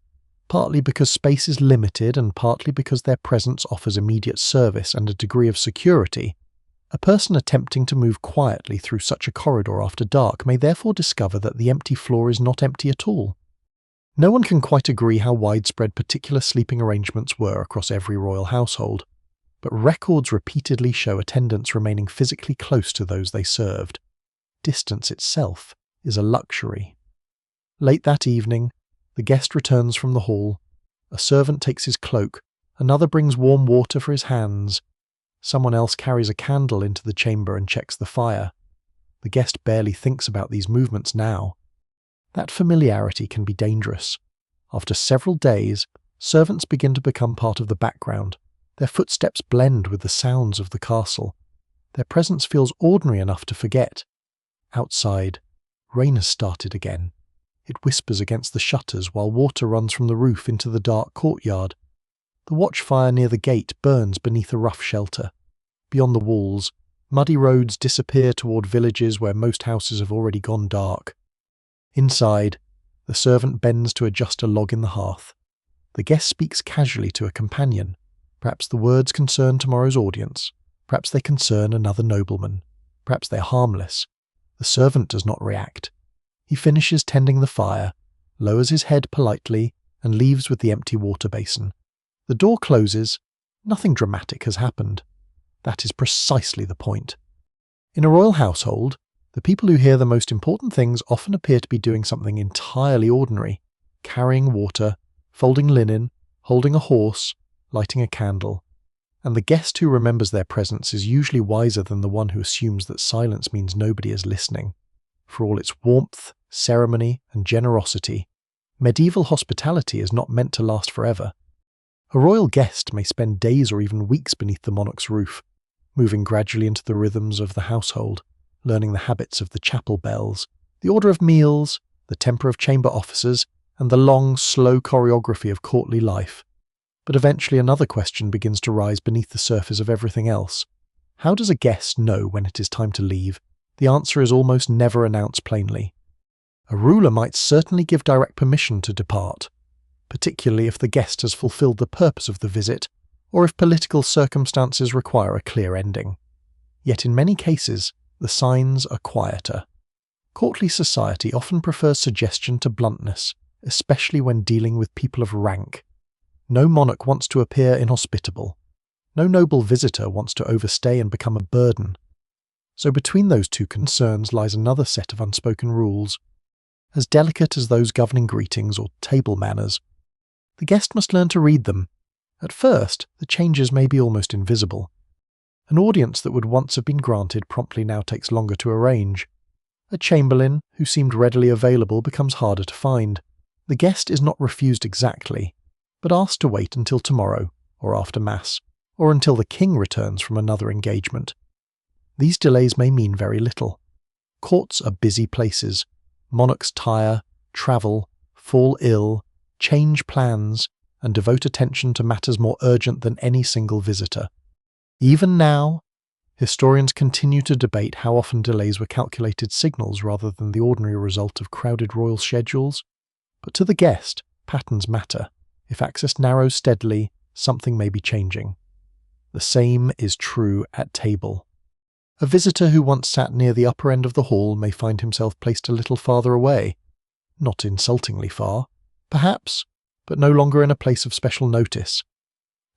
partly because space is limited and partly because their presence offers immediate service and a degree of security. A person attempting to move quietly through such a corridor after dark may therefore discover that the empty floor is not empty at all. No one can quite agree how widespread particular sleeping arrangements were across every royal household, but records repeatedly show attendants remaining physically close to those they served. Distance itself is a luxury. Late that evening, the guest returns from the hall. A servant takes his cloak, another brings warm water for his hands. Someone else carries a candle into the chamber and checks the fire. The guest barely thinks about these movements now. That familiarity can be dangerous. After several days, servants begin to become part of the background. Their footsteps blend with the sounds of the castle. Their presence feels ordinary enough to forget. Outside, rain has started again. It whispers against the shutters while water runs from the roof into the dark courtyard. The watchfire near the gate burns beneath a rough shelter. Beyond the walls, muddy roads disappear toward villages where most houses have already gone dark. Inside, the servant bends to adjust a log in the hearth. The guest speaks casually to a companion. Perhaps the words concern tomorrow's audience. Perhaps they concern another nobleman. Perhaps they're harmless. The servant does not react. He finishes tending the fire, lowers his head politely, and leaves with the empty water basin. The door closes. Nothing dramatic has happened. That is precisely the point. In a royal household, the people who hear the most important things often appear to be doing something entirely ordinary: carrying water, folding linen, holding a horse, lighting a candle. And the guest who remembers their presence is usually wiser than the one who assumes that silence means nobody is listening. For all its warmth, ceremony, and generosity, medieval hospitality is not meant to last forever. A royal guest may spend days or even weeks beneath the monarch's roof, moving gradually into the rhythms of the household, learning the habits of the chapel bells, the order of meals, the temper of chamber officers, and the long, slow choreography of courtly life. But eventually another question begins to rise beneath the surface of everything else. How does a guest know when it is time to leave? The answer is almost never announced plainly. A ruler might certainly give direct permission to depart, particularly if the guest has fulfilled the purpose of the visit, or if political circumstances require a clear ending. Yet in many cases, the signs are quieter. Courtly society often prefers suggestion to bluntness, especially when dealing with people of rank. No monarch wants to appear inhospitable. No noble visitor wants to overstay and become a burden. So between those two concerns lies another set of unspoken rules. As delicate as those governing greetings or table manners, the guest must learn to read them. At first, the changes may be almost invisible. An audience that would once have been granted promptly now takes longer to arrange. A chamberlain who seemed readily available becomes harder to find. The guest is not refused exactly, but asked to wait until tomorrow, or after Mass, or until the king returns from another engagement. These delays may mean very little. Courts are busy places. Monarchs tire, travel, fall ill, change plans, and devote attention to matters more urgent than any single visitor. Even now, historians continue to debate how often delays were calculated signals rather than the ordinary result of crowded royal schedules. But to the guest, patterns matter. If access narrows steadily, something may be changing. The same is true at table. A visitor who once sat near the upper end of the hall may find himself placed a little farther away. Not insultingly far, perhaps, but no longer in a place of special notice.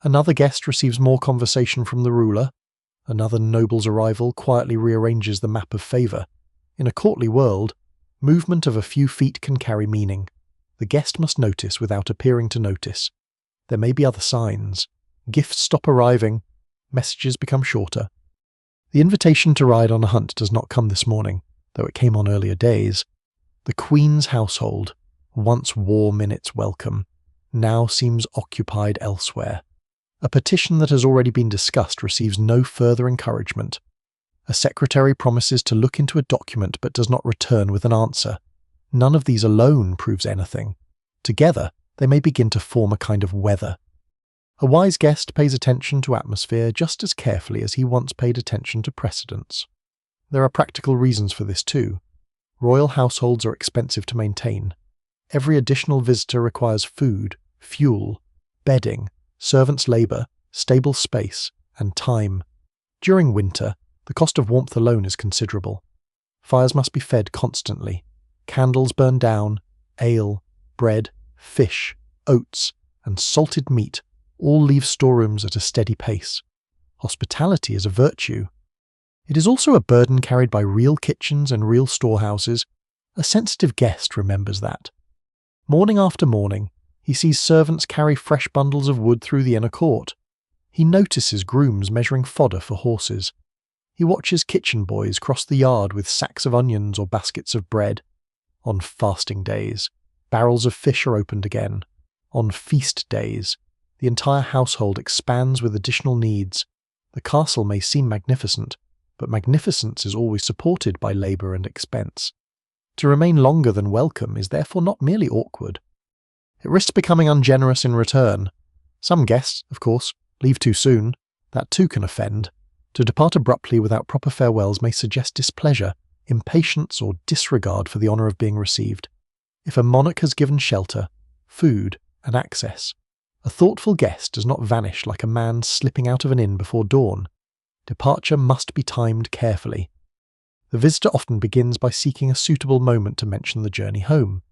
Another guest receives more conversation from the ruler. Another noble's arrival quietly rearranges the map of favour. In a courtly world, movement of a few feet can carry meaning. The guest must notice without appearing to notice. There may be other signs. Gifts stop arriving. Messages become shorter. The invitation to ride on a hunt does not come this morning, though it came on earlier days. The Queen's household, once warm in its welcome, now seems occupied elsewhere. A petition that has already been discussed receives no further encouragement. A secretary promises to look into a document but does not return with an answer. None of these alone proves anything. Together, they may begin to form a kind of weather. A wise guest pays attention to atmosphere just as carefully as he once paid attention to precedents. There are practical reasons for this too. Royal households are expensive to maintain. Every additional visitor requires food, fuel, bedding, servants' labour, stable space, and time. During winter, the cost of warmth alone is considerable. Fires must be fed constantly. Candles burn down, ale, bread, Fish, oats, and salted meat all leave storerooms at a steady pace. Hospitality is a virtue. It is also a burden carried by real kitchens and real storehouses. A sensitive guest remembers that. Morning after morning, he sees servants carry fresh bundles of wood through the inner court. He notices grooms measuring fodder for horses. He watches kitchen boys cross the yard with sacks of onions or baskets of bread. On fasting days, barrels of fish are opened again. On feast days, the entire household expands with additional needs. The castle may seem magnificent, but magnificence is always supported by labour and expense. To remain longer than welcome is therefore not merely awkward. It risks becoming ungenerous in return. Some guests, of course, leave too soon. That too can offend. To depart abruptly without proper farewells may suggest displeasure, impatience, or disregard for the honour of being received. If a monarch has given shelter, food, and access, a thoughtful guest does not vanish like a man slipping out of an inn before dawn. Departure must be timed carefully. The visitor often begins by seeking a suitable moment to mention the journey home.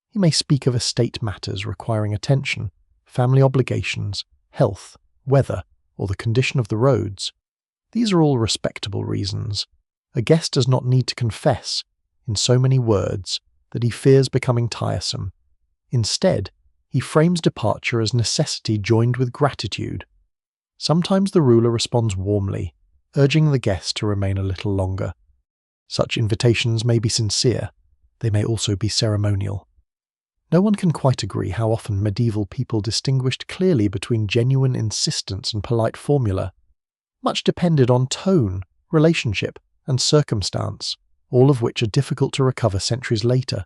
He may speak of estate matters requiring attention, family obligations, health, weather, or the condition of the roads. These are all respectable reasons. A guest does not need to confess, in so many words, that he fears becoming tiresome. Instead, he frames departure as necessity joined with gratitude. Sometimes the ruler responds warmly, urging the guest to remain a little longer. Such invitations may be sincere, they may also be ceremonial. No one can quite agree how often medieval people distinguished clearly between genuine insistence and polite formula. Much depended on tone, relationship, and circumstance, all of which are difficult to recover centuries later.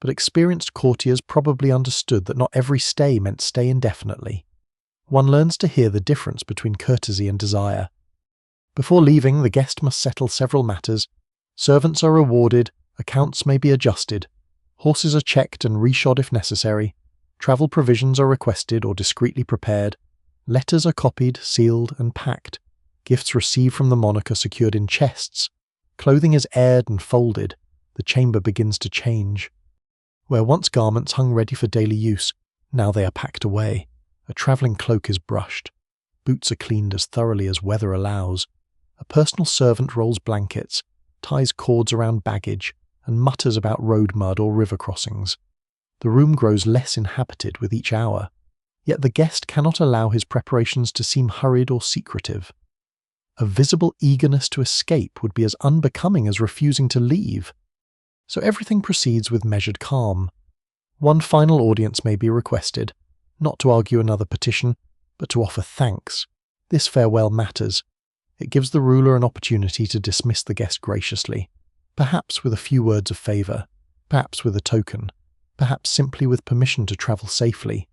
But experienced courtiers probably understood that not every stay meant stay indefinitely. One learns to hear the difference between courtesy and desire. Before leaving, the guest must settle several matters. Servants are rewarded, accounts may be adjusted, horses are checked and reshod if necessary, travel provisions are requested or discreetly prepared, letters are copied, sealed, and packed, gifts received from the monarch are secured in chests, clothing is aired and folded, the chamber begins to change. Where once garments hung ready for daily use, now they are packed away. A travelling cloak is brushed. Boots are cleaned as thoroughly as weather allows. A personal servant rolls blankets, ties cords around baggage, and mutters about road mud or river crossings. The room grows less inhabited with each hour, yet the guest cannot allow his preparations to seem hurried or secretive. A visible eagerness to escape would be as unbecoming as refusing to leave. So everything proceeds with measured calm. One final audience may be requested, not to argue another petition, but to offer thanks. This farewell matters. It gives the ruler an opportunity to dismiss the guest graciously, perhaps with a few words of favour, perhaps with a token, perhaps simply with permission to travel safely.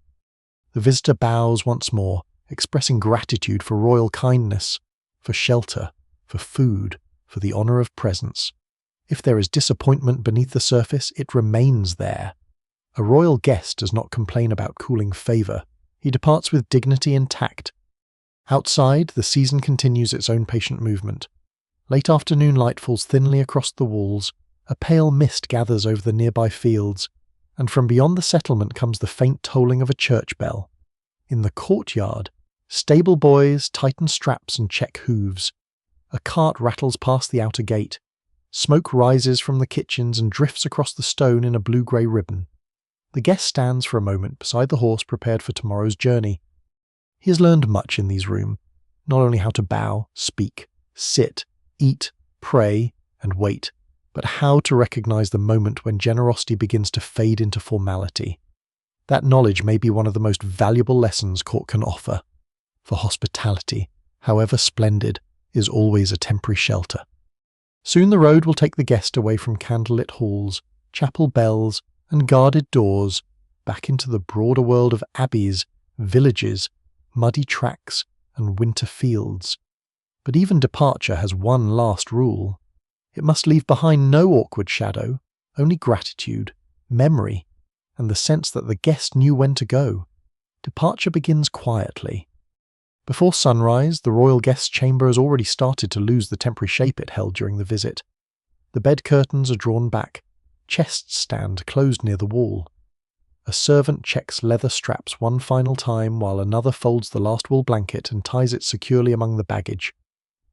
The visitor bows once more, expressing gratitude for royal kindness, for shelter, for food, for the honour of presence. If there is disappointment beneath the surface, it remains there. A royal guest does not complain about cooling favour. He departs with dignity and tact. Outside, the season continues its own patient movement. Late afternoon light falls thinly across the walls, a pale mist gathers over the nearby fields, and from beyond the settlement comes the faint tolling of a church bell. In the courtyard, stable boys tighten straps and check hooves. A cart rattles past the outer gate. Smoke rises from the kitchens and drifts across the stone in a blue-grey ribbon. The guest stands for a moment beside the horse prepared for tomorrow's journey. He has learned much in these rooms, not only how to bow, speak, sit, eat, pray, and wait, but how to recognize the moment when generosity begins to fade into formality. That knowledge may be one of the most valuable lessons court can offer, for hospitality, however splendid, is always a temporary shelter. Soon the road will take the guest away from candlelit halls, chapel bells, and guarded doors, back into the broader world of abbeys, villages, muddy tracks, and winter fields. But even departure has one last rule. It must leave behind no awkward shadow, only gratitude, memory, and the sense that the guest knew when to go. Departure begins quietly. Before sunrise, the royal guest's chamber has already started to lose the temporary shape it held during the visit. The bed curtains are drawn back, chests stand closed near the wall. A servant checks leather straps one final time while another folds the last wool blanket and ties it securely among the baggage.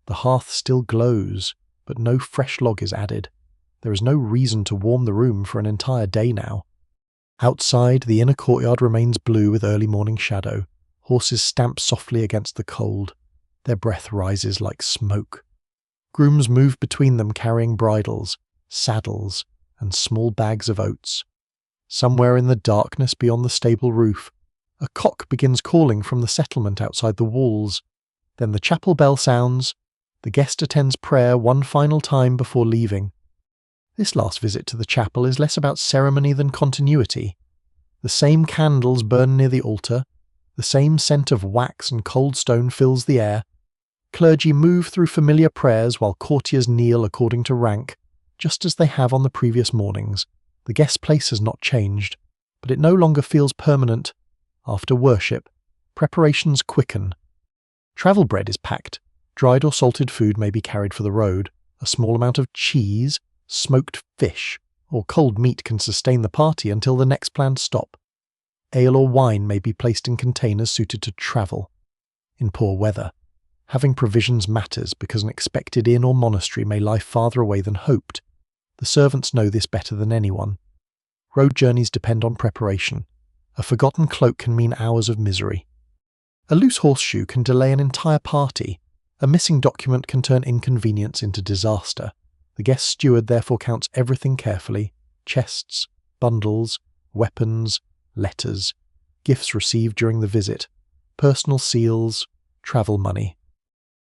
The hearth still glows, but no fresh log is added. There is no reason to warm the room for an entire day now. Outside, the inner courtyard remains blue with early morning shadow. Horses stamp softly against the cold. Their breath rises like smoke. Grooms move between them carrying bridles, saddles, and small bags of oats. Somewhere in the darkness beyond the stable roof, a cock begins calling from the settlement outside the walls. Then the chapel bell sounds. The guest attends prayer one final time before leaving. This last visit to the chapel is less about ceremony than continuity. The same candles burn near the altar. The same scent of wax and cold stone fills the air. Clergy move through familiar prayers while courtiers kneel according to rank, just as they have on the previous mornings. The guest place has not changed, but it no longer feels permanent. After worship, preparations quicken. Travel bread is packed. Dried or salted food may be carried for the road. A small amount of cheese, smoked fish, or cold meat can sustain the party until the next planned stop. Ale or wine may be placed in containers suited to travel. In poor weather, having provisions matters because an expected inn or monastery may lie farther away than hoped. The servants know this better than anyone. Road journeys depend on preparation. A forgotten cloak can mean hours of misery. A loose horseshoe can delay an entire party. A missing document can turn inconvenience into disaster. The guest steward therefore counts everything carefully: chests, bundles, weapons, letters, gifts received during the visit, personal seals, travel money.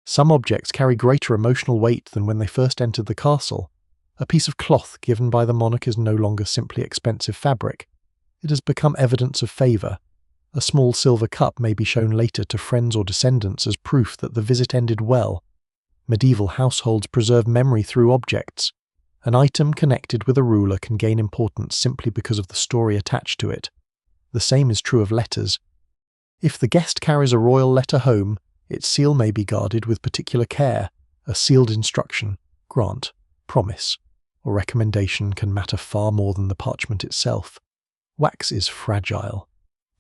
Some objects carry greater emotional weight than when they first entered the castle. A piece of cloth given by the monarch is no longer simply expensive fabric. It has become evidence of favour. A small silver cup may be shown later to friends or descendants as proof that the visit ended well. Medieval households preserve memory through objects. An item connected with a ruler can gain importance simply because of the story attached to it. The same is true of letters. If the guest carries a royal letter home, its seal may be guarded with particular care. A sealed instruction, grant, promise, or recommendation can matter far more than the parchment itself. Wax is fragile.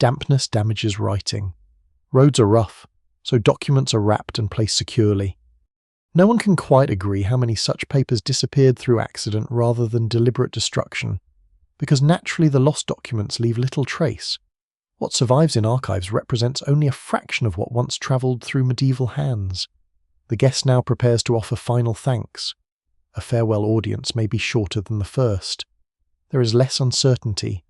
Dampness damages writing. Roads are rough, so documents are wrapped and placed securely. No one can quite agree how many such papers disappeared through accident rather than deliberate destruction, because naturally the lost documents leave little trace. What survives in archives represents only a fraction of what once travelled through medieval hands. The guest now prepares to offer final thanks. A farewell audience may be shorter than the first. There is less uncertainty.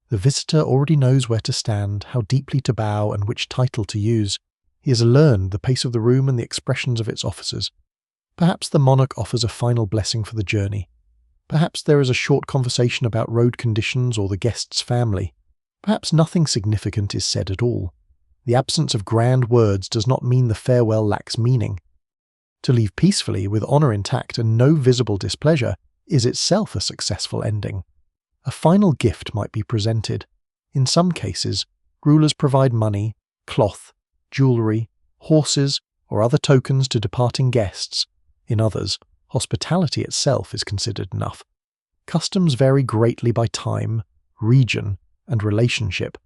The visitor already knows where to stand, how deeply to bow, and which title to use. He has learned the pace of the room and the expressions of its officers. Perhaps the monarch offers a final blessing for the journey. Perhaps there is a short conversation about road conditions or the guest's family. Perhaps nothing significant is said at all. The absence of grand words does not mean the farewell lacks meaning. To leave peacefully, with honour intact and no visible displeasure, is itself a successful ending. A final gift might be presented. In some cases, rulers provide money, cloth, jewellery, horses, or other tokens to departing guests. In others, hospitality itself is considered enough. Customs vary greatly by time, region, and relationship.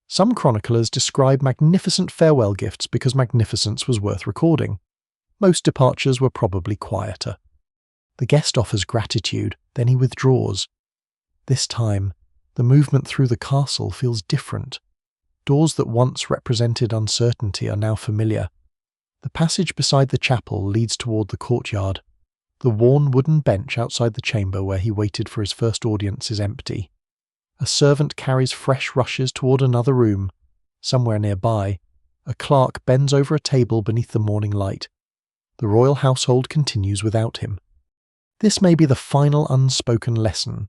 Some chroniclers describe magnificent farewell gifts because magnificence was worth recording. Most departures were probably quieter. The guest offers gratitude, then he withdraws. This time, the movement through the castle feels different. Doors that once represented uncertainty are now familiar. The passage beside the chapel leads toward the courtyard. The worn wooden bench outside the chamber where he waited for his first audience is empty. A servant carries fresh rushes toward another room. Somewhere nearby, a clerk bends over a table beneath the morning light. The royal household continues without him. This may be the final unspoken lesson.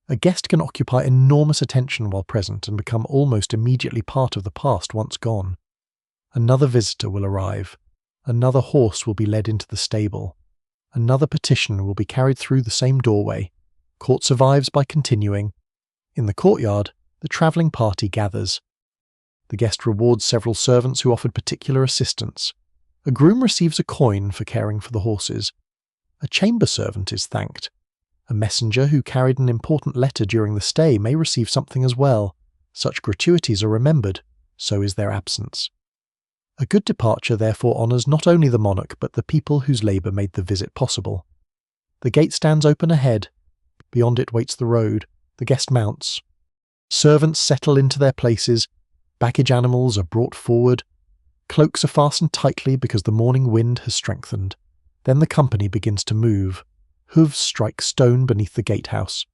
A guest can occupy enormous attention while present and become almost immediately part of the past once gone. Another visitor will arrive. Another horse will be led into the stable. Another petition will be carried through the same doorway. Court survives by continuing. In the courtyard, the travelling party gathers. The guest rewards several servants who offered particular assistance. A groom receives a coin for caring for the horses. A chamber servant is thanked. A messenger who carried an important letter during the stay may receive something as well. Such gratuities are remembered, so is their absence. A good departure therefore honours not only the monarch but the people whose labour made the visit possible. The gate stands open ahead. Beyond it waits the road. The guest mounts. Servants settle into their places. Baggage animals are brought forward. Cloaks are fastened tightly because the morning wind has strengthened. Then the company begins to move. Hooves strike stone beneath the gatehouse.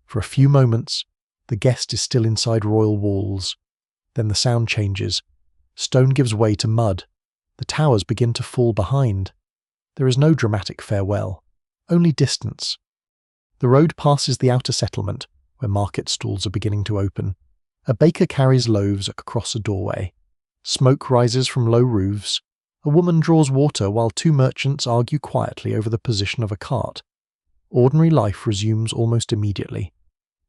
For a few moments, the guest is still inside royal walls. Then the sound changes. Stone gives way to mud. The towers begin to fall behind. There is no dramatic farewell, only distance. The road passes the outer settlement, where market stalls are beginning to open. A baker carries loaves across a doorway. Smoke rises from low roofs. A woman draws water while two merchants argue quietly over the position of a cart. Ordinary life resumes almost immediately.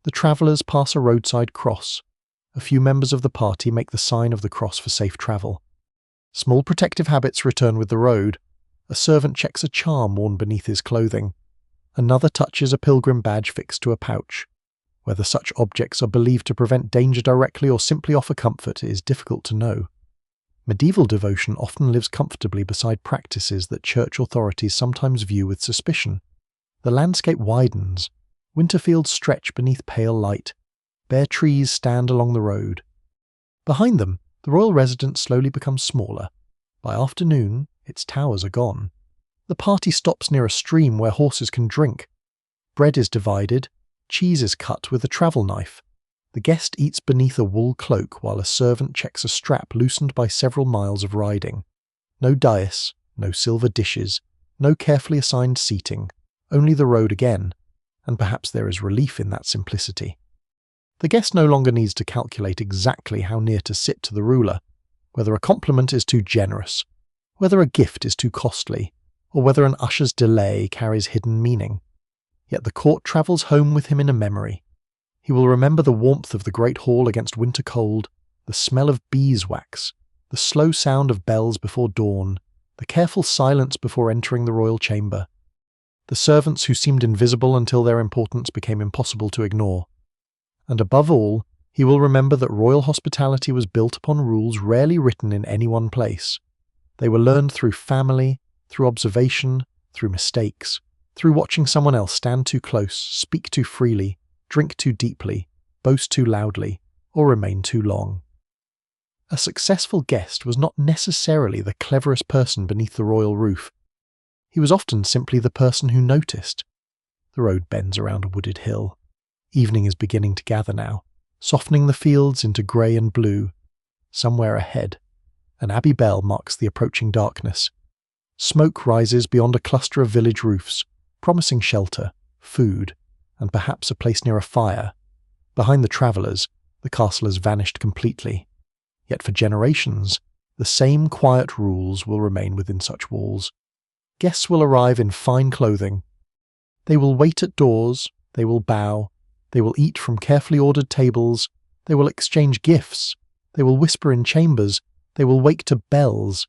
The travellers pass a roadside cross. A few members of the party make the sign of the cross for safe travel. Small protective habits return with the road. A servant checks a charm worn beneath his clothing. Another touches a pilgrim badge fixed to a pouch. Whether such objects are believed to prevent danger directly or simply offer comfort is difficult to know. Medieval devotion often lives comfortably beside practices that church authorities sometimes view with suspicion. The landscape widens. Winter fields stretch beneath pale light. Bare trees stand along the road. Behind them, the royal residence slowly becomes smaller. By afternoon, its towers are gone. The party stops near a stream where horses can drink. Bread is divided. Cheese is cut with a travel knife. The guest eats beneath a wool cloak while a servant checks a strap loosened by several miles of riding. No dais, no silver dishes, no carefully assigned seating, only the road again, and perhaps there is relief in that simplicity. The guest no longer needs to calculate exactly how near to sit to the ruler, whether a compliment is too generous, whether a gift is too costly, or whether an usher's delay carries hidden meaning. Yet the court travels home with him in a memory. He will remember the warmth of the great hall against winter cold, the smell of beeswax, the slow sound of bells before dawn, the careful silence before entering the royal chamber, the servants who seemed invisible until their importance became impossible to ignore. And above all, he will remember that royal hospitality was built upon rules rarely written in any one place. They were learned through family, through observation, through mistakes, through watching someone else stand too close, speak too freely, drink too deeply, boast too loudly, or remain too long. A successful guest was not necessarily the cleverest person beneath the royal roof. He was often simply the person who noticed. The road bends around a wooded hill. Evening is beginning to gather now, softening the fields into grey and blue. Somewhere ahead, an abbey bell marks the approaching darkness. Smoke rises beyond a cluster of village roofs, promising shelter, food, and perhaps a place near a fire. Behind the travellers, the castle has vanished completely. Yet for generations, the same quiet rules will remain within such walls. Guests will arrive in fine clothing. They will wait at doors, they will bow, they will eat from carefully ordered tables, they will exchange gifts, they will whisper in chambers, they will wake to bells,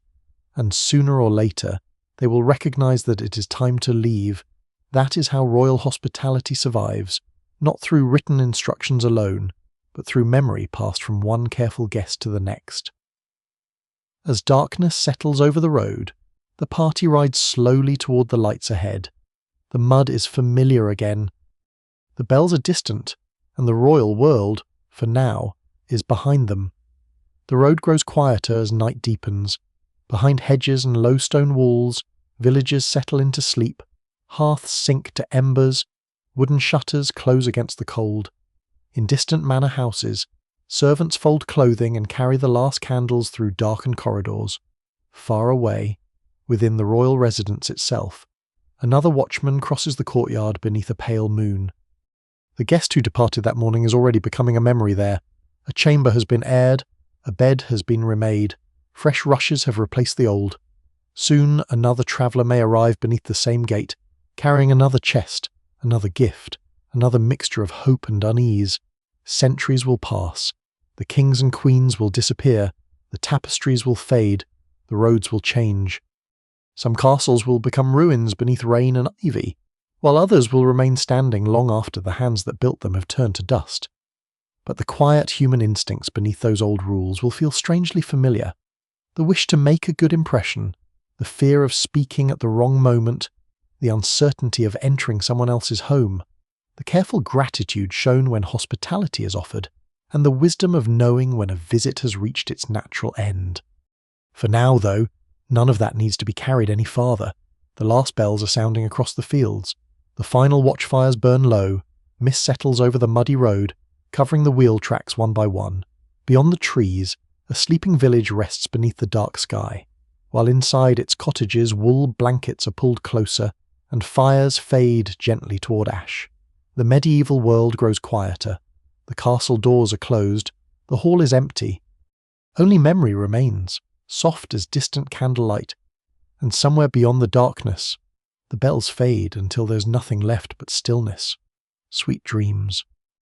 and sooner or later, they will recognize that it is time to leave. That is how royal hospitality survives, not through written instructions alone, but through memory passed from one careful guest to the next. As darkness settles over the road, the party rides slowly toward the lights ahead. The mud is familiar again. The bells are distant, and the royal world, for now, is behind them. The road grows quieter as night deepens. Behind hedges and low stone walls, villagers settle into sleep. Hearths sink to embers. Wooden shutters close against the cold. In distant manor houses, servants fold clothing and carry the last candles through darkened corridors. Far away, within the royal residence itself, another watchman crosses the courtyard beneath a pale moon. The guest who departed that morning is already becoming a memory there. A chamber has been aired, a bed has been remade, fresh rushes have replaced the old. Soon another traveller may arrive beneath the same gate, carrying another chest, another gift, another mixture of hope and unease. Centuries will pass. The kings and queens will disappear. The tapestries will fade. The roads will change. Some castles will become ruins beneath rain and ivy, while others will remain standing long after the hands that built them have turned to dust. But the quiet human instincts beneath those old rules will feel strangely familiar. The wish to make a good impression, the fear of speaking at the wrong moment, the uncertainty of entering someone else's home, the careful gratitude shown when hospitality is offered, and the wisdom of knowing when a visit has reached its natural end. For now, though, none of that needs to be carried any farther. The last bells are sounding across the fields. The final watchfires burn low. Mist settles over the muddy road, covering the wheel tracks one by one. Beyond the trees, a sleeping village rests beneath the dark sky, while inside its cottages wool blankets are pulled closer and fires fade gently toward ash. The medieval world grows quieter. The castle doors are closed. The hall is empty. Only memory remains, soft as distant candlelight, and somewhere beyond the darkness, the bells fade until there's nothing left but stillness, sweet dreams.